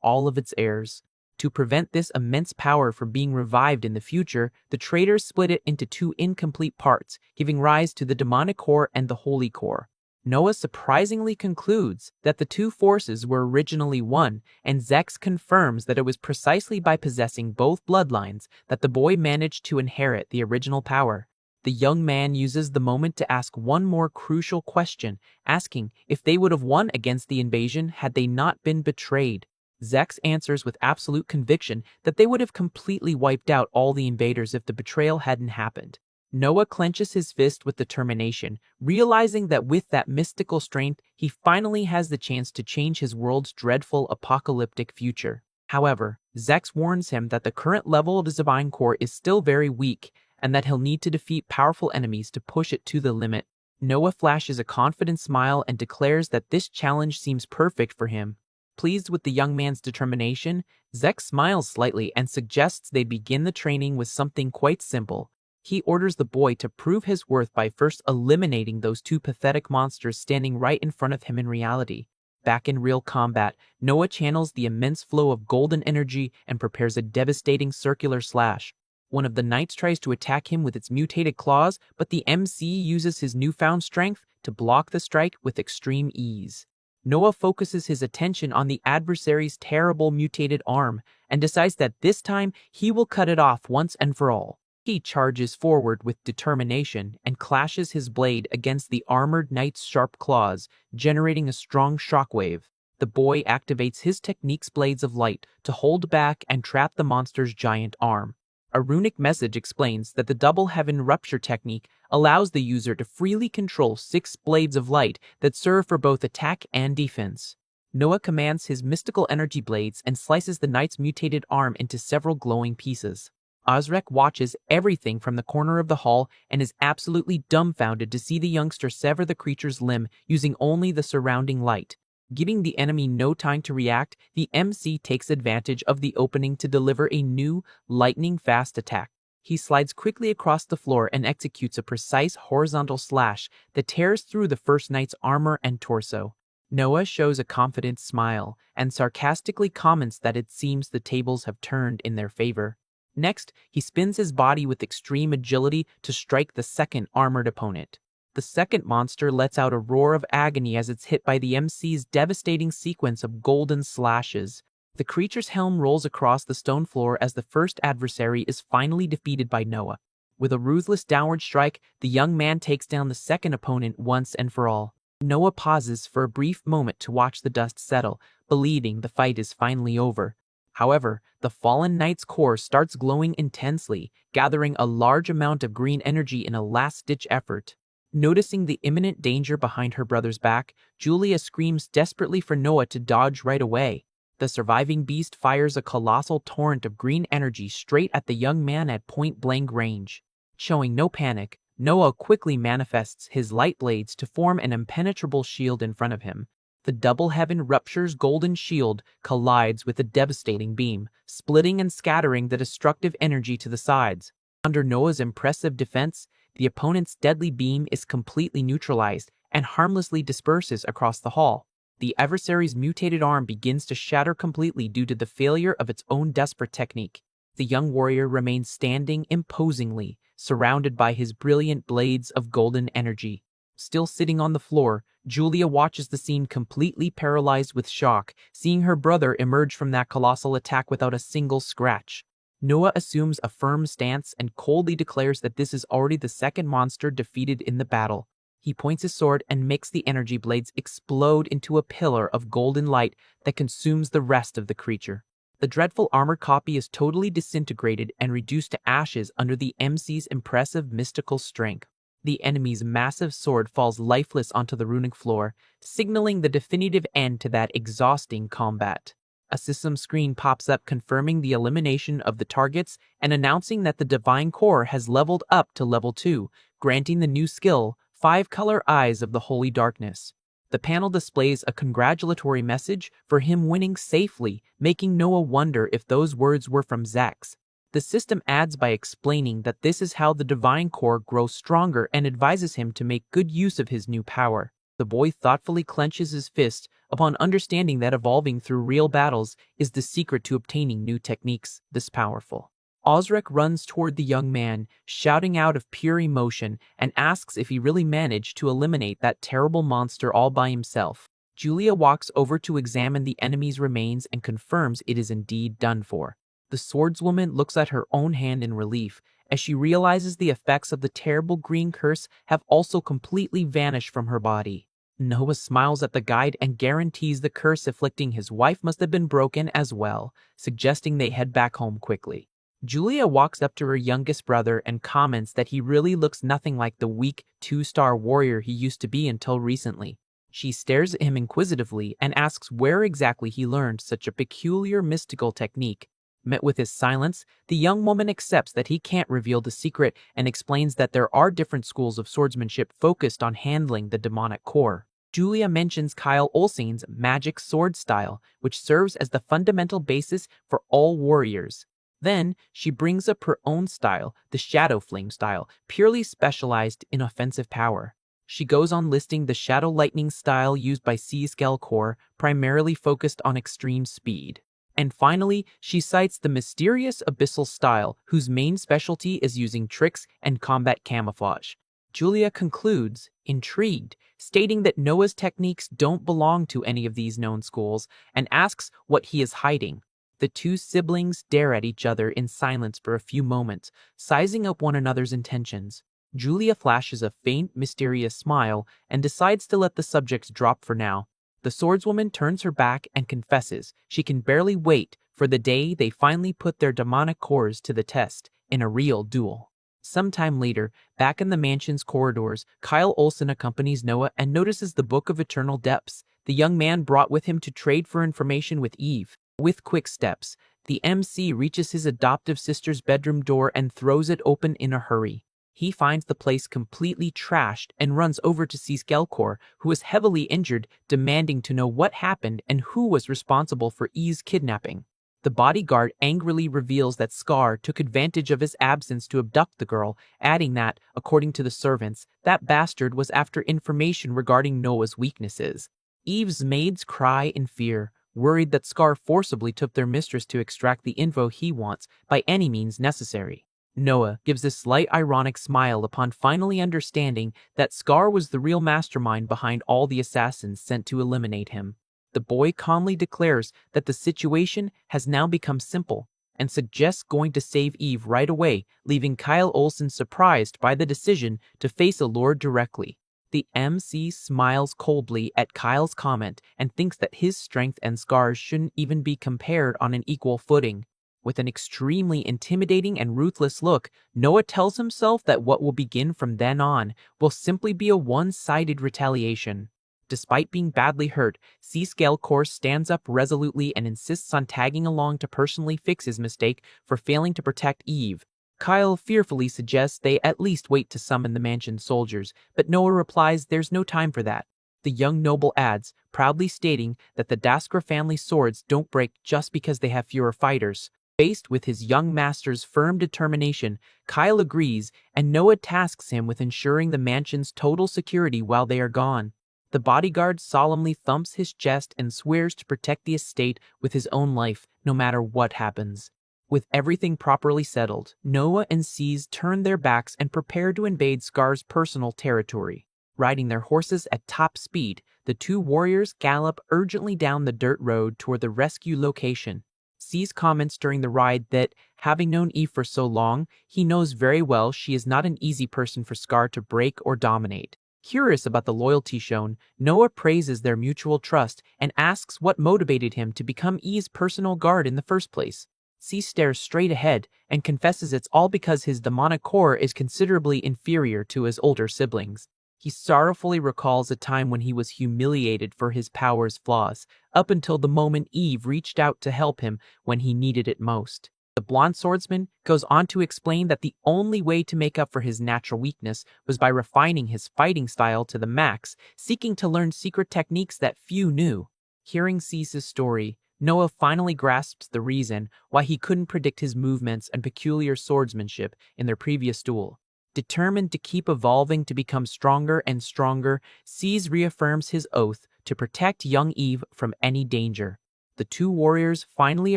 all of its heirs. To prevent this immense power from being revived in the future, the traitors split it into two incomplete parts, giving rise to the demonic core and the holy core. Noah surprisingly concludes that the two forces were originally one, and Zex confirms that it was precisely by possessing both bloodlines that the boy managed to inherit the original power. The young man uses the moment to ask one more crucial question, asking if they would have won against the invasion had they not been betrayed. Zex answers with absolute conviction that they would have completely wiped out all the invaders if the betrayal hadn't happened. Noah clenches his fist with determination, realizing that with that mystical strength, he finally has the chance to change his world's dreadful apocalyptic future. However, Zex warns him that the current level of his divine core is still very weak, and that he'll need to defeat powerful enemies to push it to the limit. Noah flashes a confident smile and declares that this challenge seems perfect for him. Pleased with the young man's determination, Zex smiles slightly and suggests they begin the training with something quite simple. He orders the boy to prove his worth by first eliminating those two pathetic monsters standing right in front of him in reality. Back in real combat, Noah channels the immense flow of golden energy and prepares a devastating circular slash. One of the knights tries to attack him with its mutated claws, but the MC uses his newfound strength to block the strike with extreme ease. Noah focuses his attention on the adversary's terrible mutated arm and decides that this time he will cut it off once and for all. He charges forward with determination and clashes his blade against the armored knight's sharp claws, generating a strong shockwave. The boy activates his technique's blades of light to hold back and trap the monster's giant arm. A runic message explains that the double heaven rupture technique allows the user to freely control 6 blades of light that serve for both attack and defense. Noah commands his mystical energy blades and slices the knight's mutated arm into several glowing pieces. Ozrek watches everything from the corner of the hall and is absolutely dumbfounded to see the youngster sever the creature's limb using only the surrounding light. Giving the enemy no time to react, the MC takes advantage of the opening to deliver a new, lightning-fast attack. He slides quickly across the floor and executes a precise horizontal slash that tears through the first knight's armor and torso. Noah shows a confident smile and sarcastically comments that it seems the tables have turned in their favor. Next, he spins his body with extreme agility to strike the second armored opponent. The second monster lets out a roar of agony as it's hit by the MC's devastating sequence of golden slashes. The creature's helm rolls across the stone floor as the first adversary is finally defeated by Noah. With a ruthless downward strike, the young man takes down the second opponent once and for all. Noah pauses for a brief moment to watch the dust settle, believing the fight is finally over. However, the fallen knight's core starts glowing intensely, gathering a large amount of green energy in a last-ditch effort. Noticing the imminent danger behind her brother's back, Julia screams desperately for Noah to dodge right away. The surviving beast fires a colossal torrent of green energy straight at the young man at point-blank range. Showing no panic, Noah quickly manifests his light blades to form an impenetrable shield in front of him. The double heaven rupture's golden shield collides with a devastating beam, splitting and scattering the destructive energy to the sides. Under Noah's impressive defense, the opponent's deadly beam is completely neutralized and harmlessly disperses across the hall. The adversary's mutated arm begins to shatter completely due to the failure of its own desperate technique. The young warrior remains standing imposingly, surrounded by his brilliant blades of golden energy. Still sitting on the floor, Julia watches the scene completely paralyzed with shock, seeing her brother emerge from that colossal attack without a single scratch. Noah assumes a firm stance and coldly declares that this is already the second monster defeated in the battle. He points his sword and makes the energy blades explode into a pillar of golden light that consumes the rest of the creature. The dreadful armored copy is totally disintegrated and reduced to ashes under the MC's impressive mystical strength. The enemy's massive sword falls lifeless onto the runic floor, signaling the definitive end to that exhausting combat. A system screen pops up confirming the elimination of the targets and announcing that the Divine Core has leveled up to level 2, granting the new skill, 5-color Eyes of the Holy Darkness. The panel displays a congratulatory message for him winning safely, making Noah wonder if those words were from Zax. The system adds by explaining that this is how the Divine Core grows stronger and advises him to make good use of his new power. The boy thoughtfully clenches his fist upon understanding that evolving through real battles is the secret to obtaining new techniques this powerful. Osric runs toward the young man, shouting out of pure emotion, and asks if he really managed to eliminate that terrible monster all by himself. Julia walks over to examine the enemy's remains and confirms it is indeed done for. The swordswoman looks at her own hand in relief, as she realizes the effects of the terrible green curse have also completely vanished from her body. Noah smiles at the guide and guarantees the curse afflicting his wife must have been broken as well, suggesting they head back home quickly. Julia walks up to her youngest brother and comments that he really looks nothing like the weak, 2-star warrior he used to be until recently. She stares at him inquisitively and asks where exactly he learned such a peculiar mystical technique. Met with his silence, the young woman accepts that he can't reveal the secret and explains that there are different schools of swordsmanship focused on handling the demonic core. Julia mentions Kyle Olsen's magic sword style, which serves as the fundamental basis for all warriors. Then, she brings up her own style, the Shadow Flame style, purely specialized in offensive power. She goes on listing the Shadow Lightning style used by Seascale Core, primarily focused on extreme speed. And finally, she cites the mysterious Abyssal style, whose main specialty is using tricks and combat camouflage. Julia concludes, intrigued, stating that Noah's techniques don't belong to any of these known schools, and asks what he is hiding. The two siblings stare at each other in silence for a few moments, sizing up one another's intentions. Julia flashes a faint, mysterious smile and decides to let the subject drop for now. The swordswoman turns her back and confesses she can barely wait for the day they finally put their demonic cores to the test in a real duel. Sometime later, back in the mansion's corridors, Kyle Olsen accompanies Noah and notices the Book of Eternal Depths the young man brought with him to trade for information with Eve. With quick steps, the MC reaches his adoptive sister's bedroom door and throws it open in a hurry. He finds the place completely trashed and runs over to see Skelkor, who is heavily injured, demanding to know what happened and who was responsible for Eve's kidnapping. The bodyguard angrily reveals that Scar took advantage of his absence to abduct the girl, adding that, according to the servants, that bastard was after information regarding Noah's weaknesses. Eve's maids cry in fear, worried that Scar forcibly took their mistress to extract the info he wants by any means necessary. Noah gives a slight ironic smile upon finally understanding that Scar was the real mastermind behind all the assassins sent to eliminate him. The boy calmly declares that the situation has now become simple and suggests going to save Eve right away, leaving Kyle Olsen surprised by the decision to face Allure directly. The MC smiles coldly at Kyle's comment and thinks that his strength and Scar's shouldn't even be compared on an equal footing. With an extremely intimidating and ruthless look, Noah tells himself that what will begin from then on will simply be a one-sided retaliation. Despite being badly hurt, Seascale Core stands up resolutely and insists on tagging along to personally fix his mistake for failing to protect Eve. Kyle fearfully suggests they at least wait to summon the mansion's soldiers, but Noah replies there's no time for that. The young noble adds, proudly stating that the Daskra family swords don't break just because they have fewer fighters. Faced with his young master's firm determination, Kyle agrees, and Noah tasks him with ensuring the mansion's total security while they are gone. The bodyguard solemnly thumps his chest and swears to protect the estate with his own life, no matter what happens. With everything properly settled, Noah and Cease turn their backs and prepare to invade Scar's personal territory. Riding their horses at top speed, the two warriors gallop urgently down the dirt road toward the rescue location. C's comments during the ride that, having known Eve for so long, he knows very well she is not an easy person for Scar to break or dominate. Curious about the loyalty shown, Noah praises their mutual trust and asks what motivated him to become E's personal guard in the first place. C stares straight ahead and confesses it's all because his demonic core is considerably inferior to his older siblings. He sorrowfully recalls a time when he was humiliated for his power's flaws, up until the moment Eve reached out to help him when he needed it most. The blonde swordsman goes on to explain that the only way to make up for his natural weakness was by refining his fighting style to the max, seeking to learn secret techniques that few knew. Hearing C's story, Noah finally grasps the reason why he couldn't predict his movements and peculiar swordsmanship in their previous duel. Determined to keep evolving to become stronger and stronger, C's reaffirms his oath to protect young Eve from any danger. The two warriors finally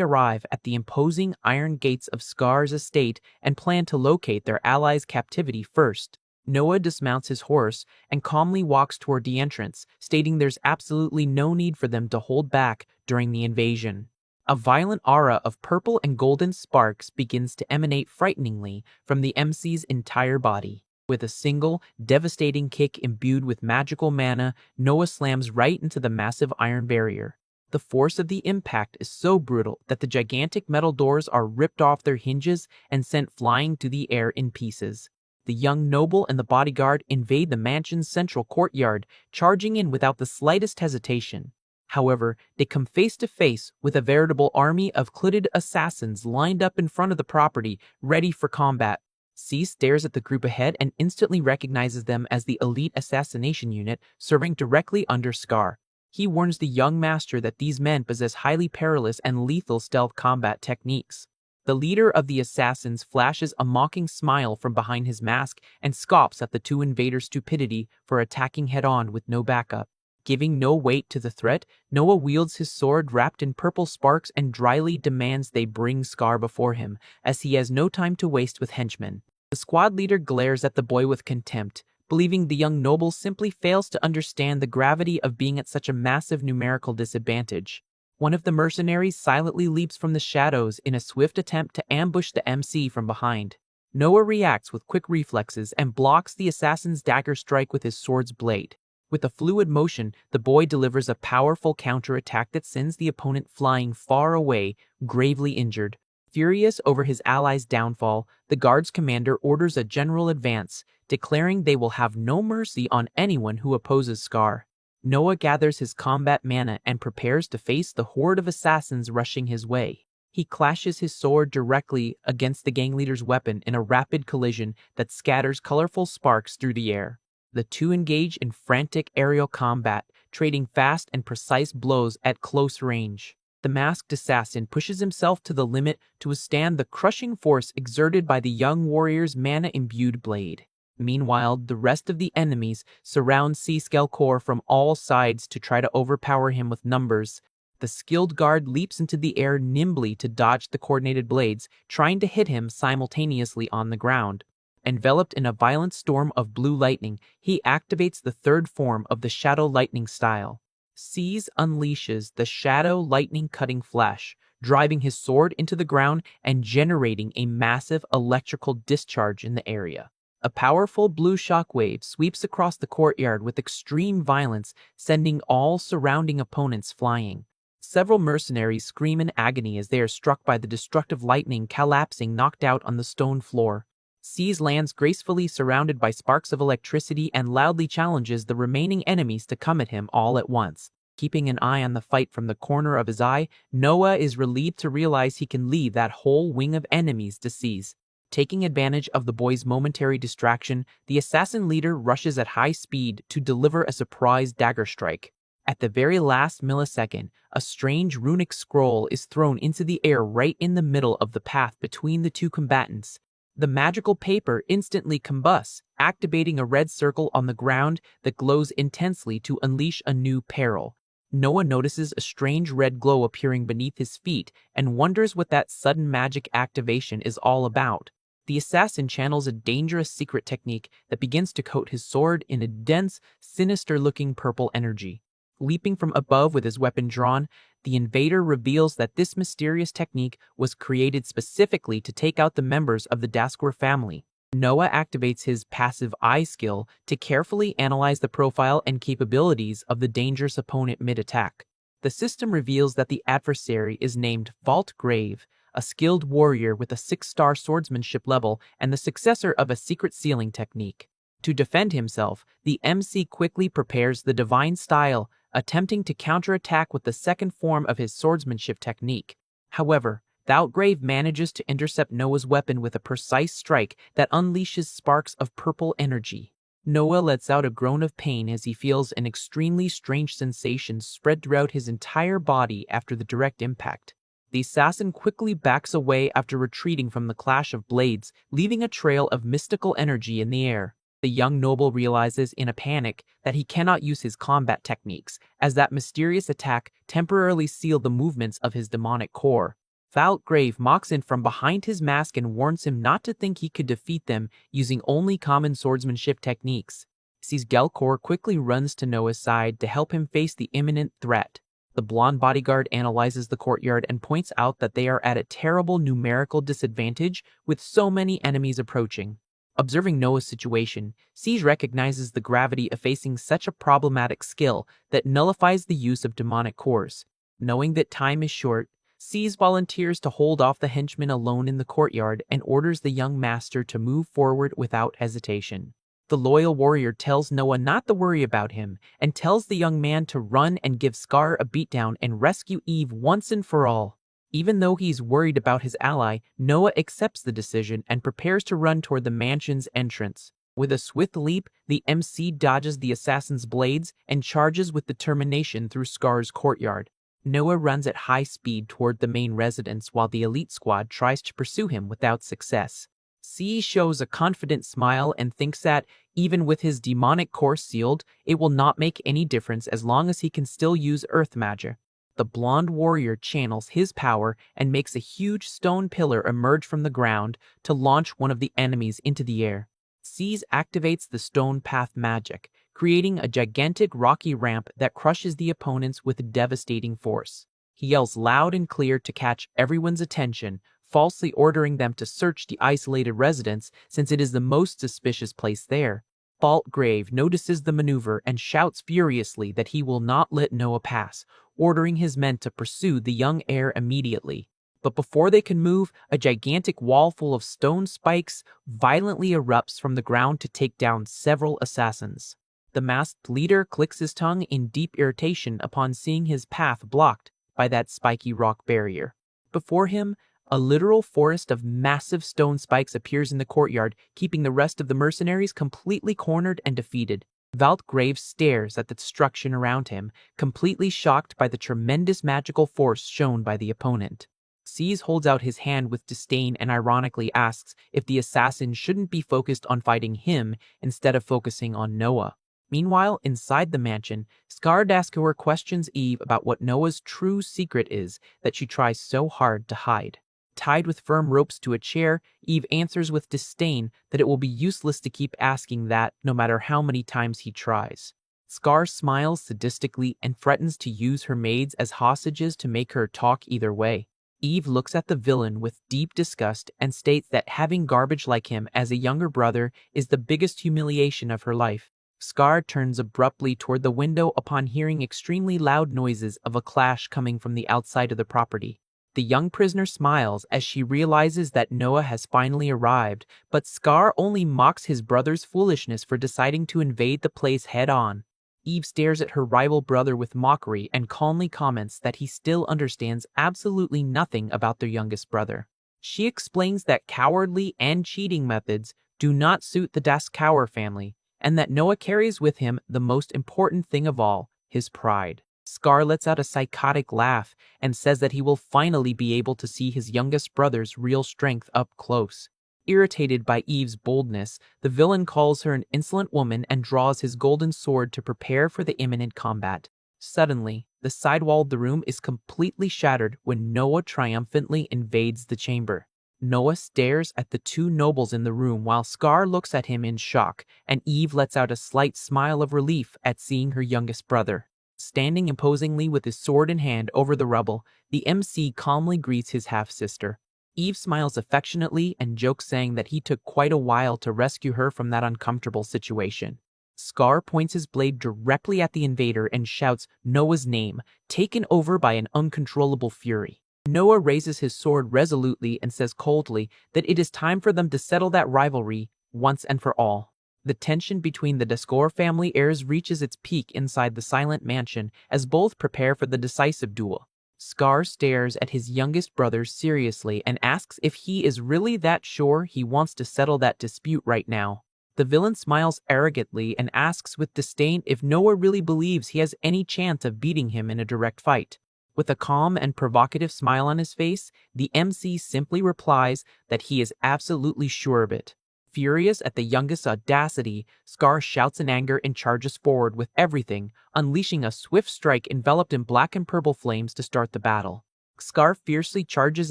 arrive at the imposing iron gates of Scar's estate and plan to locate their allies' captivity first. Noah dismounts his horse and calmly walks toward the entrance, stating there's absolutely no need for them to hold back during the invasion. A violent aura of purple and golden sparks begins to emanate frighteningly from the MC's entire body. With a single, devastating kick imbued with magical mana, Noah slams right into the massive iron barrier. The force of the impact is so brutal that the gigantic metal doors are ripped off their hinges and sent flying to the air in pieces. The young noble and the bodyguard invade the mansion's central courtyard, charging in without the slightest hesitation. However, they come face to face with a veritable army of clitted assassins lined up in front of the property, ready for combat. C stares at the group ahead and instantly recognizes them as the elite assassination unit serving directly under Scar. He warns the young master that these men possess highly perilous and lethal stealth combat techniques. The leader of the assassins flashes a mocking smile from behind his mask and scoffs at the two invaders' stupidity for attacking head-on with no backup. Giving no weight to the threat, Noah wields his sword wrapped in purple sparks and dryly demands they bring Scar before him, as he has no time to waste with henchmen. The squad leader glares at the boy with contempt, believing the young noble simply fails to understand the gravity of being at such a massive numerical disadvantage. One of the mercenaries silently leaps from the shadows in a swift attempt to ambush the MC from behind. Noah reacts with quick reflexes and blocks the assassin's dagger strike with his sword's blade. With a fluid motion, the boy delivers a powerful counterattack that sends the opponent flying far away, gravely injured. Furious over his ally's downfall, the guard's commander orders a general advance, declaring they will have no mercy on anyone who opposes Scar. Noah gathers his combat mana and prepares to face the horde of assassins rushing his way. He clashes his sword directly against the gang leader's weapon in a rapid collision that scatters colorful sparks through the air. The two engage in frantic aerial combat, trading fast and precise blows at close range. The masked assassin pushes himself to the limit to withstand the crushing force exerted by the young warrior's mana-imbued blade. Meanwhile, the rest of the enemies surround C-Skelcore from all sides to try to overpower him with numbers. The skilled guard leaps into the air nimbly to dodge the coordinated blades, trying to hit him simultaneously on the ground. Enveloped in a violent storm of blue lightning, he activates the third form of the Shadow Lightning style. C's unleashes the Shadow Lightning Cutting Flash, driving his sword into the ground and generating a massive electrical discharge in the area. A powerful blue shockwave sweeps across the courtyard with extreme violence, sending all surrounding opponents flying. Several mercenaries scream in agony as they are struck by the destructive lightning collapsing knocked out on the stone floor. C's lands gracefully surrounded by sparks of electricity and loudly challenges the remaining enemies to come at him all at once. Keeping an eye on the fight from the corner of his eye, Noah is relieved to realize he can leave that whole wing of enemies to C's. Taking advantage of the boy's momentary distraction, the assassin leader rushes at high speed to deliver a surprise dagger strike. At the very last millisecond, a strange runic scroll is thrown into the air right in the middle of the path between the two combatants. The magical paper instantly combusts, activating a red circle on the ground that glows intensely to unleash a new peril. Noah notices a strange red glow appearing beneath his feet and wonders what that sudden magic activation is all about. The assassin channels a dangerous secret technique that begins to coat his sword in a dense, sinister-looking purple energy. Leaping from above with his weapon drawn, the invader reveals that this mysterious technique was created specifically to take out the members of the Daskwar family. Noah activates his passive eye skill to carefully analyze the profile and capabilities of the dangerous opponent mid-attack. The system reveals that the adversary is named Vault Grave, a skilled warrior with a 6-star swordsmanship level and the successor of a secret sealing technique. To defend himself, the MC quickly prepares the Divine Style, attempting to counterattack with the second form of his swordsmanship technique. However, Valgrave manages to intercept Noah's weapon with a precise strike that unleashes sparks of purple energy. Noah lets out a groan of pain as he feels an extremely strange sensation spread throughout his entire body after the direct impact. The assassin quickly backs away after retreating from the clash of blades, leaving a trail of mystical energy in the air. The young noble realizes in a panic that he cannot use his combat techniques, as that mysterious attack temporarily sealed the movements of his demonic core. Valgrave mocks in from behind his mask and warns him not to think he could defeat them using only common swordsmanship techniques. Sees Gelkor quickly runs to Noah's side to help him face the imminent threat. The blonde bodyguard analyzes the courtyard and points out that they are at a terrible numerical disadvantage with so many enemies approaching. Observing Noah's situation, Siege recognizes the gravity of facing such a problematic skill that nullifies the use of demonic cores. Knowing that time is short, Siege volunteers to hold off the henchman alone in the courtyard and orders the young master to move forward without hesitation. The loyal warrior tells Noah not to worry about him and tells the young man to run and give Scar a beatdown and rescue Eve once and for all. Even though he's worried about his ally, Noah accepts the decision and prepares to run toward the mansion's entrance. With a swift leap, the MC dodges the assassin's blades and charges with determination through Scar's courtyard. Noah runs at high speed toward the main residence while the elite squad tries to pursue him without success. C shows a confident smile and thinks that, even with his demonic core sealed, it will not make any difference as long as he can still use earth magic. The blonde warrior channels his power and makes a huge stone pillar emerge from the ground to launch one of the enemies into the air. C's activates the stone path magic, creating a gigantic rocky ramp that crushes the opponents with devastating force. He yells loud and clear to catch everyone's attention, falsely ordering them to search the isolated residence since it is the most suspicious place there. Valgrave notices the maneuver and shouts furiously that he will not let Noah pass, ordering his men to pursue the young heir immediately. But before they can move, a gigantic wall full of stone spikes violently erupts from the ground to take down several assassins. The masked leader clicks his tongue in deep irritation upon seeing his path blocked by that spiky rock barrier. Before him, a literal forest of massive stone spikes appears in the courtyard, keeping the rest of the mercenaries completely cornered and defeated. Valgrave stares at the destruction around him, completely shocked by the tremendous magical force shown by the opponent. C's holds out his hand with disdain and ironically asks if the assassin shouldn't be focused on fighting him instead of focusing on Noah. Meanwhile, inside the mansion, Skardaskur questions Eve about what Noah's true secret is that she tries so hard to hide. Tied with firm ropes to a chair, Eve answers with disdain that it will be useless to keep asking that no matter how many times he tries. Scar smiles sadistically and threatens to use her maids as hostages to make her talk either way. Eve looks at the villain with deep disgust and states that having garbage like him as a younger brother is the biggest humiliation of her life. Scar turns abruptly toward the window upon hearing extremely loud noises of a clash coming from the outside of the property. The young prisoner smiles as she realizes that Noah has finally arrived, but Scar only mocks his brother's foolishness for deciding to invade the place head-on. Eve stares at her rival brother with mockery and calmly comments that he still understands absolutely nothing about their youngest brother. She explains that cowardly and cheating methods do not suit the Daskauer family, and that Noah carries with him the most important thing of all, his pride. Scar lets out a psychotic laugh and says that he will finally be able to see his youngest brother's real strength up close. Irritated by Eve's boldness, the villain calls her an insolent woman and draws his golden sword to prepare for the imminent combat. Suddenly, the side wall of the room is completely shattered when Noah triumphantly invades the chamber. Noah stares at the two nobles in the room while Scar looks at him in shock, and Eve lets out a slight smile of relief at seeing her youngest brother. Standing imposingly with his sword in hand over the rubble, the MC calmly greets his half-sister. Eve smiles affectionately and jokes, saying that he took quite a while to rescue her from that uncomfortable situation. Scar points his blade directly at the invader and shouts Noah's name, taken over by an uncontrollable fury. Noah raises his sword resolutely and says coldly that it is time for them to settle that rivalry once and for all. The tension between the Descore family heirs reaches its peak inside the silent mansion as both prepare for the decisive duel. Scar stares at his youngest brother seriously and asks if he is really that sure he wants to settle that dispute right now. The villain smiles arrogantly and asks with disdain if Noah really believes he has any chance of beating him in a direct fight. With a calm and provocative smile on his face, the MC simply replies that he is absolutely sure of it. Furious at the youngest's audacity, Scar shouts in anger and charges forward with everything, unleashing a swift strike enveloped in black and purple flames to start the battle. Scar fiercely charges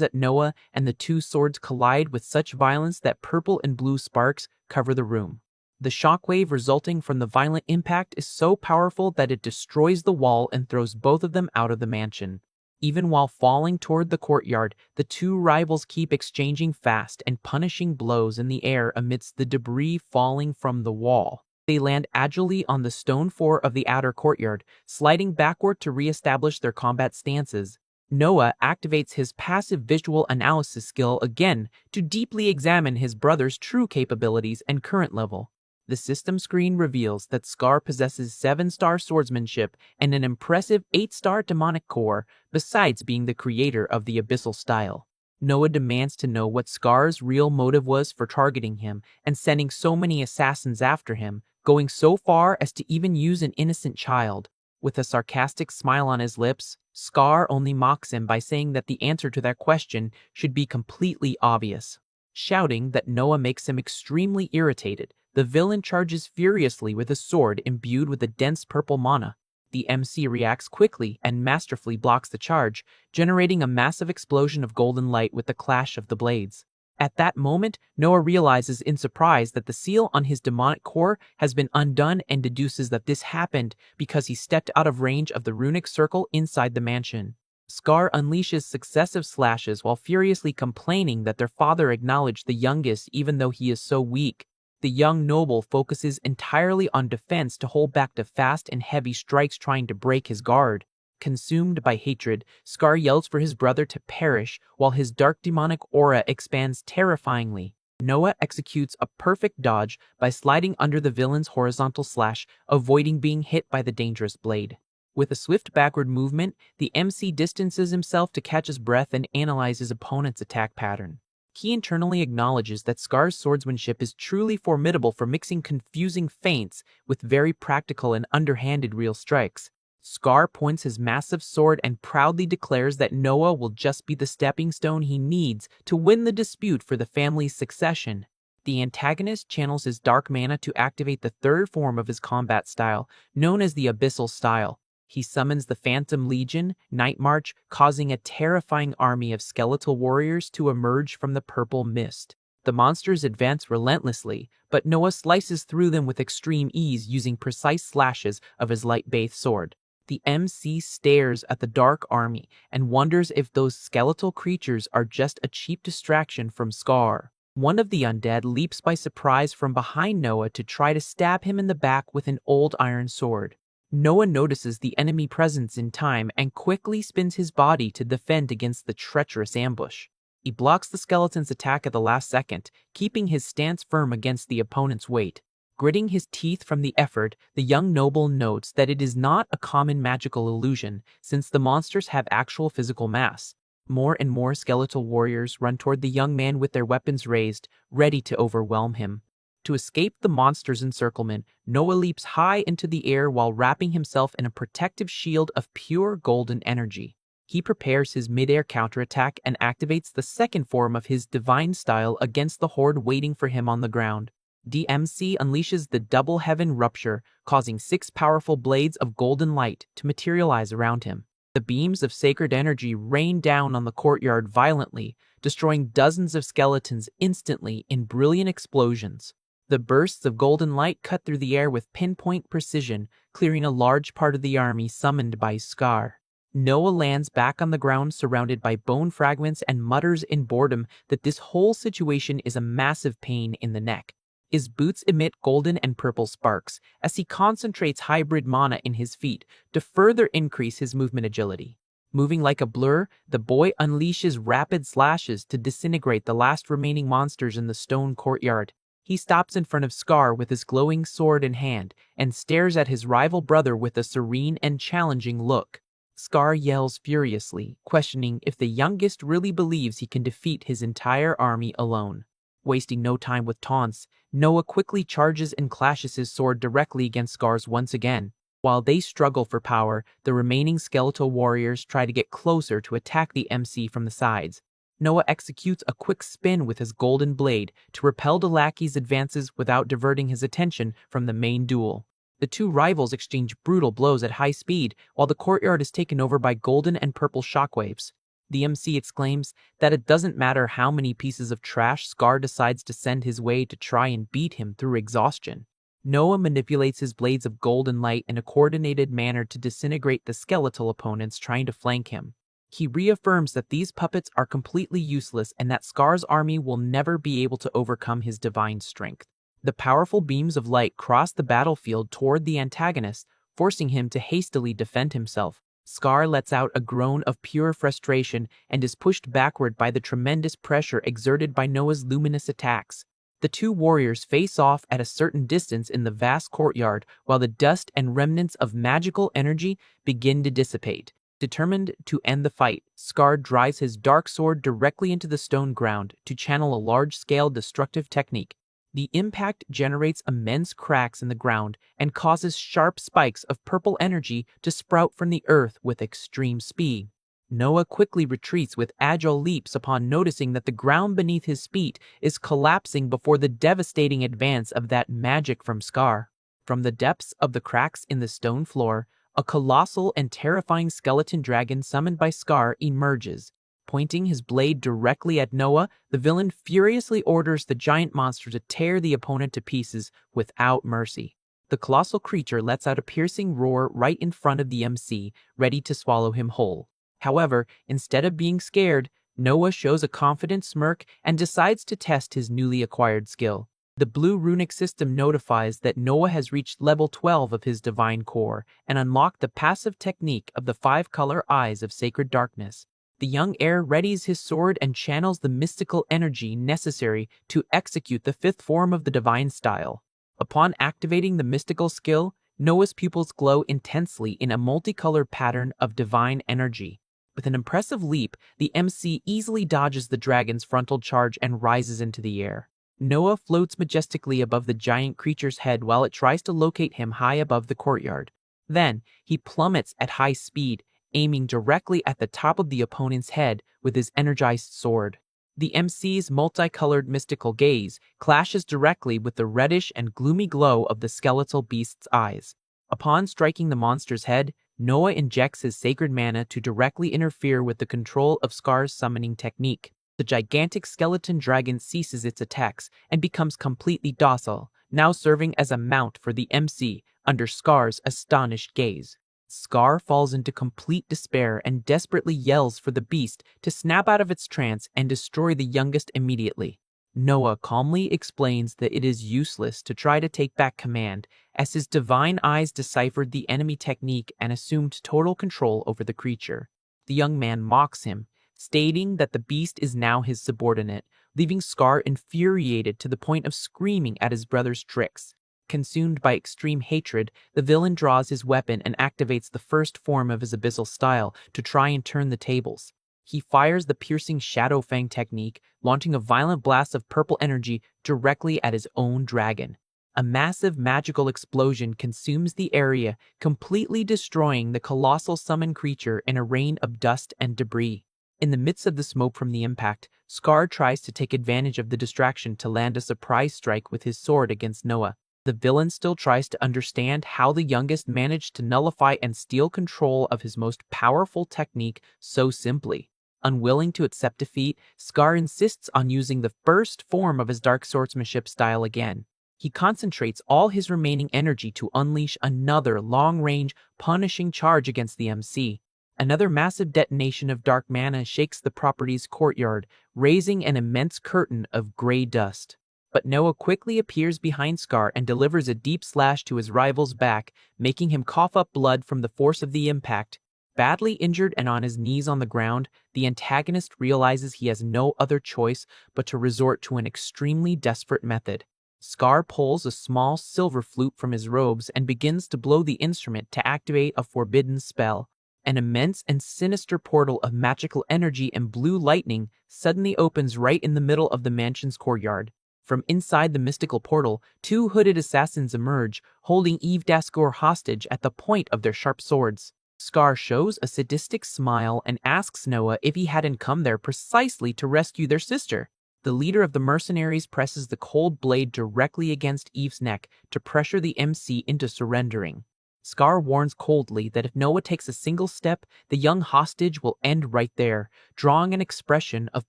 at Noah, and the two swords collide with such violence that purple and blue sparks cover the room. The shockwave resulting from the violent impact is so powerful that it destroys the wall and throws both of them out of the mansion. Even while falling toward the courtyard, the two rivals keep exchanging fast and punishing blows in the air amidst the debris falling from the wall. They land agilely on the stone floor of the outer courtyard, sliding backward to re-establish their combat stances. Noah activates his passive visual analysis skill again to deeply examine his brother's true capabilities and current level. The system screen reveals that Scar possesses 7-star swordsmanship and an impressive 8-star demonic core, besides being the creator of the abyssal style. Noah demands to know what Scar's real motive was for targeting him and sending so many assassins after him, going so far as to even use an innocent child. With a sarcastic smile on his lips, Scar only mocks him by saying that the answer to that question should be completely obvious. Shouting that Noah makes him extremely irritated, the villain charges furiously with a sword imbued with a dense purple mana. The MC reacts quickly and masterfully blocks the charge, generating a massive explosion of golden light with the clash of the blades. At that moment, Noah realizes in surprise that the seal on his demonic core has been undone and deduces that this happened because he stepped out of range of the runic circle inside the mansion. Scar unleashes successive slashes while furiously complaining that their father acknowledged the youngest even though he is so weak. The young noble focuses entirely on defense to hold back the fast and heavy strikes trying to break his guard. Consumed by hatred, Scar yells for his brother to perish while his dark demonic aura expands terrifyingly. Noah executes a perfect dodge by sliding under the villain's horizontal slash, avoiding being hit by the dangerous blade. With a swift backward movement, the MC distances himself to catch his breath and analyze his opponent's attack pattern. He internally acknowledges that Scar's swordsmanship is truly formidable for mixing confusing feints with very practical and underhanded real strikes. Scar points his massive sword and proudly declares that Noah will just be the stepping stone he needs to win the dispute for the family's succession. The antagonist channels his dark mana to activate the third form of his combat style, known as the Abyssal style. He summons the Phantom Legion, Night March, causing a terrifying army of skeletal warriors to emerge from the purple mist. The monsters advance relentlessly, but Noah slices through them with extreme ease using precise slashes of his light-bathed sword. The MC stares at the dark army and wonders if those skeletal creatures are just a cheap distraction from Scar. One of the undead leaps by surprise from behind Noah to try to stab him in the back with an old iron sword. Noah notices the enemy presence in time and quickly spins his body to defend against the treacherous ambush. He blocks the skeleton's attack at the last second, keeping his stance firm against the opponent's weight. Gritting his teeth from the effort, the young noble notes that it is not a common magical illusion, since the monsters have actual physical mass. More and more skeletal warriors run toward the young man with their weapons raised, ready to overwhelm him. To escape the monster's encirclement, Noah leaps high into the air while wrapping himself in a protective shield of pure golden energy. He prepares his mid-air counterattack and activates the second form of his divine style against the horde waiting for him on the ground. DMC unleashes the double heaven rupture, causing 6 powerful blades of golden light to materialize around him. The beams of sacred energy rain down on the courtyard violently, destroying dozens of skeletons instantly in brilliant explosions. The bursts of golden light cut through the air with pinpoint precision, clearing a large part of the army summoned by Scar. Noah lands back on the ground surrounded by bone fragments and mutters in boredom that this whole situation is a massive pain in the neck. His boots emit golden and purple sparks as he concentrates hybrid mana in his feet to further increase his movement agility. Moving like a blur, the boy unleashes rapid slashes to disintegrate the last remaining monsters in the stone courtyard. He stops in front of Scar with his glowing sword in hand and stares at his rival brother with a serene and challenging look. Scar yells furiously, questioning if the youngest really believes he can defeat his entire army alone. Wasting no time with taunts, Noah quickly charges and clashes his sword directly against Scar's once again. While they struggle for power, the remaining skeletal warriors try to get closer to attack the MC from the sides. Noah executes a quick spin with his golden blade to repel the lackey's advances without diverting his attention from the main duel. The two rivals exchange brutal blows at high speed while the courtyard is taken over by golden and purple shockwaves. The MC exclaims that it doesn't matter how many pieces of trash Scar decides to send his way to try and beat him through exhaustion. Noah manipulates his blades of golden light in a coordinated manner to disintegrate the skeletal opponents trying to flank him. He reaffirms that these puppets are completely useless and that Scar's army will never be able to overcome his divine strength. The powerful beams of light cross the battlefield toward the antagonist, forcing him to hastily defend himself. Scar lets out a groan of pure frustration and is pushed backward by the tremendous pressure exerted by Noah's luminous attacks. The two warriors face off at a certain distance in the vast courtyard while the dust and remnants of magical energy begin to dissipate. Determined to end the fight, Scar drives his dark sword directly into the stone ground to channel a large-scale destructive technique. The impact generates immense cracks in the ground and causes sharp spikes of purple energy to sprout from the earth with extreme speed. Noah quickly retreats with agile leaps upon noticing that the ground beneath his feet is collapsing before the devastating advance of that magic from Scar. From the depths of the cracks in the stone floor, a colossal and terrifying skeleton dragon summoned by Scar emerges. Pointing his blade directly at Noah, the villain furiously orders the giant monster to tear the opponent to pieces without mercy. The colossal creature lets out a piercing roar right in front of the MC, ready to swallow him whole. However, instead of being scared, Noah shows a confident smirk and decides to test his newly acquired skill. The blue runic system notifies that Noah has reached level 12 of his divine core and unlocked the passive technique of the 5-color eyes of sacred darkness. The young heir readies his sword and channels the mystical energy necessary to execute the 5th form of the divine style. Upon activating the mystical skill, Noah's pupils glow intensely in a multicolored pattern of divine energy. With an impressive leap, the MC easily dodges the dragon's frontal charge and rises into the air. Noah floats majestically above the giant creature's head while it tries to locate him high above the courtyard. Then, he plummets at high speed, aiming directly at the top of the opponent's head with his energized sword. The MC's multicolored mystical gaze clashes directly with the reddish and gloomy glow of the skeletal beast's eyes. Upon striking the monster's head, Noah injects his sacred mana to directly interfere with the control of Scar's summoning technique. The gigantic skeleton dragon ceases its attacks and becomes completely docile, now serving as a mount for the MC under Scar's astonished gaze. Scar falls into complete despair and desperately yells for the beast to snap out of its trance and destroy the youngest immediately. Noah calmly explains that it is useless to try to take back command, as his divine eyes deciphered the enemy technique and assumed total control over the creature. The young man mocks him, stating that the beast is now his subordinate, leaving Scar infuriated to the point of screaming at his brother's tricks. Consumed by extreme hatred, the villain draws his weapon and activates the 1st form of his abyssal style to try and turn the tables. He fires the piercing Shadow Fang technique, launching a violent blast of purple energy directly at his own dragon. A massive magical explosion consumes the area, completely destroying the colossal summoned creature in a rain of dust and debris. In the midst of the smoke from the impact, Scar tries to take advantage of the distraction to land a surprise strike with his sword against Noah. The villain still tries to understand how the youngest managed to nullify and steal control of his most powerful technique so simply. Unwilling to accept defeat, Scar insists on using the first form of his dark swordsmanship style again. He concentrates all his remaining energy to unleash another long-range, punishing charge against the MC. Another massive detonation of dark mana shakes the property's courtyard, raising an immense curtain of gray dust. But Noah quickly appears behind Scar and delivers a deep slash to his rival's back, making him cough up blood from the force of the impact. Badly injured and on his knees on the ground, the antagonist realizes he has no other choice but to resort to an extremely desperate method. Scar pulls a small silver flute from his robes and begins to blow the instrument to activate a forbidden spell. An immense and sinister portal of magical energy and blue lightning suddenly opens right in the middle of the mansion's courtyard. From inside the mystical portal, two hooded assassins emerge, holding Eve Dasgor hostage at the point of their sharp swords. Scar shows a sadistic smile and asks Noah if he hadn't come there precisely to rescue their sister. The leader of the mercenaries presses the cold blade directly against Eve's neck to pressure the MC into surrendering. Scar warns coldly that if Noah takes a single step, the young hostage will end right there, drawing an expression of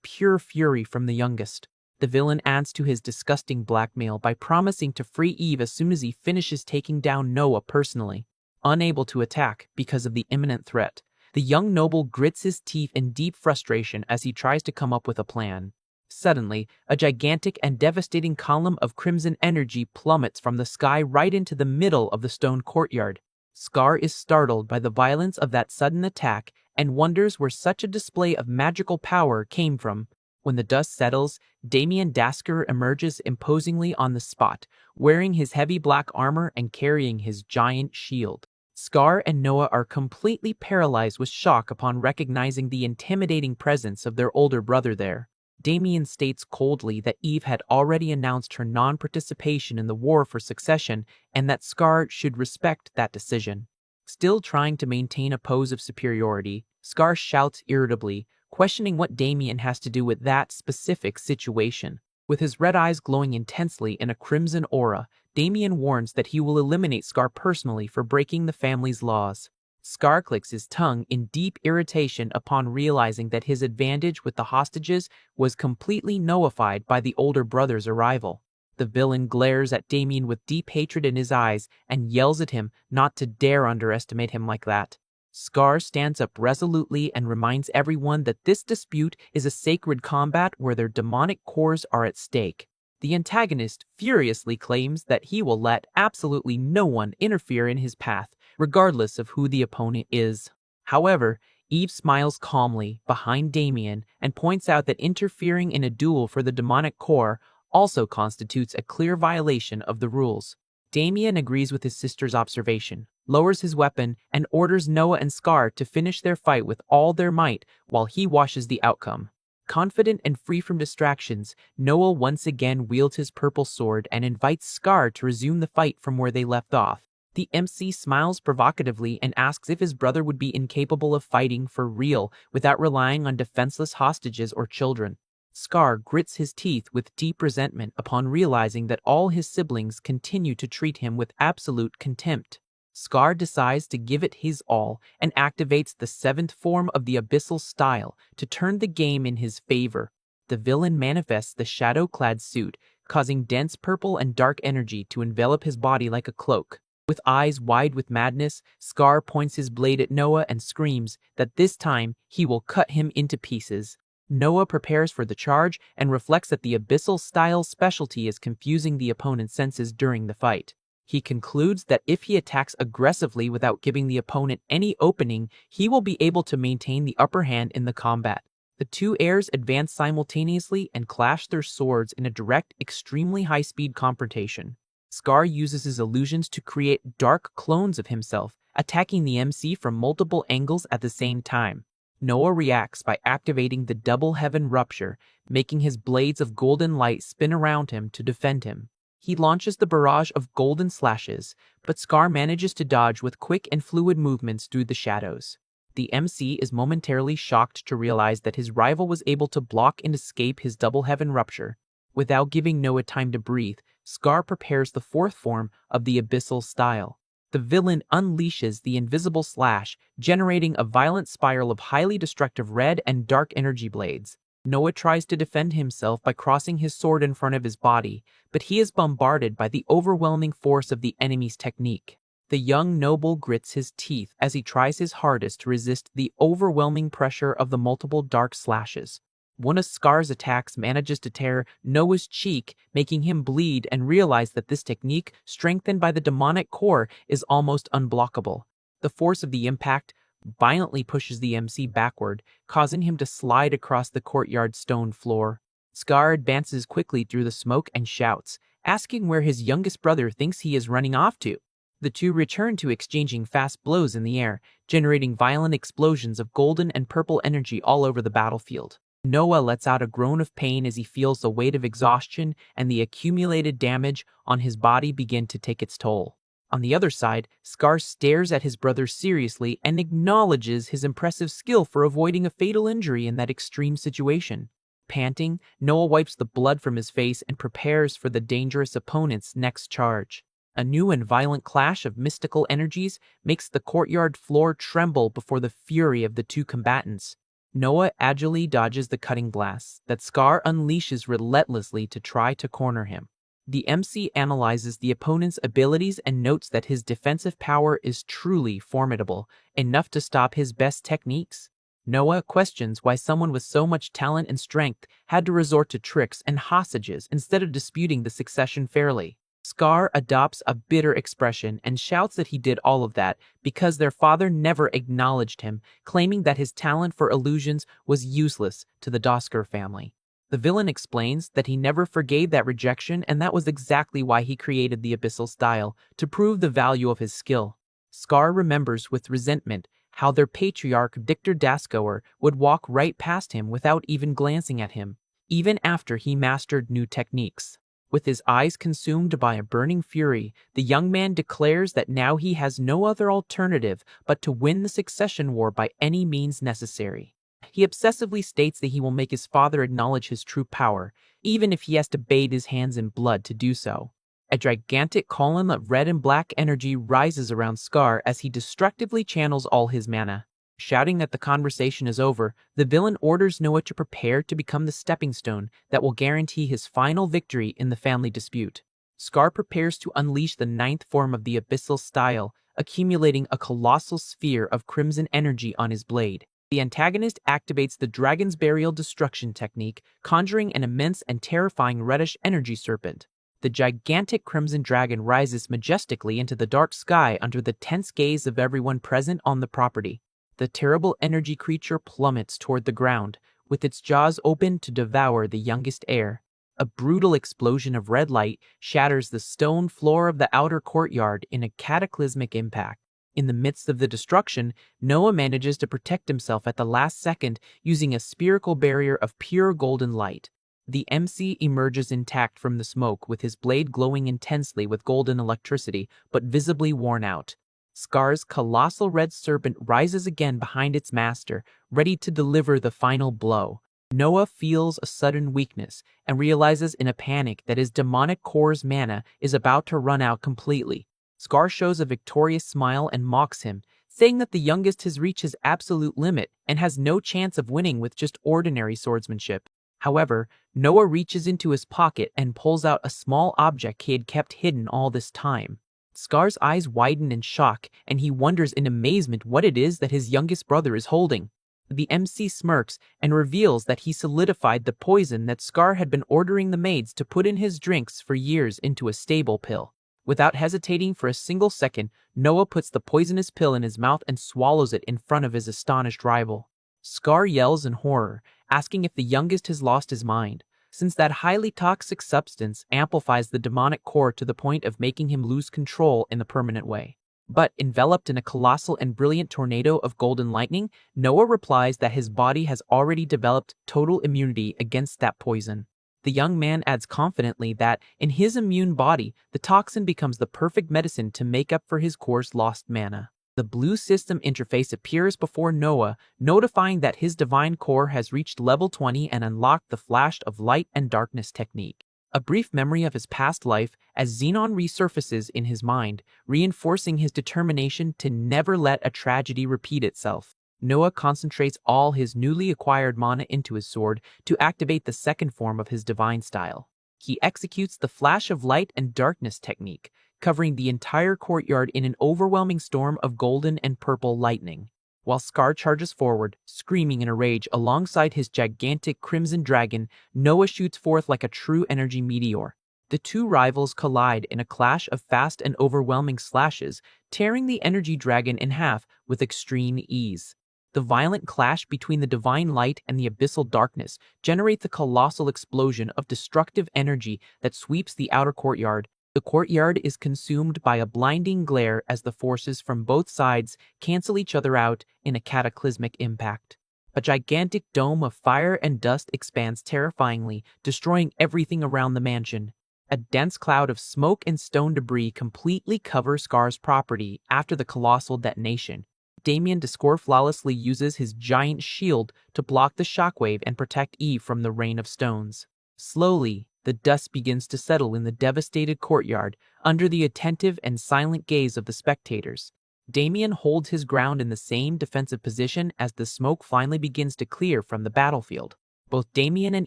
pure fury from the youngest. The villain adds to his disgusting blackmail by promising to free Eve as soon as he finishes taking down Noah personally. Unable to attack because of the imminent threat, the young noble grits his teeth in deep frustration as he tries to come up with a plan. Suddenly, a gigantic and devastating column of crimson energy plummets from the sky right into the middle of the stone courtyard. Scar is startled by the violence of that sudden attack and wonders where such a display of magical power came from. When the dust settles, Damien Dasker emerges imposingly on the spot, wearing his heavy black armor and carrying his giant shield. Scar and Noah are completely paralyzed with shock upon recognizing the intimidating presence of their older brother there. Damien states coldly that Eve had already announced her non-participation in the war for succession and that Scar should respect that decision. Still trying to maintain a pose of superiority, Scar shouts irritably, questioning what Damien has to do with that specific situation. With his red eyes glowing intensely in a crimson aura, Damien warns that he will eliminate Scar personally for breaking the family's laws. Scar clicks his tongue in deep irritation upon realizing that his advantage with the hostages was completely nullified by the older brother's arrival. The villain glares at Damien with deep hatred in his eyes and yells at him not to dare underestimate him like that. Scar stands up resolutely and reminds everyone that this dispute is a sacred combat where their demonic cores are at stake. The antagonist furiously claims that he will let absolutely no one interfere in his path, regardless of who the opponent is. However, Eve smiles calmly behind Damien and points out that interfering in a duel for the demonic core also constitutes a clear violation of the rules. Damien agrees with his sister's observation, lowers his weapon, and orders Noah and Scar to finish their fight with all their might while he watches the outcome. Confident and free from distractions, Noah once again wields his purple sword and invites Scar to resume the fight from where they left off. The MC smiles provocatively and asks if his brother would be incapable of fighting for real without relying on defenseless hostages or children. Scar grits his teeth with deep resentment upon realizing that all his siblings continue to treat him with absolute contempt. Scar decides to give it his all and activates the seventh form of the abyssal style to turn the game in his favor. The villain manifests the shadow-clad suit, causing dense purple and dark energy to envelop his body like a cloak. With eyes wide with madness, Scar points his blade at Noah and screams that this time he will cut him into pieces. Noah prepares for the charge and reflects that the abyssal style specialty is confusing the opponent's senses during the fight. He concludes that if he attacks aggressively without giving the opponent any opening, he will be able to maintain the upper hand in the combat. The two heirs advance simultaneously and clash their swords in a direct, extremely high-speed confrontation. Scar uses his illusions to create dark clones of himself, attacking the MC from multiple angles at the same time. Noah reacts by activating the double heaven rupture, making his blades of golden light spin around him to defend him. He launches the barrage of golden slashes, but Scar manages to dodge with quick and fluid movements through the shadows. The MC is momentarily shocked to realize that his rival was able to block and escape his double heaven rupture. Without giving Noah time to breathe, Scar prepares the fourth form of the abyssal style. The villain unleashes the invisible slash, generating a violent spiral of highly destructive red and dark energy blades. Noah tries to defend himself by crossing his sword in front of his body, but he is bombarded by the overwhelming force of the enemy's technique. The young noble grits his teeth as he tries his hardest to resist the overwhelming pressure of the multiple dark slashes. One of Scar's attacks manages to tear Noah's cheek, making him bleed and realize that this technique, strengthened by the demonic core, is almost unblockable. The force of the impact violently pushes the MC backward, causing him to slide across the courtyard stone floor. Scar advances quickly through the smoke and shouts, asking where his youngest brother thinks he is running off to. The two return to exchanging fast blows in the air, generating violent explosions of golden and purple energy all over the battlefield. Noah lets out a groan of pain as he feels the weight of exhaustion and the accumulated damage on his body begin to take its toll. On the other side, Scar stares at his brother seriously and acknowledges his impressive skill for avoiding a fatal injury in that extreme situation. Panting, Noah wipes the blood from his face and prepares for the dangerous opponent's next charge. A new and violent clash of mystical energies makes the courtyard floor tremble before the fury of the two combatants. Noah agilely dodges the cutting blast that Scar unleashes relentlessly to try to corner him. The MC analyzes the opponent's abilities and notes that his defensive power is truly formidable, enough to stop his best techniques. Noah questions why someone with so much talent and strength had to resort to tricks and hostages instead of disputing the succession fairly. Scar adopts a bitter expression and shouts that he did all of that because their father never acknowledged him, claiming that his talent for illusions was useless to the Dosker family. The villain explains that he never forgave that rejection and that was exactly why he created the abyssal style, to prove the value of his skill. Scar remembers with resentment how their patriarch Victor Daskoer would walk right past him without even glancing at him, even after he mastered new techniques. With his eyes consumed by a burning fury, the young man declares that now he has no other alternative but to win the succession war by any means necessary. He obsessively states that he will make his father acknowledge his true power, even if he has to bathe his hands in blood to do so. A gigantic column of red and black energy rises around Scar as he destructively channels all his mana. Shouting that the conversation is over, the villain orders Noah to prepare to become the stepping stone that will guarantee his final victory in the family dispute. Scar prepares to unleash the ninth form of the abyssal style, accumulating a colossal sphere of crimson energy on his blade. The antagonist activates the Dragon's Burial Destruction technique, conjuring an immense and terrifying reddish energy serpent. The gigantic crimson dragon rises majestically into the dark sky under the tense gaze of everyone present on the property. The terrible energy creature plummets toward the ground, with its jaws open to devour the youngest heir. A brutal explosion of red light shatters the stone floor of the outer courtyard in a cataclysmic impact. In the midst of the destruction, Noah manages to protect himself at the last second using a spherical barrier of pure golden light. The MC emerges intact from the smoke with his blade glowing intensely with golden electricity, but visibly worn out. Scar's colossal red serpent rises again behind its master, ready to deliver the final blow. Noah feels a sudden weakness and realizes in a panic that his demonic core's mana is about to run out completely. Scar shows a victorious smile and mocks him, saying that the youngest has reached his absolute limit and has no chance of winning with just ordinary swordsmanship. However, Noah reaches into his pocket and pulls out a small object he had kept hidden all this time. Scar's eyes widen in shock, and he wonders in amazement what it is that his youngest brother is holding. The MC smirks and reveals that he solidified the poison that Scar had been ordering the maids to put in his drinks for years into a stable pill. Without hesitating for a single second, Noah puts the poisonous pill in his mouth and swallows it in front of his astonished rival. Scar yells in horror, asking if the youngest has lost his mind, since that highly toxic substance amplifies the demonic core to the point of making him lose control in a permanent way. But enveloped in a colossal and brilliant tornado of golden lightning, Noah replies that his body has already developed total immunity against that poison. The young man adds confidently that, in his immune body, the toxin becomes the perfect medicine to make up for his core's lost mana. The blue system interface appears before Noah, notifying that his divine core has reached level 20 and unlocked the Flash of Light and Darkness technique. A brief memory of his past life as Xenon resurfaces in his mind, reinforcing his determination to never let a tragedy repeat itself. Noah concentrates all his newly acquired mana into his sword to activate the second form of his divine style. He executes the flash of light and darkness technique, covering the entire courtyard in an overwhelming storm of golden and purple lightning. While Scar charges forward, screaming in a rage alongside his gigantic crimson dragon, Noah shoots forth like a true energy meteor. The two rivals collide in a clash of fast and overwhelming slashes, tearing the energy dragon in half with extreme ease. The violent clash between the divine light and the abyssal darkness generates a colossal explosion of destructive energy that sweeps the outer courtyard. The courtyard is consumed by a blinding glare as the forces from both sides cancel each other out in a cataclysmic impact. A gigantic dome of fire and dust expands terrifyingly, destroying everything around the mansion. A dense cloud of smoke and stone debris completely covers Scar's property after the colossal detonation. Damien Discore flawlessly uses his giant shield to block the shockwave and protect Eve from the rain of stones. Slowly, the dust begins to settle in the devastated courtyard under the attentive and silent gaze of the spectators. Damien holds his ground in the same defensive position as the smoke finally begins to clear from the battlefield. Both Damien and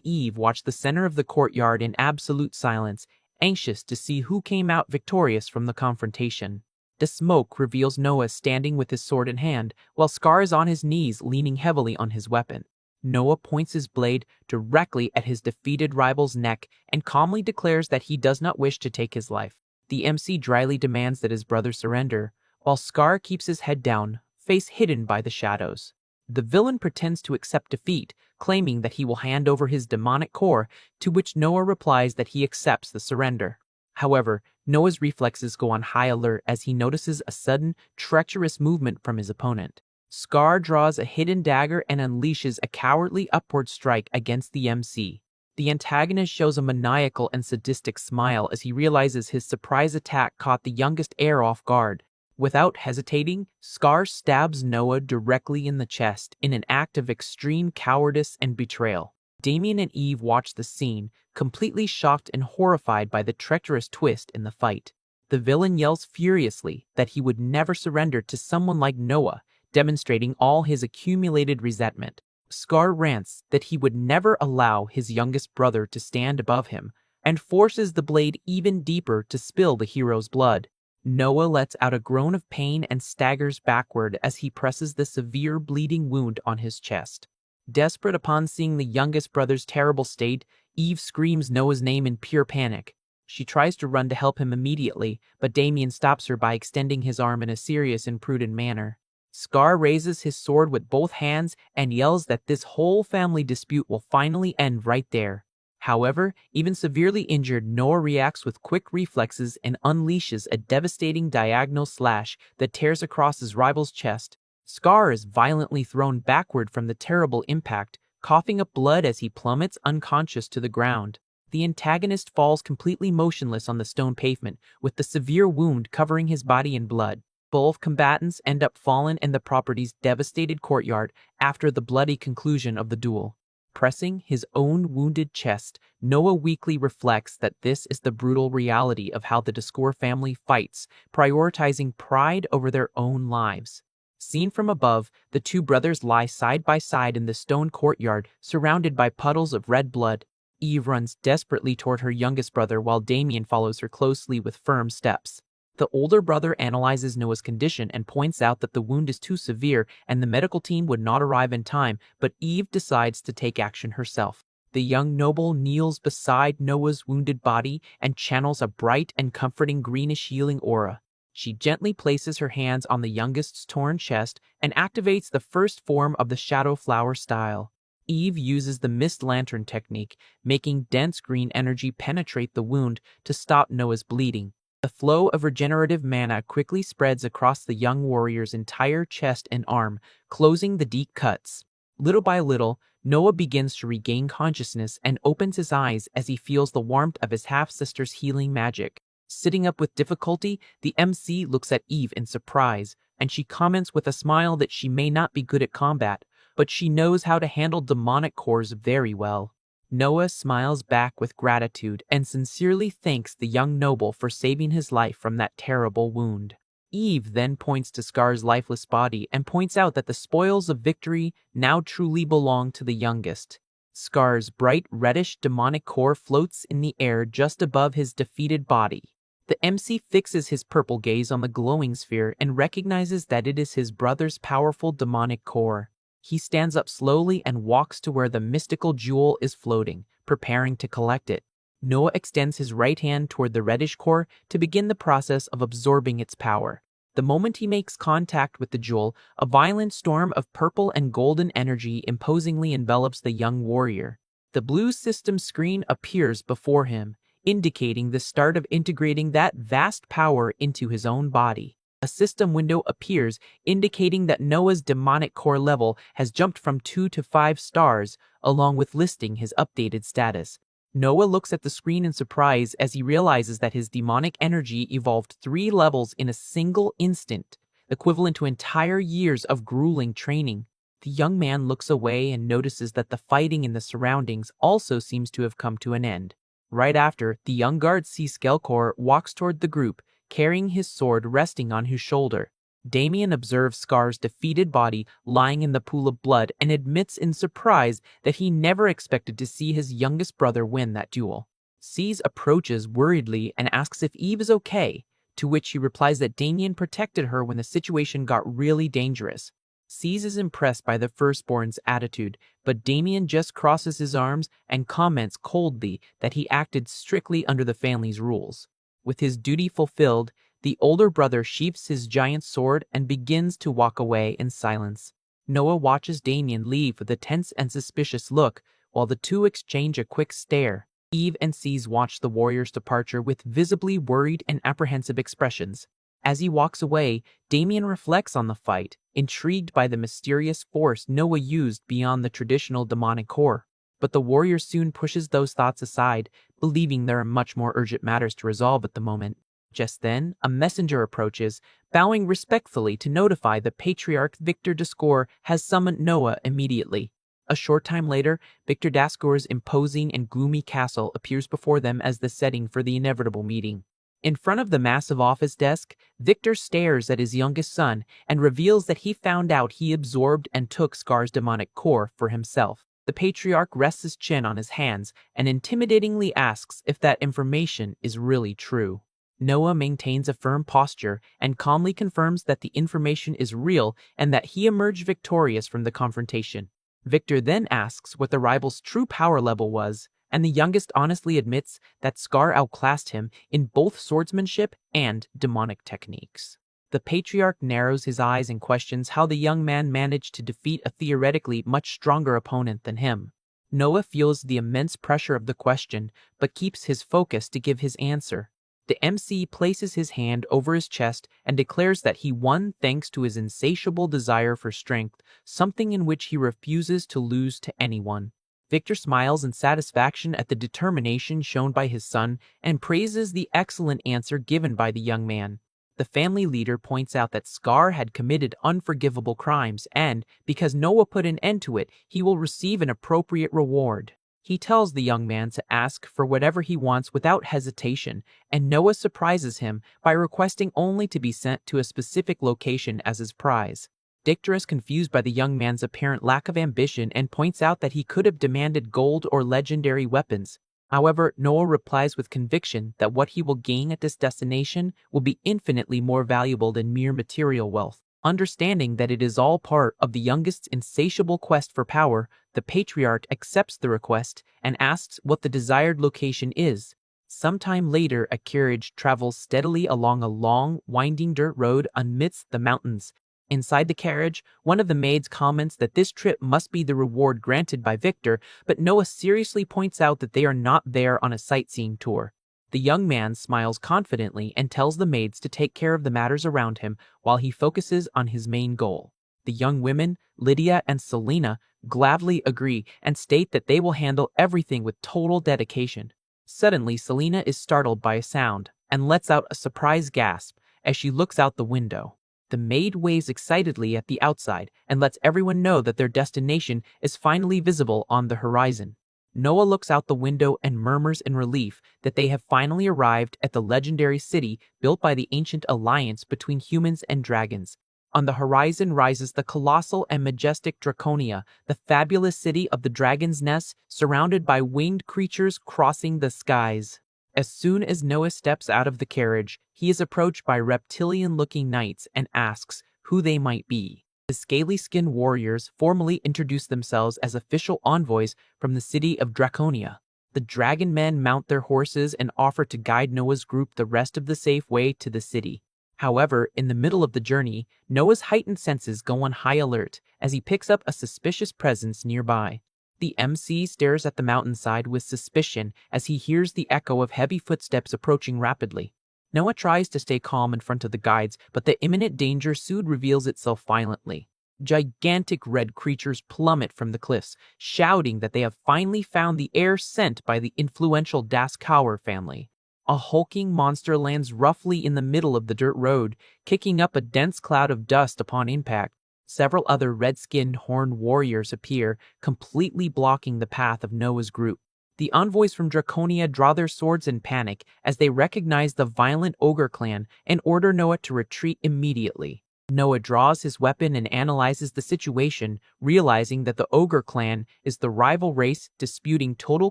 Eve watch the center of the courtyard in absolute silence, anxious to see who came out victorious from the confrontation. The smoke reveals Noah standing with his sword in hand, while Scar is on his knees leaning heavily on his weapon. Noah points his blade directly at his defeated rival's neck and calmly declares that he does not wish to take his life. The MC dryly demands that his brother surrender, while Scar keeps his head down, face hidden by the shadows. The villain pretends to accept defeat, claiming that he will hand over his demonic core, to which Noah replies that he accepts the surrender. However, Noah's reflexes go on high alert as he notices a sudden, treacherous movement from his opponent. Scar draws a hidden dagger and unleashes a cowardly upward strike against the MC. The antagonist shows a maniacal and sadistic smile as he realizes his surprise attack caught the youngest heir off guard. Without hesitating, Scar stabs Noah directly in the chest in an act of extreme cowardice and betrayal. Damien and Eve watch the scene, completely shocked and horrified by the treacherous twist in the fight. The villain yells furiously that he would never surrender to someone like Noah, demonstrating all his accumulated resentment. Scar rants that he would never allow his youngest brother to stand above him, and forces the blade even deeper to spill the hero's blood. Noah lets out a groan of pain and staggers backward as he presses the severe bleeding wound on his chest. Desperate upon seeing the youngest brother's terrible state, Eve screams Noah's name in pure panic. She tries to run to help him immediately, but Damien stops her by extending his arm in a serious and prudent manner. Scar raises his sword with both hands and yells that this whole family dispute will finally end right there. However, even severely injured, Noah reacts with quick reflexes and unleashes a devastating diagonal slash that tears across his rival's chest. Scar is violently thrown backward from the terrible impact, coughing up blood as he plummets unconscious to the ground. The antagonist falls completely motionless on the stone pavement, with the severe wound covering his body in blood. Both combatants end up fallen in the property's devastated courtyard after the bloody conclusion of the duel. Pressing his own wounded chest, Noah weakly reflects that this is the brutal reality of how the Discore family fights, prioritizing pride over their own lives. Seen from above, the two brothers lie side by side in the stone courtyard, surrounded by puddles of red blood. Eve runs desperately toward her youngest brother while Damien follows her closely with firm steps. The older brother analyzes Noah's condition and points out that the wound is too severe and the medical team would not arrive in time, but Eve decides to take action herself. The young noble kneels beside Noah's wounded body and channels a bright and comforting greenish healing aura. She gently places her hands on the youngest's torn chest and activates the first form of the Shadow Flower style. Eve uses the Mist Lantern technique, making dense green energy penetrate the wound to stop Noah's bleeding. The flow of regenerative mana quickly spreads across the young warrior's entire chest and arm, closing the deep cuts. Little by little, Noah begins to regain consciousness and opens his eyes as he feels the warmth of his half-sister's healing magic. Sitting up with difficulty, the MC looks at Eve in surprise, and she comments with a smile that she may not be good at combat, but she knows how to handle demonic cores very well. Noah smiles back with gratitude and sincerely thanks the young noble for saving his life from that terrible wound. Eve then points to Scar's lifeless body and points out that the spoils of victory now truly belong to the youngest. Scar's bright reddish demonic core floats in the air just above his defeated body. The MC fixes his purple gaze on the glowing sphere and recognizes that it is his brother's powerful demonic core. He stands up slowly and walks to where the mystical jewel is floating, preparing to collect it. Noah extends his right hand toward the reddish core to begin the process of absorbing its power. The moment he makes contact with the jewel, a violent storm of purple and golden energy imposingly envelops the young warrior. The blue system screen appears before him, indicating the start of integrating that vast power into his own body. A system window appears, indicating that Noah's demonic core level has jumped from 2 to 5 stars, along with listing his updated status. Noah looks at the screen in surprise as he realizes that his demonic energy evolved 3 levels in a single instant, equivalent to entire years of grueling training. The young man looks away and notices that the fighting in the surroundings also seems to have come to an end. Right after, the young guard sees Skelkor walks toward the group, carrying his sword resting on his shoulder. Damien observes Scar's defeated body lying in the pool of blood and admits in surprise that he never expected to see his youngest brother win that duel. Cease approaches worriedly and asks if Eve is okay, to which he replies that Damien protected her when the situation got really dangerous. Cease is impressed by the firstborn's attitude, but Damien just crosses his arms and comments coldly that he acted strictly under the family's rules. With his duty fulfilled, the older brother sheaths his giant sword and begins to walk away in silence. Noah watches Damien leave with a tense and suspicious look, while the two exchange a quick stare. Eve and Cease watch the warrior's departure with visibly worried and apprehensive expressions. As he walks away, Damien reflects on the fight, intrigued by the mysterious force Noah used beyond the traditional demonic core. But the warrior soon pushes those thoughts aside, believing there are much more urgent matters to resolve at the moment. Just then, a messenger approaches, bowing respectfully to notify the patriarch Victor Dascour has summoned Noah immediately. A short time later, Victor Dascour's imposing and gloomy castle appears before them as the setting for the inevitable meeting. In front of the massive office desk, Victor stares at his youngest son and reveals that he found out he absorbed and took Scar's demonic core for himself. The patriarch rests his chin on his hands and intimidatingly asks if that information is really true. Noah maintains a firm posture and calmly confirms that the information is real and that he emerged victorious from the confrontation. Victor then asks what the rival's true power level was, and the youngest honestly admits that Scar outclassed him in both swordsmanship and demonic techniques. The patriarch narrows his eyes and questions how the young man managed to defeat a theoretically much stronger opponent than him. Noah feels the immense pressure of the question, but keeps his focus to give his answer. The MC places his hand over his chest and declares that he won thanks to his insatiable desire for strength, something in which he refuses to lose to anyone. Victor smiles in satisfaction at the determination shown by his son and praises the excellent answer given by the young man. The family leader points out that Scar had committed unforgivable crimes and, because Noah put an end to it, he will receive an appropriate reward. He tells the young man to ask for whatever he wants without hesitation, and Noah surprises him by requesting only to be sent to a specific location as his prize. Victor is confused by the young man's apparent lack of ambition and points out that he could have demanded gold or legendary weapons. However, Noah replies with conviction that what he will gain at this destination will be infinitely more valuable than mere material wealth. Understanding that it is all part of the youngest's insatiable quest for power, the patriarch accepts the request and asks what the desired location is. Sometime later, a carriage travels steadily along a long, winding dirt road amidst the mountains. Inside the carriage, one of the maids comments that this trip must be the reward granted by Victor, but Noah seriously points out that they are not there on a sightseeing tour. The young man smiles confidently and tells the maids to take care of the matters around him while he focuses on his main goal. The young women, Lydia and Selena, gladly agree and state that they will handle everything with total dedication. Suddenly, Selena is startled by a sound and lets out a surprised gasp as she looks out the window. The maid waves excitedly at the outside and lets everyone know that their destination is finally visible on the horizon. Noah looks out the window and murmurs in relief that they have finally arrived at the legendary city built by the ancient alliance between humans and dragons. On the horizon rises the colossal and majestic Draconia, the fabulous city of the dragon's nest, surrounded by winged creatures crossing the skies. As soon as Noah steps out of the carriage, he is approached by reptilian-looking knights and asks who they might be. The scaly-skinned warriors formally introduce themselves as official envoys from the city of Draconia. The dragon men mount their horses and offer to guide Noah's group the rest of the safe way to the city. However, in the middle of the journey, Noah's heightened senses go on high alert as he picks up a suspicious presence nearby. The MC stares at the mountainside with suspicion as he hears the echo of heavy footsteps approaching rapidly. Noah tries to stay calm in front of the guides, but the imminent danger soon reveals itself violently. Gigantic red creatures plummet from the cliffs, shouting that they have finally found the heir sent by the influential Daskauer family. A hulking monster lands roughly in the middle of the dirt road, kicking up a dense cloud of dust upon impact. Several other red-skinned horned warriors appear, completely blocking the path of Noah's group. The envoys from Draconia draw their swords in panic as they recognize the violent ogre clan and order Noah to retreat immediately. Noah draws his weapon and analyzes the situation, realizing that the ogre clan is the rival race disputing total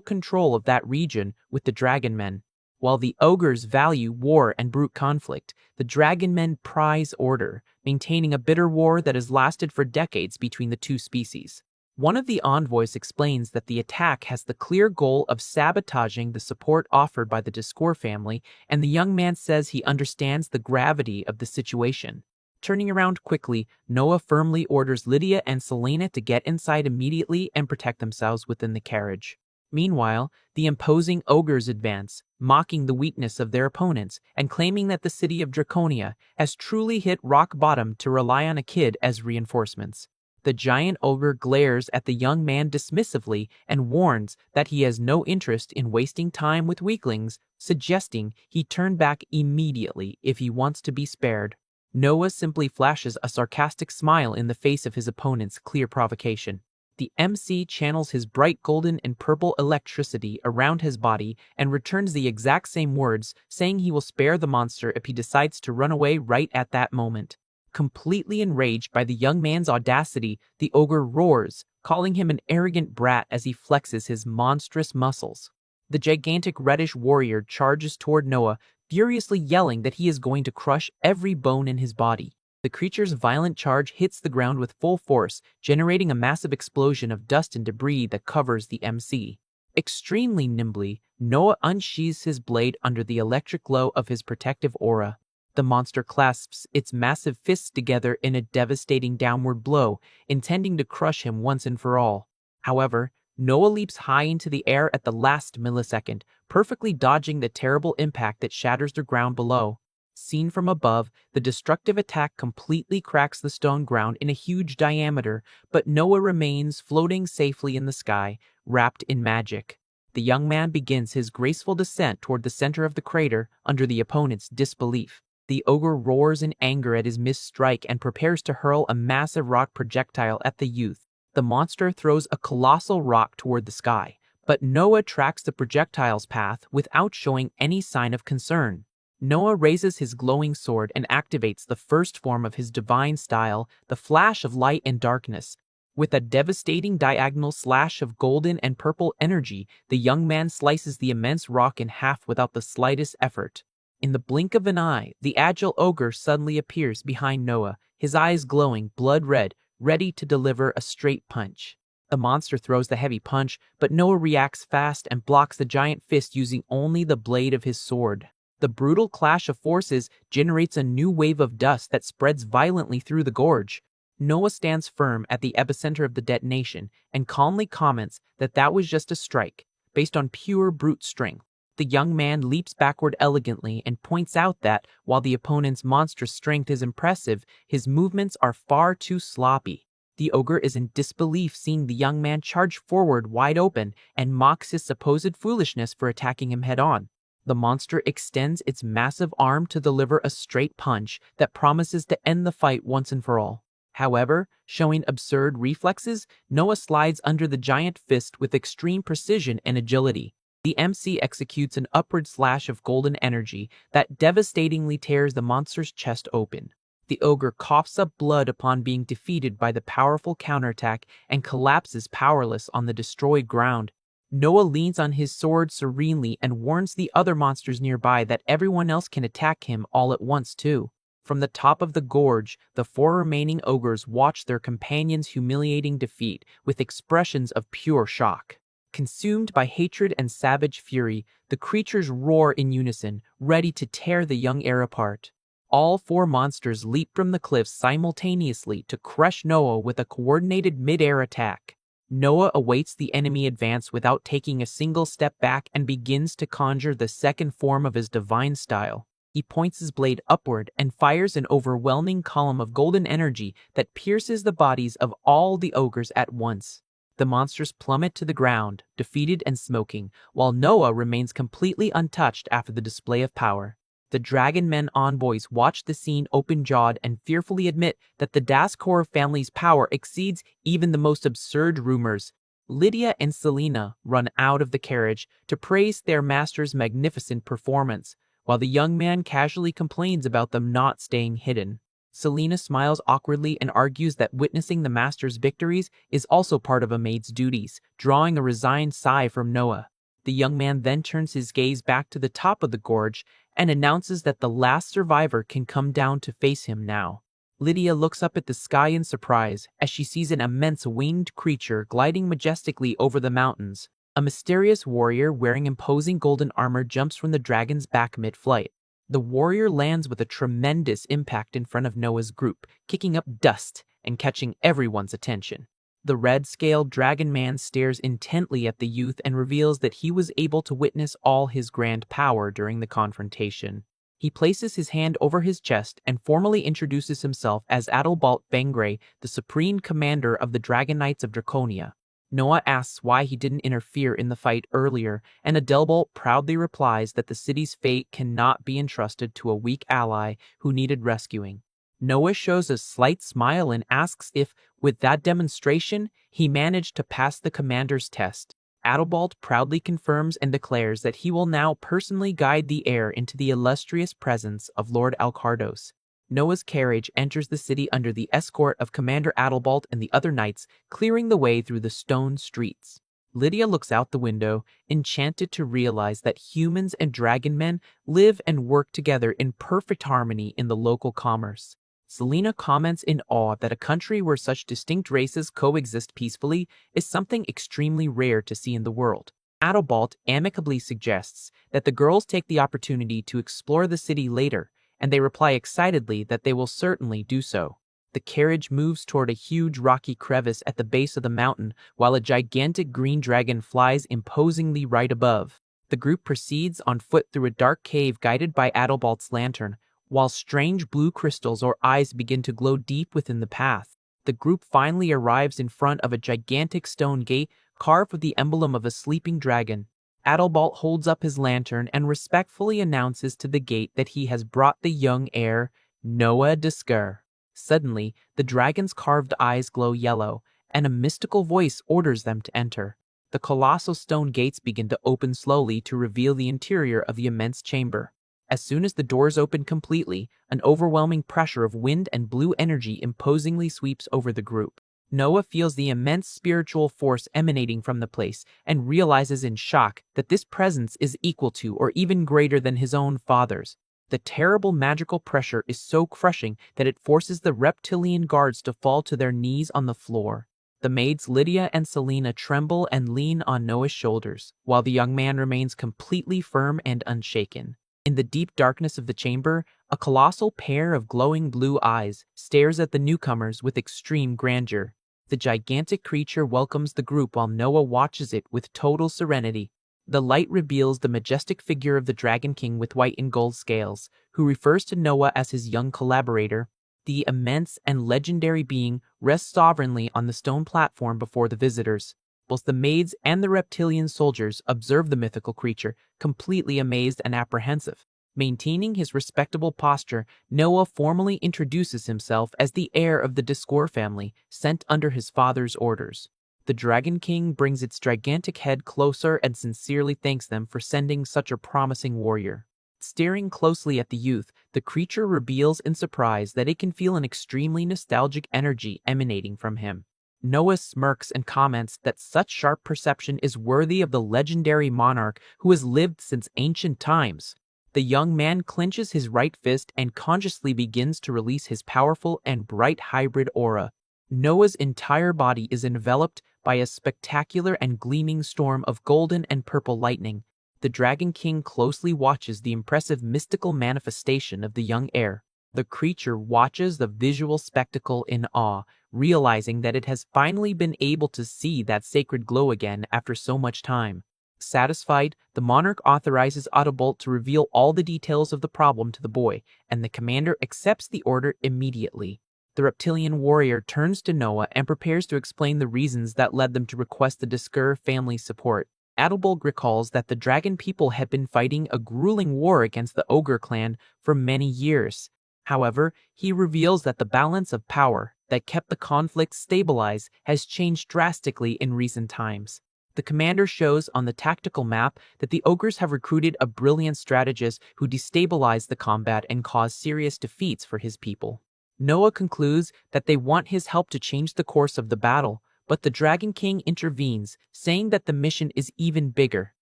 control of that region with the dragon men. While the ogres value war and brute conflict, the dragon men prize order, maintaining a bitter war that has lasted for decades between the two species. One of the envoys explains that the attack has the clear goal of sabotaging the support offered by the Discord family, and the young man says he understands the gravity of the situation. Turning around quickly, Noah firmly orders Lydia and Selena to get inside immediately and protect themselves within the carriage. Meanwhile, the imposing ogres advance, mocking the weakness of their opponents and claiming that the city of Draconia has truly hit rock bottom to rely on a kid as reinforcements. The giant ogre glares at the young man dismissively and warns that he has no interest in wasting time with weaklings, suggesting he turn back immediately if he wants to be spared. Noah simply flashes a sarcastic smile in the face of his opponent's clear provocation. The MC channels his bright golden and purple electricity around his body and returns the exact same words, saying he will spare the monster if he decides to run away right at that moment. Completely enraged by the young man's audacity, the ogre roars, calling him an arrogant brat as he flexes his monstrous muscles. The gigantic reddish warrior charges toward Noah, furiously yelling that he is going to crush every bone in his body. The creature's violent charge hits the ground with full force, generating a massive explosion of dust and debris that covers the MC. Extremely nimbly, Noah unsheathes his blade under the electric glow of his protective aura. The monster clasps its massive fists together in a devastating downward blow, intending to crush him once and for all. However, Noah leaps high into the air at the last millisecond, perfectly dodging the terrible impact that shatters the ground below. Seen from above, the destructive attack completely cracks the stone ground in a huge diameter, but Noah remains floating safely in the sky, wrapped in magic. The young man begins his graceful descent toward the center of the crater under the opponent's disbelief. The ogre roars in anger at his missed strike and prepares to hurl a massive rock projectile at the youth. The monster throws a colossal rock toward the sky, but Noah tracks the projectile's path without showing any sign of concern. Noah raises his glowing sword and activates the first form of his divine style, the flash of light and darkness. With a devastating diagonal slash of golden and purple energy, the young man slices the immense rock in half without the slightest effort. In the blink of an eye, the agile ogre suddenly appears behind Noah, his eyes glowing blood red, ready to deliver a straight punch. The monster throws the heavy punch, but Noah reacts fast and blocks the giant fist using only the blade of his sword. The brutal clash of forces generates a new wave of dust that spreads violently through the gorge. Noah stands firm at the epicenter of the detonation and calmly comments that that was just a strike, based on pure brute strength. The young man leaps backward elegantly and points out that, while the opponent's monstrous strength is impressive, his movements are far too sloppy. The ogre is in disbelief seeing the young man charge forward wide open and mocks his supposed foolishness for attacking him head-on. The monster extends its massive arm to deliver a straight punch that promises to end the fight once and for all. However, showing absurd reflexes, Noah slides under the giant fist with extreme precision and agility. The MC executes an upward slash of golden energy that devastatingly tears the monster's chest open. The ogre coughs up blood upon being defeated by the powerful counterattack and collapses powerless on the destroyed ground. Noah leans on his sword serenely and warns the other monsters nearby that everyone else can attack him all at once too. From the top of the gorge, the four remaining ogres watch their companion's humiliating defeat with expressions of pure shock. Consumed by hatred and savage fury, the creatures roar in unison, ready to tear the young heir apart. All four monsters leap from the cliffs simultaneously to crush Noah with a coordinated mid-air attack. Noah awaits the enemy advance without taking a single step back and begins to conjure the second form of his divine style. He points his blade upward and fires an overwhelming column of golden energy that pierces the bodies of all the ogres at once. The monsters plummet to the ground, defeated and smoking, while Noah remains completely untouched after the display of power. The Dragon Men envoys watch the scene open-jawed and fearfully admit that the Daskor family's power exceeds even the most absurd rumors. Lydia and Selena run out of the carriage to praise their master's magnificent performance, while the young man casually complains about them not staying hidden. Selena smiles awkwardly and argues that witnessing the master's victories is also part of a maid's duties, drawing a resigned sigh from Noah. The young man then turns his gaze back to the top of the gorge and announces that the last survivor can come down to face him now. Lydia looks up at the sky in surprise as she sees an immense winged creature gliding majestically over the mountains. A mysterious warrior wearing imposing golden armor jumps from the dragon's back mid-flight. The warrior lands with a tremendous impact in front of Noah's group, kicking up dust and catching everyone's attention. The red-scaled dragon man stares intently at the youth and reveals that he was able to witness all his grand power during the confrontation. He places his hand over his chest and formally introduces himself as Adalbalt Bengray, the supreme commander of the Dragon Knights of Draconia. Noah asks why he didn't interfere in the fight earlier, and Adalbalt proudly replies that the city's fate cannot be entrusted to a weak ally who needed rescuing. Noah shows a slight smile and asks if, with that demonstration, he managed to pass the commander's test. Adalbalt proudly confirms and declares that he will now personally guide the heir into the illustrious presence of Lord Alcardos. Noah's carriage enters the city under the escort of Commander Adalbalt and the other knights, clearing the way through the stone streets. Lydia looks out the window, enchanted to realize that humans and dragon men live and work together in perfect harmony in the local commerce. Selena comments in awe that a country where such distinct races coexist peacefully is something extremely rare to see in the world. Adalbalt amicably suggests that the girls take the opportunity to explore the city later, and they reply excitedly that they will certainly do so. The carriage moves toward a huge rocky crevice at the base of the mountain, while a gigantic green dragon flies imposingly right above. The group proceeds on foot through a dark cave guided by Adalbalt's lantern, while strange blue crystals or eyes begin to glow deep within the path. The group finally arrives in front of a gigantic stone gate carved with the emblem of a sleeping dragon. Adalbalt holds up his lantern and respectfully announces to the gate that he has brought the young heir, Noah Daskor. Suddenly, the dragon's carved eyes glow yellow, and a mystical voice orders them to enter. The colossal stone gates begin to open slowly to reveal the interior of the immense chamber. As soon as the doors open completely, an overwhelming pressure of wind and blue energy imposingly sweeps over the group. Noah feels the immense spiritual force emanating from the place and realizes in shock that this presence is equal to or even greater than his own father's. The terrible magical pressure is so crushing that it forces the reptilian guards to fall to their knees on the floor. The maids Lydia and Selena tremble and lean on Noah's shoulders, while the young man remains completely firm and unshaken. In the deep darkness of the chamber, a colossal pair of glowing blue eyes stares at the newcomers with extreme grandeur. The gigantic creature welcomes the group while Noah watches it with total serenity. The light reveals the majestic figure of the Dragon King with white and gold scales, who refers to Noah as his young collaborator. The immense and legendary being rests sovereignly on the stone platform before the visitors. Both the maids and the reptilian soldiers observe the mythical creature, completely amazed and apprehensive. Maintaining his respectable posture, Noah formally introduces himself as the heir of the Discord family, sent under his father's orders. The Dragon King brings its gigantic head closer and sincerely thanks them for sending such a promising warrior. Staring closely at the youth, the creature reveals in surprise that it can feel an extremely nostalgic energy emanating from him. Noah smirks and comments that such sharp perception is worthy of the legendary monarch who has lived since ancient times. The young man clenches his right fist and consciously begins to release his powerful and bright hybrid aura. Noah's entire body is enveloped by a spectacular and gleaming storm of golden and purple lightning. The Dragon King closely watches the impressive mystical manifestation of the young heir. The creature watches the visual spectacle in awe, realizing that it has finally been able to see that sacred glow again after so much time. Satisfied, the monarch authorizes Autobolt to reveal all the details of the problem to the boy, and the commander accepts the order immediately. The reptilian warrior turns to Noah and prepares to explain the reasons that led them to request the Diskur family's support. Autobolt recalls that the dragon people had been fighting a grueling war against the ogre clan for many years. However, he reveals that the balance of power that kept the conflict stabilized has changed drastically in recent times. The commander shows on the tactical map that the ogres have recruited a brilliant strategist who destabilized the combat and caused serious defeats for his people. Noah concludes that they want his help to change the course of the battle, but the Dragon King intervenes, saying that the mission is even bigger.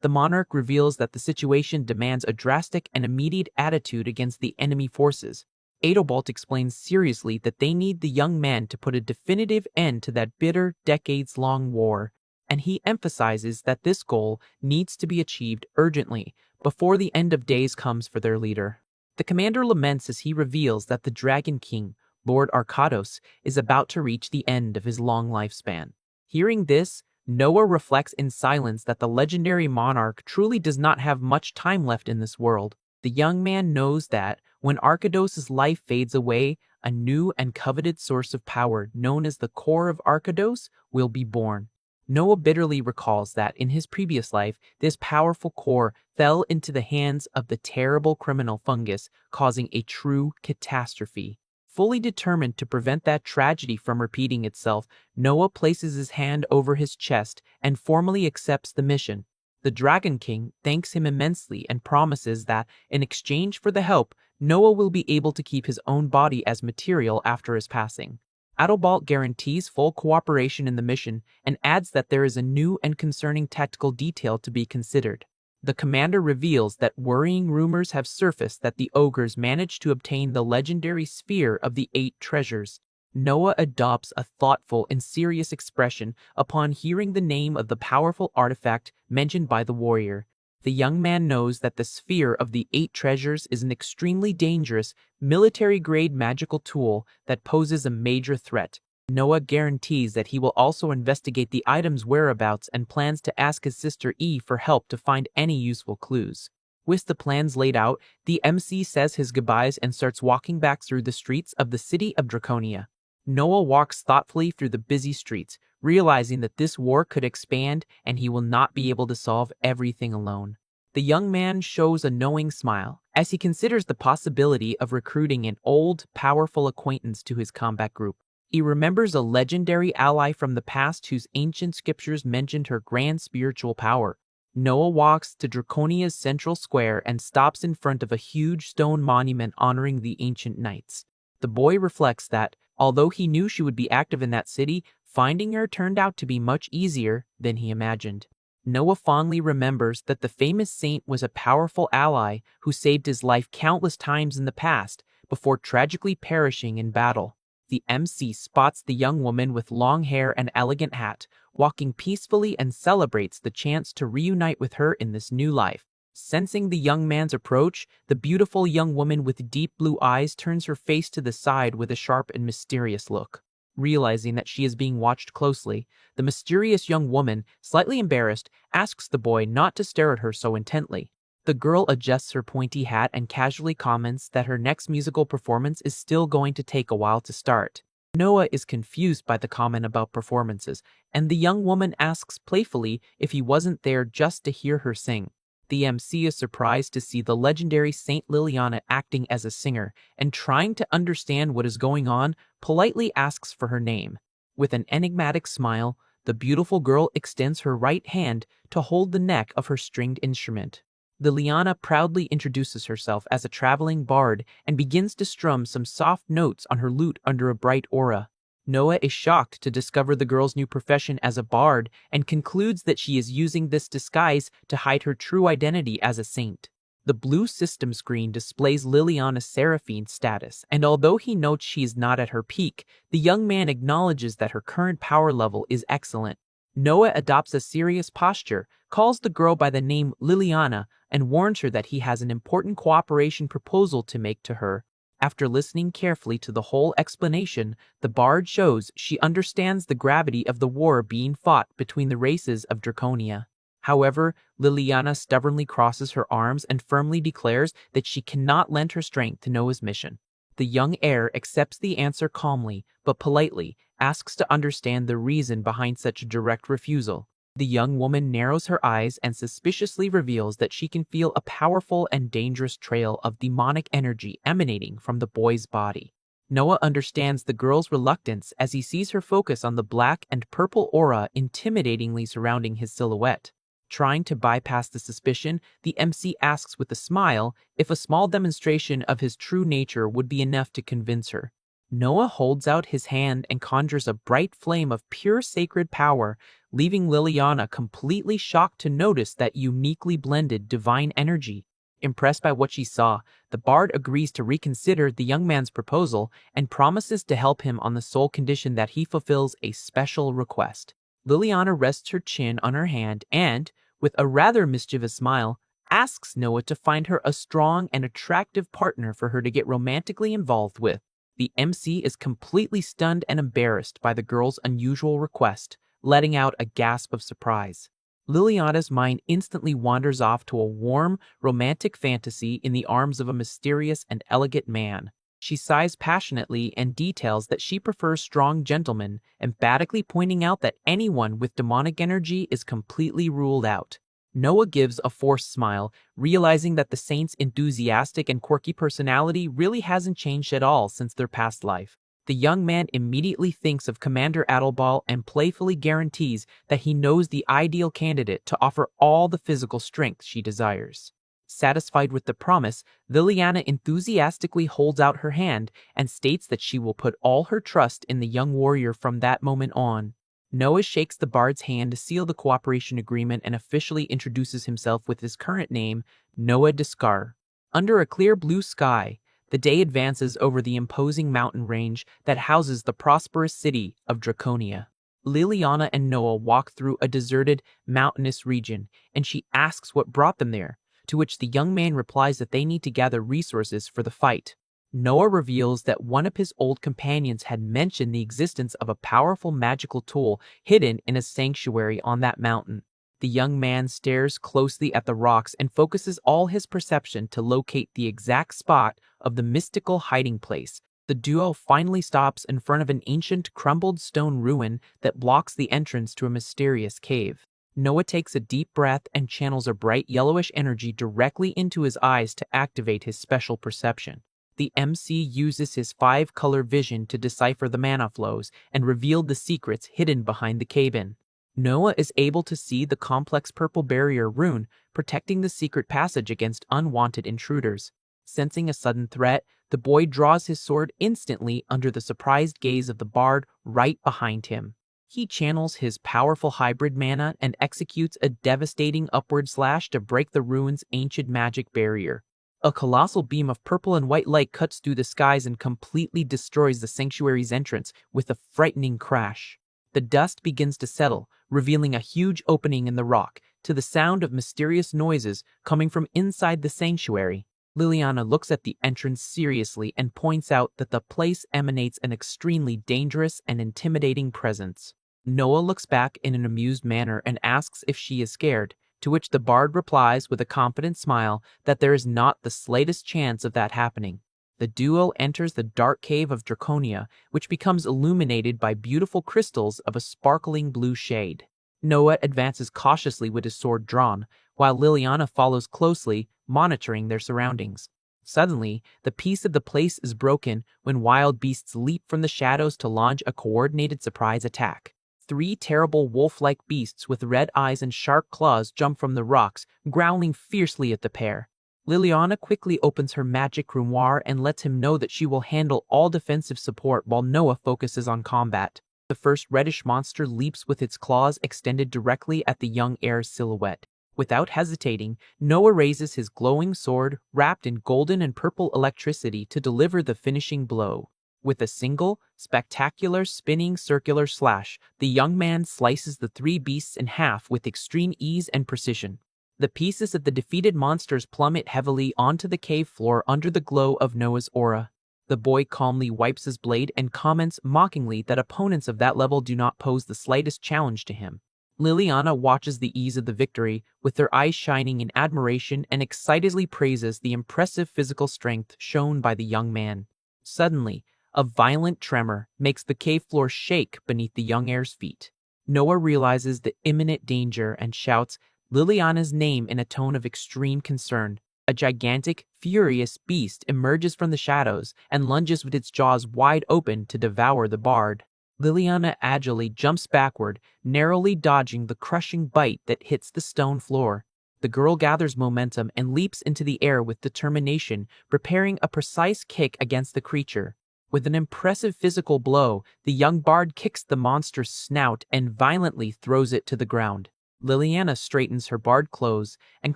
The monarch reveals that the situation demands a drastic and immediate attitude against the enemy forces. Autobolt explains seriously that they need the young man to put a definitive end to that bitter, decades-long war, and he emphasizes that this goal needs to be achieved urgently before the end of days comes for their leader. The commander laments as he reveals that the Dragon King, Lord Arkados, is about to reach the end of his long lifespan. Hearing this, Noah reflects in silence that the legendary monarch truly does not have much time left in this world. The young man knows that, when Arkados' life fades away, a new and coveted source of power known as the Core of Arkados will be born. Noah bitterly recalls that in his previous life, this powerful core fell into the hands of the terrible criminal fungus, causing a true catastrophe. Fully determined to prevent that tragedy from repeating itself, Noah places his hand over his chest and formally accepts the mission. The Dragon King thanks him immensely and promises that, in exchange for the help, Noah will be able to keep his own body as material after his passing. Autobolt guarantees full cooperation in the mission and adds that there is a new and concerning tactical detail to be considered. The commander reveals that worrying rumors have surfaced that the ogres managed to obtain the legendary Sphere of the Eight Treasures. Noah adopts a thoughtful and serious expression upon hearing the name of the powerful artifact mentioned by the warrior. The young man knows that the Sphere of the Eight Treasures is an extremely dangerous, military-grade magical tool that poses a major threat. Noah guarantees that he will also investigate the item's whereabouts and plans to ask his sister E for help to find any useful clues. With the plans laid out, the MC says his goodbyes and starts walking back through the streets of the city of Draconia. Noah walks thoughtfully through the busy streets, realizing that this war could expand and he will not be able to solve everything alone. The young man shows a knowing smile as he considers the possibility of recruiting an old, powerful acquaintance to his combat group. He remembers a legendary ally from the past whose ancient scriptures mentioned her grand spiritual power. Noah walks to Draconia's central square and stops in front of a huge stone monument honoring the ancient knights. The boy reflects that, although he knew she would be active in that city, finding her turned out to be much easier than he imagined. Noah fondly remembers that the famous saint was a powerful ally who saved his life countless times in the past before tragically perishing in battle. The MC spots the young woman with long hair and elegant hat, walking peacefully and celebrates the chance to reunite with her in this new life. Sensing the young man's approach, the beautiful young woman with deep blue eyes turns her face to the side with a sharp and mysterious look. Realizing that she is being watched closely, the mysterious young woman, slightly embarrassed, asks the boy not to stare at her so intently. The girl adjusts her pointy hat and casually comments that her next musical performance is still going to take a while to start. Noah is confused by the comment about performances, and the young woman asks playfully if he wasn't there just to hear her sing. The MC is surprised to see the legendary Saint Liliana acting as a singer and trying to understand what is going on, politely asks for her name. With an enigmatic smile, the beautiful girl extends her right hand to hold the neck of her stringed instrument. Liliana proudly introduces herself as a traveling bard and begins to strum some soft notes on her lute under a bright aura. Noah is shocked to discover the girl's new profession as a bard and concludes that she is using this disguise to hide her true identity as a saint. The blue system screen displays Liliana's Seraphine status, and although he notes she is not at her peak, the young man acknowledges that her current power level is excellent. Noah adopts a serious posture, calls the girl by the name Liliana, and warns her that he has an important cooperation proposal to make to her. After listening carefully to the whole explanation, the bard shows she understands the gravity of the war being fought between the races of Draconia. However, Liliana stubbornly crosses her arms and firmly declares that she cannot lend her strength to Noah's mission. The young heir accepts the answer calmly, but politely, asks to understand the reason behind such a direct refusal. The young woman narrows her eyes and suspiciously reveals that she can feel a powerful and dangerous trail of demonic energy emanating from the boy's body. Noah understands the girl's reluctance as he sees her focus on the black and purple aura intimidatingly surrounding his silhouette. Trying to bypass the suspicion, the MC asks with a smile if a small demonstration of his true nature would be enough to convince her. Noah holds out his hand and conjures a bright flame of pure sacred power, leaving Liliana completely shocked to notice that uniquely blended divine energy. Impressed by what she saw, the bard agrees to reconsider the young man's proposal and promises to help him on the sole condition that he fulfills a special request. Liliana rests her chin on her hand and, with a rather mischievous smile, asks Noah to find her a strong and attractive partner for her to get romantically involved with. The MC is completely stunned and embarrassed by the girl's unusual request, letting out a gasp of surprise. Liliana's mind instantly wanders off to a warm, romantic fantasy in the arms of a mysterious and elegant man. She sighs passionately and details that she prefers strong gentlemen, emphatically pointing out that anyone with demonic energy is completely ruled out. Noah gives a forced smile, realizing that the saint's enthusiastic and quirky personality really hasn't changed at all since their past life. The young man immediately thinks of Commander Adelbal and playfully guarantees that he knows the ideal candidate to offer all the physical strength she desires. Satisfied with the promise, Liliana enthusiastically holds out her hand and states that she will put all her trust in the young warrior from that moment on. Noah shakes the bard's hand to seal the cooperation agreement and officially introduces himself with his current name, Noah Descar. Under a clear blue sky, the day advances over the imposing mountain range that houses the prosperous city of Draconia. Liliana and Noah walk through a deserted, mountainous region, and she asks what brought them there, to which the young man replies that they need to gather resources for the fight. Noah reveals that one of his old companions had mentioned the existence of a powerful magical tool hidden in a sanctuary on that mountain. The young man stares closely at the rocks and focuses all his perception to locate the exact spot of the mystical hiding place. The duo finally stops in front of an ancient, crumbled stone ruin that blocks the entrance to a mysterious cave. Noah takes a deep breath and channels a bright yellowish energy directly into his eyes to activate his special perception. The MC uses his 5-color vision to decipher the mana flows and reveal the secrets hidden behind the cave-in. Noah is able to see the complex purple barrier rune protecting the secret passage against unwanted intruders. Sensing a sudden threat, the boy draws his sword instantly under the surprised gaze of the bard right behind him. He channels his powerful hybrid mana and executes a devastating upward slash to break the rune's ancient magic barrier. A colossal beam of purple and white light cuts through the skies and completely destroys the sanctuary's entrance with a frightening crash. The dust begins to settle, revealing a huge opening in the rock, to the sound of mysterious noises coming from inside the sanctuary. Liliana looks at the entrance seriously and points out that the place emanates an extremely dangerous and intimidating presence. Noah looks back in an amused manner and asks if she is scared, to which the bard replies with a confident smile that there is not the slightest chance of that happening. The duo enters the dark cave of Draconia, which becomes illuminated by beautiful crystals of a sparkling blue shade. Noah advances cautiously with his sword drawn, while Liliana follows closely, monitoring their surroundings. Suddenly, the peace of the place is broken when wild beasts leap from the shadows to launch a coordinated surprise attack. Three terrible wolf-like beasts with red eyes and sharp claws jump from the rocks, growling fiercely at the pair. Liliana quickly opens her magic grimoire and lets him know that she will handle all defensive support while Noah focuses on combat. The first reddish monster leaps with its claws extended directly at the young heir's silhouette. Without hesitating, Noah raises his glowing sword, wrapped in golden and purple electricity, to deliver the finishing blow. With a single, spectacular spinning circular slash, the young man slices the three beasts in half with extreme ease and precision. The pieces of the defeated monsters plummet heavily onto the cave floor under the glow of Noah's aura. The boy calmly wipes his blade and comments mockingly that opponents of that level do not pose the slightest challenge to him. Liliana watches the ease of the victory, with their eyes shining in admiration, and excitedly praises the impressive physical strength shown by the young man. Suddenly, a violent tremor makes the cave floor shake beneath the young heir's feet. Noah realizes the imminent danger and shouts Liliana's name in a tone of extreme concern. A gigantic, furious beast emerges from the shadows and lunges with its jaws wide open to devour the bard. Liliana agilely jumps backward, narrowly dodging the crushing bite that hits the stone floor. The girl gathers momentum and leaps into the air with determination, preparing a precise kick against the creature. With an impressive physical blow, the young bard kicks the monster's snout and violently throws it to the ground. Liliana straightens her bard clothes and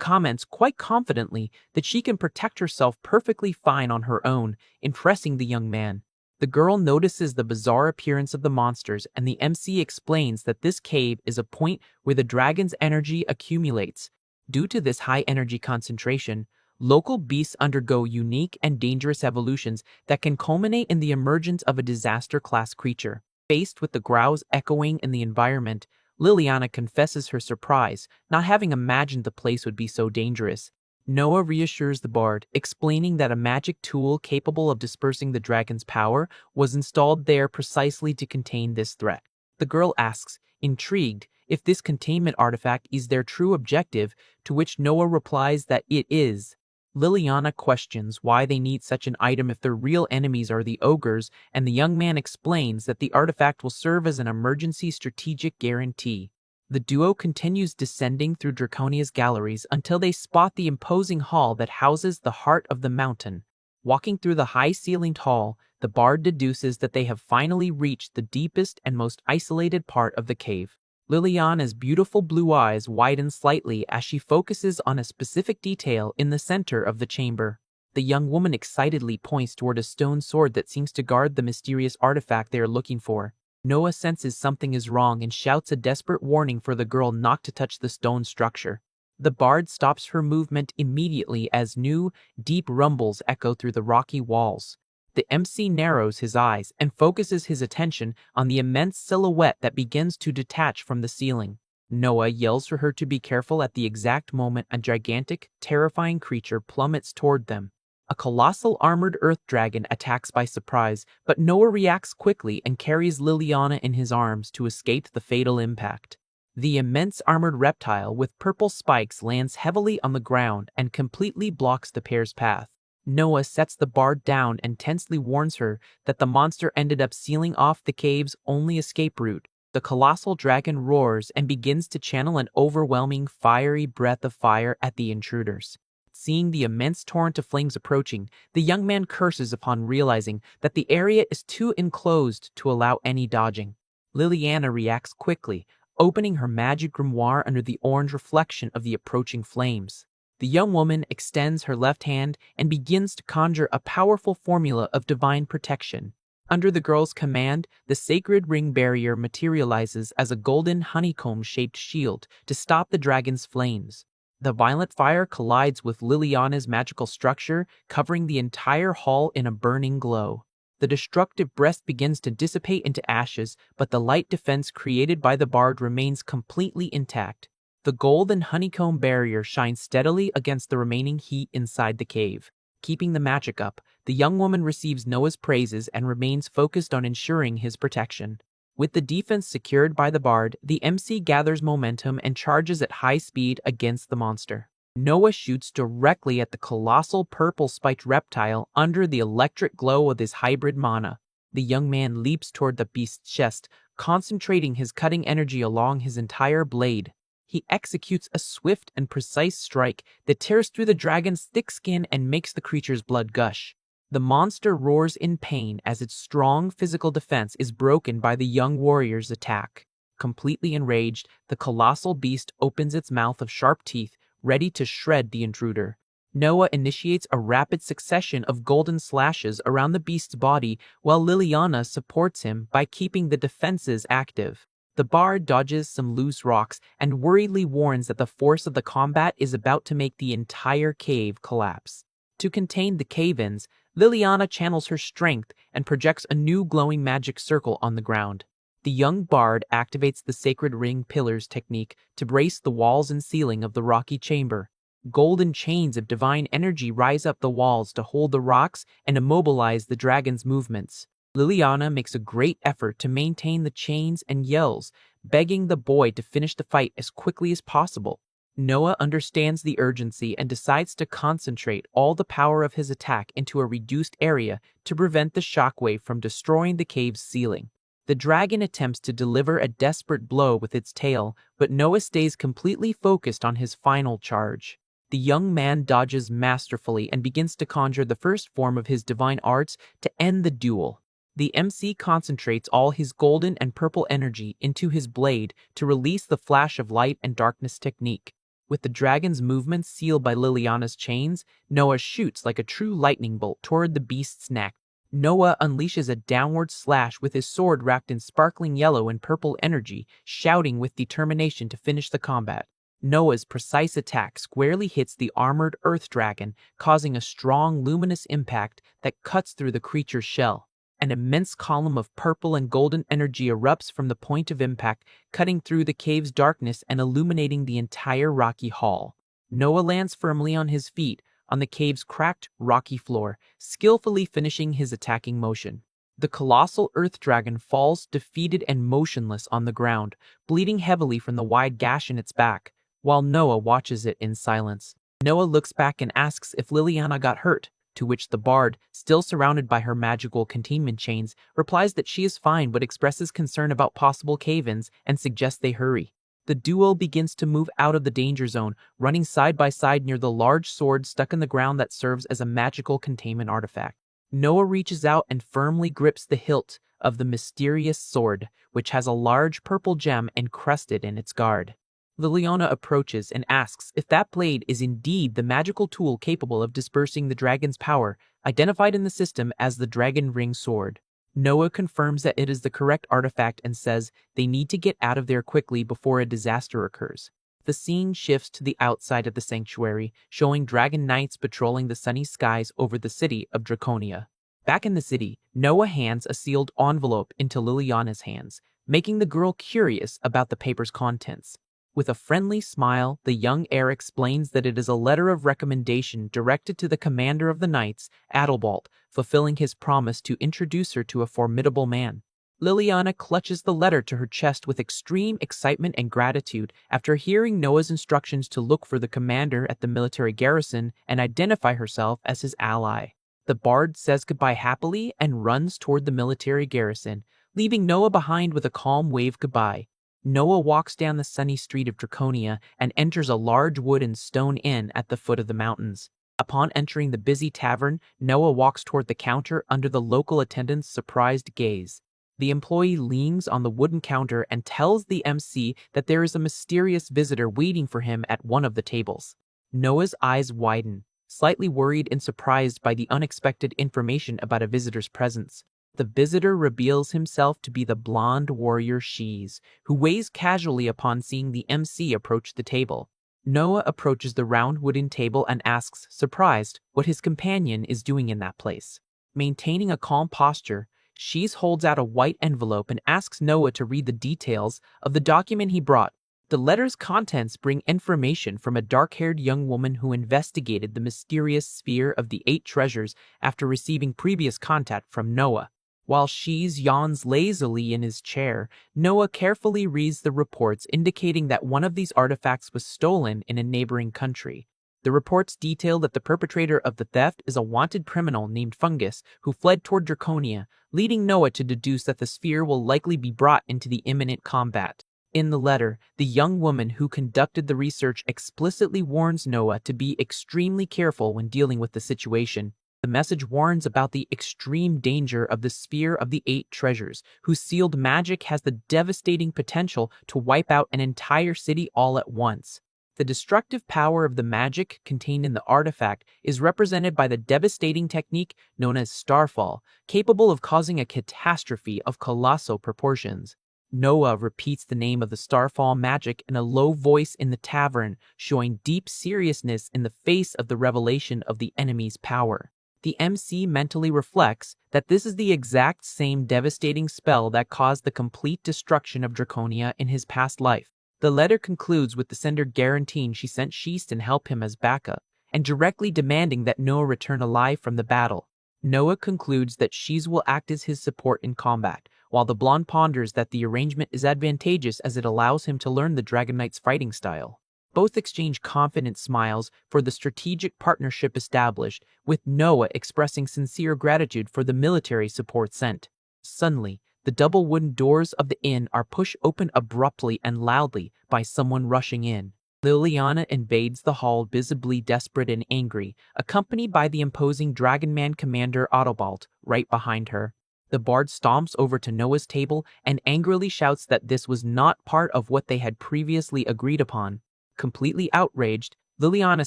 comments quite confidently that she can protect herself perfectly fine on her own, impressing the young man. The girl notices the bizarre appearance of the monsters, and the MC explains that this cave is a point where the dragon's energy accumulates. Due to this high energy concentration, local beasts undergo unique and dangerous evolutions that can culminate in the emergence of a disaster-class creature. Faced with the growls echoing in the environment, Liliana confesses her surprise, not having imagined the place would be so dangerous. Noah reassures the bard, explaining that a magic tool capable of dispersing the dragon's power was installed there precisely to contain this threat. The girl asks, intrigued, if this containment artifact is their true objective, to which Noah replies that it is. Liliana questions why they need such an item if their real enemies are the ogres, and the young man explains that the artifact will serve as an emergency strategic guarantee. The duo continues descending through Draconia's galleries until they spot the imposing hall that houses the heart of the mountain. Walking through the high-ceilinged hall, the bard deduces that they have finally reached the deepest and most isolated part of the cave. Liliana's beautiful blue eyes widen slightly as she focuses on a specific detail in the center of the chamber. The young woman excitedly points toward a stone sword that seems to guard the mysterious artifact they are looking for. Noah senses something is wrong and shouts a desperate warning for the girl not to touch the stone structure. The bard stops her movement immediately as new, deep rumbles echo through the rocky walls. The MC narrows his eyes and focuses his attention on the immense silhouette that begins to detach from the ceiling. Noah yells for her to be careful at the exact moment a gigantic, terrifying creature plummets toward them. A colossal armored earth dragon attacks by surprise, but Noah reacts quickly and carries Liliana in his arms to escape the fatal impact. The immense armored reptile with purple spikes lands heavily on the ground and completely blocks the pair's path. Noah sets the bard down and tensely warns her that the monster ended up sealing off the cave's only escape route. The colossal dragon roars and begins to channel an overwhelming fiery breath of fire at the intruders. Seeing the immense torrent of flames approaching, the young man curses upon realizing that the area is too enclosed to allow any dodging. Liliana reacts quickly, opening her magic grimoire under the orange reflection of the approaching flames. The young woman extends her left hand and begins to conjure a powerful formula of divine protection. Under the girl's command, the sacred ring barrier materializes as a golden honeycomb-shaped shield to stop the dragon's flames. The violent fire collides with Liliana's magical structure, covering the entire hall in a burning glow. The destructive breath begins to dissipate into ashes, but the light defense created by the bard remains completely intact. The golden honeycomb barrier shines steadily against the remaining heat inside the cave. Keeping the magic up, the young woman receives Noah's praises and remains focused on ensuring his protection. With the defense secured by the bard, the MC gathers momentum and charges at high speed against the monster. Noah shoots directly at the colossal purple-spiked reptile under the electric glow of his hybrid mana. The young man leaps toward the beast's chest, concentrating his cutting energy along his entire blade. He executes a swift and precise strike that tears through the dragon's thick skin and makes the creature's blood gush. The monster roars in pain as its strong physical defense is broken by the young warrior's attack. Completely enraged, the colossal beast opens its mouth of sharp teeth, ready to shred the intruder. Noah initiates a rapid succession of golden slashes around the beast's body while Liliana supports him by keeping the defenses active. The bard dodges some loose rocks and worriedly warns that the force of the combat is about to make the entire cave collapse. To contain the cave-ins, Liliana channels her strength and projects a new glowing magic circle on the ground. The young bard activates the sacred ring pillars technique to brace the walls and ceiling of the rocky chamber. Golden chains of divine energy rise up the walls to hold the rocks and immobilize the dragon's movements. Liliana makes a great effort to maintain the chains and yells, begging the boy to finish the fight as quickly as possible. Noah understands the urgency and decides to concentrate all the power of his attack into a reduced area to prevent the shockwave from destroying the cave's ceiling. The dragon attempts to deliver a desperate blow with its tail, but Noah stays completely focused on his final charge. The young man dodges masterfully and begins to conjure the first form of his divine arts to end the duel. The MC concentrates all his golden and purple energy into his blade to release the flash of light and darkness technique. With the dragon's movements sealed by Liliana's chains, Noah shoots like a true lightning bolt toward the beast's neck. Noah unleashes a downward slash with his sword wrapped in sparkling yellow and purple energy, shouting with determination to finish the combat. Noah's precise attack squarely hits the armored earth dragon, causing a strong luminous impact that cuts through the creature's shell. An immense column of purple and golden energy erupts from the point of impact, cutting through the cave's darkness and illuminating the entire rocky hall. Noah lands firmly on his feet on the cave's cracked, rocky floor, skillfully finishing his attacking motion. The colossal earth dragon falls defeated and motionless on the ground, bleeding heavily from the wide gash in its back, while Noah watches it in silence. Noah looks back and asks if Liliana got hurt, to which the bard, still surrounded by her magical containment chains, replies that she is fine but expresses concern about possible cave-ins and suggests they hurry. The duo begins to move out of the danger zone, running side by side near the large sword stuck in the ground that serves as a magical containment artifact. Noah reaches out and firmly grips the hilt of the mysterious sword, which has a large purple gem encrusted in its guard. Liliana approaches and asks if that blade is indeed the magical tool capable of dispersing the dragon's power, identified in the system as the Dragon Ring Sword. Noah confirms that it is the correct artifact and says they need to get out of there quickly before a disaster occurs. The scene shifts to the outside of the sanctuary, showing dragon knights patrolling the sunny skies over the city of Draconia. Back in the city, Noah hands a sealed envelope into Liliana's hands, making the girl curious about the paper's contents. With a friendly smile, the young heir explains that it is a letter of recommendation directed to the commander of the knights, Adalbalt, fulfilling his promise to introduce her to a formidable man. Liliana clutches the letter to her chest with extreme excitement and gratitude after hearing Noah's instructions to look for the commander at the military garrison and identify herself as his ally. The bard says goodbye happily and runs toward the military garrison, leaving Noah behind with a calm wave goodbye. Noah walks down the sunny street of Draconia and enters a large wood and stone inn at the foot of the mountains. Upon entering the busy tavern, Noah walks toward the counter under the local attendant's surprised gaze. The employee leans on the wooden counter and tells the MC that there is a mysterious visitor waiting for him at one of the tables. Noah's eyes widen, slightly worried and surprised by the unexpected information about a visitor's presence. The visitor reveals himself to be the blonde warrior Shees, who weighs casually upon seeing the MC approach the table. Noah approaches the round wooden table and asks, surprised, what his companion is doing in that place. Maintaining a calm posture, Shees holds out a white envelope and asks Noah to read the details of the document he brought. The letter's contents bring information from a dark-haired young woman who investigated the mysterious sphere of the 8 treasures after receiving previous contact from Noah. While Shees yawns lazily in his chair, Noah carefully reads the reports indicating that one of these artifacts was stolen in a neighboring country. The reports detail that the perpetrator of the theft is a wanted criminal named Fungus who fled toward Draconia, leading Noah to deduce that the sphere will likely be brought into the imminent combat. In the letter, the young woman who conducted the research explicitly warns Noah to be extremely careful when dealing with the situation. The message warns about the extreme danger of the Sphere of the Eight Treasures, whose sealed magic has the devastating potential to wipe out an entire city all at once. The destructive power of the magic contained in the artifact is represented by the devastating technique known as Starfall, capable of causing a catastrophe of colossal proportions. Noah repeats the name of the Starfall magic in a low voice in the tavern, showing deep seriousness in the face of the revelation of the enemy's power. The MC mentally reflects that this is the exact same devastating spell that caused the complete destruction of Draconia in his past life. The letter concludes with the sender guaranteeing she sent Sheest and help him as backup, and directly demanding that Noah return alive from the battle. Noah concludes that Sheest will act as his support in combat, while the blonde ponders that the arrangement is advantageous as it allows him to learn the Dragon Knight's fighting style. Both exchange confident smiles for the strategic partnership established, with Noah expressing sincere gratitude for the military support sent. Suddenly, the double wooden doors of the inn are pushed open abruptly and loudly by someone rushing in. Liliana invades the hall visibly desperate and angry, accompanied by the imposing Dragonman Commander Autobalt right behind her. The bard stomps over to Noah's table and angrily shouts that this was not part of what they had previously agreed upon. Completely outraged, Liliana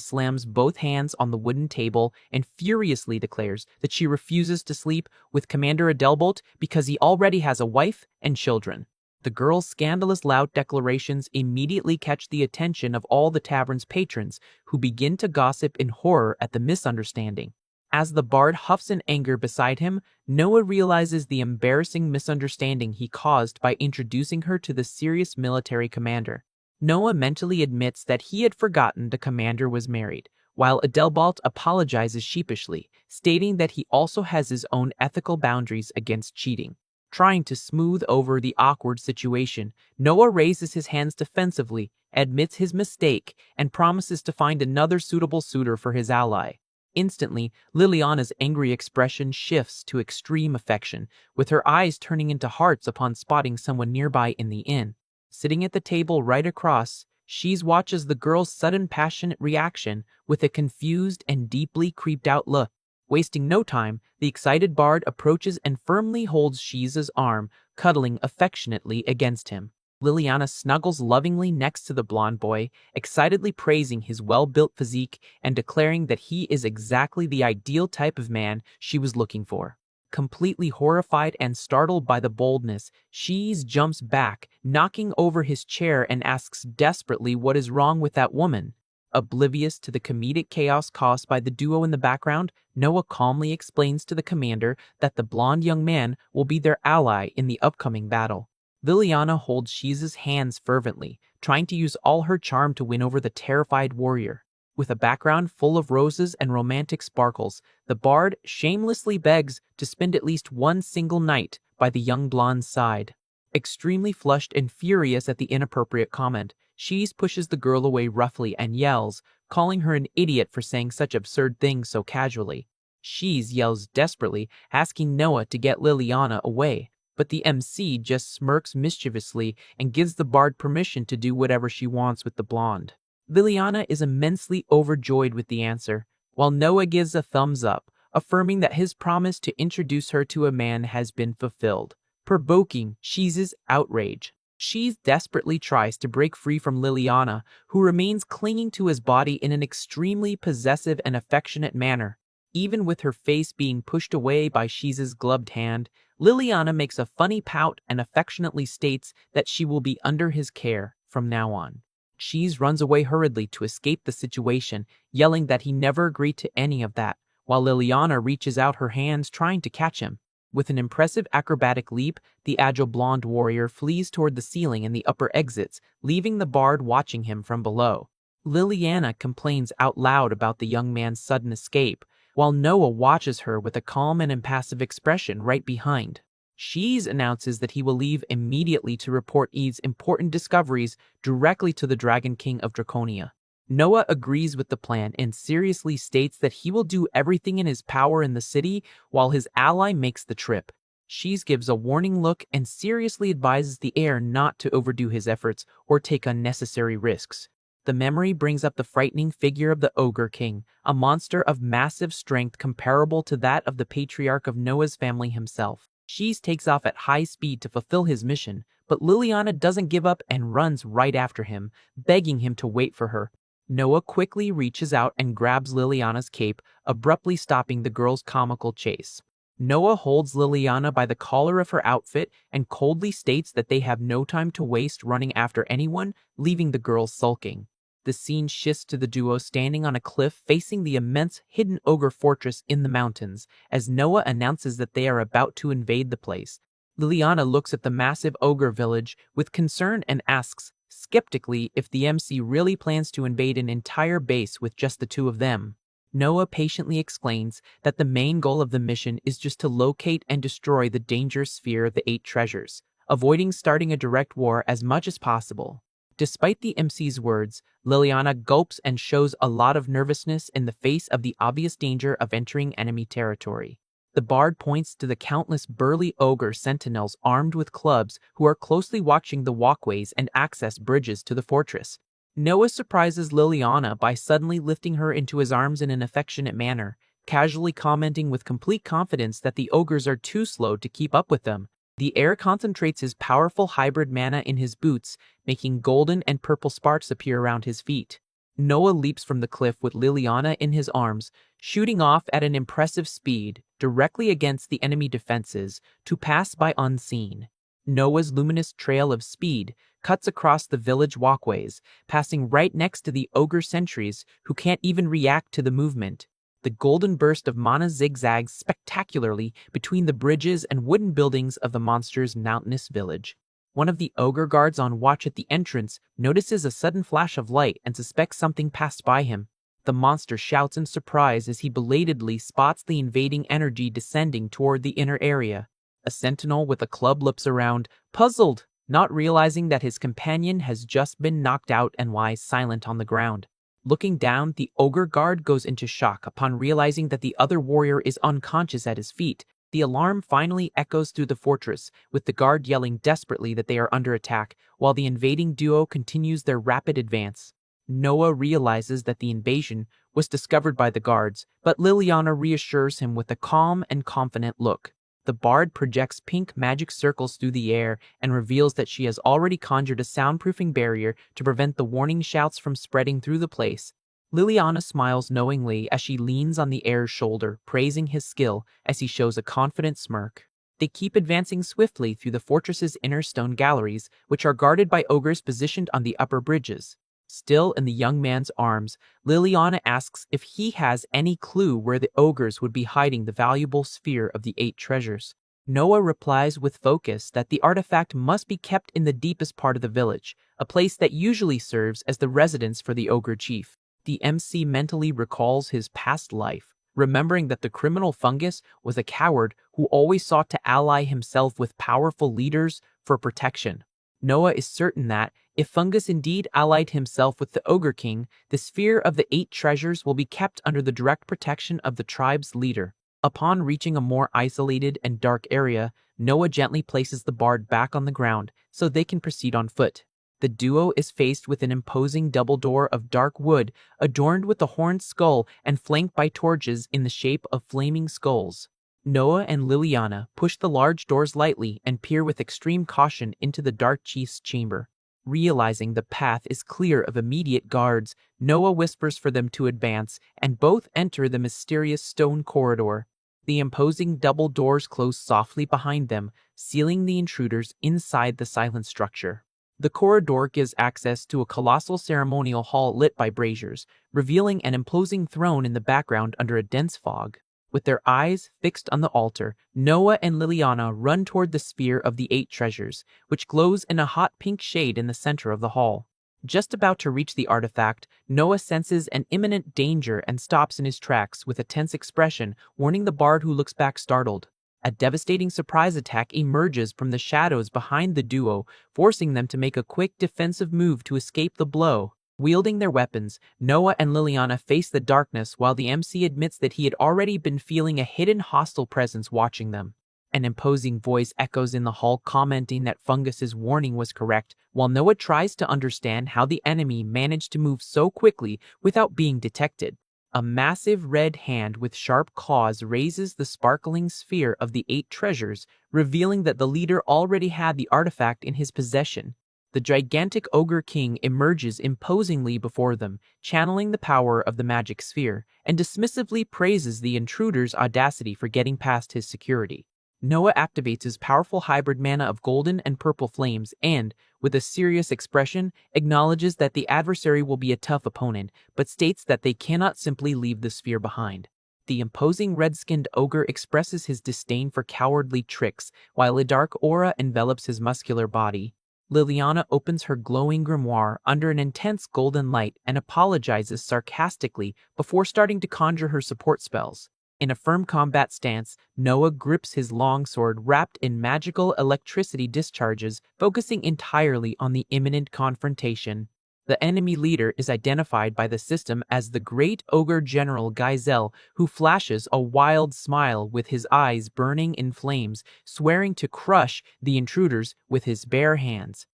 slams both hands on the wooden table and furiously declares that she refuses to sleep with Commander Adelbolt because he already has a wife and children. The girl's scandalous loud declarations immediately catch the attention of all the tavern's patrons, who begin to gossip in horror at the misunderstanding. As the bard huffs in anger beside him, Noah realizes the embarrassing misunderstanding he caused by introducing her to the serious military commander. Noah mentally admits that he had forgotten the commander was married, while Adelbolt apologizes sheepishly, stating that he also has his own ethical boundaries against cheating. Trying to smooth over the awkward situation, Noah raises his hands defensively, admits his mistake, and promises to find another suitable suitor for his ally. Instantly, Liliana's angry expression shifts to extreme affection, with her eyes turning into hearts upon spotting someone nearby in the inn. Sitting at the table right across, Shees watches the girl's sudden passionate reaction with a confused and deeply creeped out look. Wasting no time, the excited bard approaches and firmly holds Shees' arm, cuddling affectionately against him. Liliana snuggles lovingly next to the blonde boy, excitedly praising his well-built physique and declaring that he is exactly the ideal type of man she was looking for. Completely horrified and startled by the boldness, Shees jumps back, knocking over his chair and asks desperately what is wrong with that woman. Oblivious to the comedic chaos caused by the duo in the background, Noah calmly explains to the commander that the blonde young man will be their ally in the upcoming battle. Liliana holds Shees' hands fervently, trying to use all her charm to win over the terrified warrior. With a background full of roses and romantic sparkles, the bard shamelessly begs to spend at least one single night by the young blonde's side. Extremely flushed and furious at the inappropriate comment, Shees pushes the girl away roughly and yells, calling her an idiot for saying such absurd things so casually. Shees yells desperately, asking Noah to get Liliana away, but the MC just smirks mischievously and gives the bard permission to do whatever she wants with the blonde. Liliana is immensely overjoyed with the answer, while Noah gives a thumbs up, affirming that his promise to introduce her to a man has been fulfilled, provoking Shees' outrage. Shees desperately tries to break free from Liliana, who remains clinging to his body in an extremely possessive and affectionate manner. Even with her face being pushed away by Shees' gloved hand, Liliana makes a funny pout and affectionately states that she will be under his care from now on. Shees runs away hurriedly to escape the situation, yelling that he never agreed to any of that, while Liliana reaches out her hands trying to catch him. With an impressive acrobatic leap, the agile blonde warrior flees toward the ceiling and the upper exits, leaving the bard watching him from below. Liliana complains out loud about the young man's sudden escape, while Noah watches her with a calm and impassive expression right behind. Shees announces that he will leave immediately to report Eve's important discoveries directly to the Dragon King of Draconia. Noah agrees with the plan and seriously states that he will do everything in his power in the city while his ally makes the trip. Shees gives a warning look and seriously advises the heir not to overdo his efforts or take unnecessary risks. The memory brings up the frightening figure of the Ogre King, a monster of massive strength comparable to that of the patriarch of Noah's family himself. Shees takes off at high speed to fulfill his mission, but Liliana doesn't give up and runs right after him, begging him to wait for her. Noah quickly reaches out and grabs Liliana's cape, abruptly stopping the girl's comical chase. Noah holds Liliana by the collar of her outfit and coldly states that they have no time to waste running after anyone, leaving the girl sulking. The scene shifts to the duo standing on a cliff facing the immense hidden ogre fortress in the mountains, as Noah announces that they are about to invade the place. Liliana looks at the massive ogre village with concern and asks, skeptically, if the MC really plans to invade an entire base with just the two of them. Noah patiently explains that the main goal of the mission is just to locate and destroy the dangerous sphere of the 8 treasures, avoiding starting a direct war as much as possible. Despite the MC's words, Liliana gulps and shows a lot of nervousness in the face of the obvious danger of entering enemy territory. The bard points to the countless burly ogre sentinels armed with clubs who are closely watching the walkways and access bridges to the fortress. Noah surprises Liliana by suddenly lifting her into his arms in an affectionate manner, casually commenting with complete confidence that the ogres are too slow to keep up with them. The heir concentrates his powerful hybrid mana in his boots, making golden and purple sparks appear around his feet. Noah leaps from the cliff with Liliana in his arms, shooting off at an impressive speed, directly against the enemy defenses, to pass by unseen. Noah's luminous trail of speed cuts across the village walkways, passing right next to the ogre sentries who can't even react to the movement. The golden burst of mana zigzags spectacularly between the bridges and wooden buildings of the monster's mountainous village. One of the ogre guards on watch at the entrance notices a sudden flash of light and suspects something passed by him. The monster shouts in surprise as he belatedly spots the invading energy descending toward the inner area. A sentinel with a club loops around, puzzled, not realizing that his companion has just been knocked out and lies silent on the ground. Looking down, the ogre guard goes into shock upon realizing that the other warrior is unconscious at his feet. The alarm finally echoes through the fortress, with the guard yelling desperately that they are under attack, while the invading duo continues their rapid advance. Noah realizes that the invasion was discovered by the guards, but Liliana reassures him with a calm and confident look. The bard projects pink magic circles through the air and reveals that she has already conjured a soundproofing barrier to prevent the warning shouts from spreading through the place. Liliana smiles knowingly as she leans on the heir's shoulder, praising his skill as he shows a confident smirk. They keep advancing swiftly through the fortress's inner stone galleries, which are guarded by ogres positioned on the upper bridges. Still in the young man's arms, Liliana asks if he has any clue where the ogres would be hiding the valuable sphere of the 8 treasures. Noah replies with focus that the artifact must be kept in the deepest part of the village, a place that usually serves as the residence for the ogre chief. The MC mentally recalls his past life, remembering that the criminal fungus was a coward who always sought to ally himself with powerful leaders for protection. Noah is certain that, if Fungus indeed allied himself with the Ogre King, the sphere of the 8 treasures will be kept under the direct protection of the tribe's leader. Upon reaching a more isolated and dark area, Noah gently places the bard back on the ground so they can proceed on foot. The duo is faced with an imposing double door of dark wood, adorned with a horned skull and flanked by torches in the shape of flaming skulls. Noah and Liliana push the large doors lightly and peer with extreme caution into the dark chief's chamber. Realizing the path is clear of immediate guards, Noah whispers for them to advance, and both enter the mysterious stone corridor. The imposing double doors close softly behind them, sealing the intruders inside the silent structure. The corridor gives access to a colossal ceremonial hall lit by braziers, revealing an imposing throne in the background under a dense fog. With their eyes fixed on the altar, Noah and Liliana run toward the sphere of the 8 treasures, which glows in a hot pink shade in the center of the hall. Just about to reach the artifact, Noah senses an imminent danger and stops in his tracks with a tense expression, warning the bard, who looks back startled. A devastating surprise attack emerges from the shadows behind the duo, forcing them to make a quick defensive move to escape the blow. Wielding their weapons, Noah and Liliana face the darkness while the MC admits that he had already been feeling a hidden hostile presence watching them. An imposing voice echoes in the hall commenting that Fungus's warning was correct, while Noah tries to understand how the enemy managed to move so quickly without being detected. A massive red hand with sharp claws raises the sparkling sphere of the 8 treasures, revealing that the leader already had the artifact in his possession. The gigantic ogre king emerges imposingly before them, channeling the power of the magic sphere, and dismissively praises the intruder's audacity for getting past his security. Noah activates his powerful hybrid mana of golden and purple flames and, with a serious expression, acknowledges that the adversary will be a tough opponent, but states that they cannot simply leave the sphere behind. The imposing red-skinned ogre expresses his disdain for cowardly tricks, while a dark aura envelops his muscular body. Liliana opens her glowing grimoire under an intense golden light and apologizes sarcastically before starting to conjure her support spells. In a firm combat stance, Noah grips his longsword wrapped in magical electricity discharges, focusing entirely on the imminent confrontation. The enemy leader is identified by the system as the Great Ogre General Gaizel, who flashes a wild smile with his eyes burning in flames, swearing to crush the intruders with his bare hands.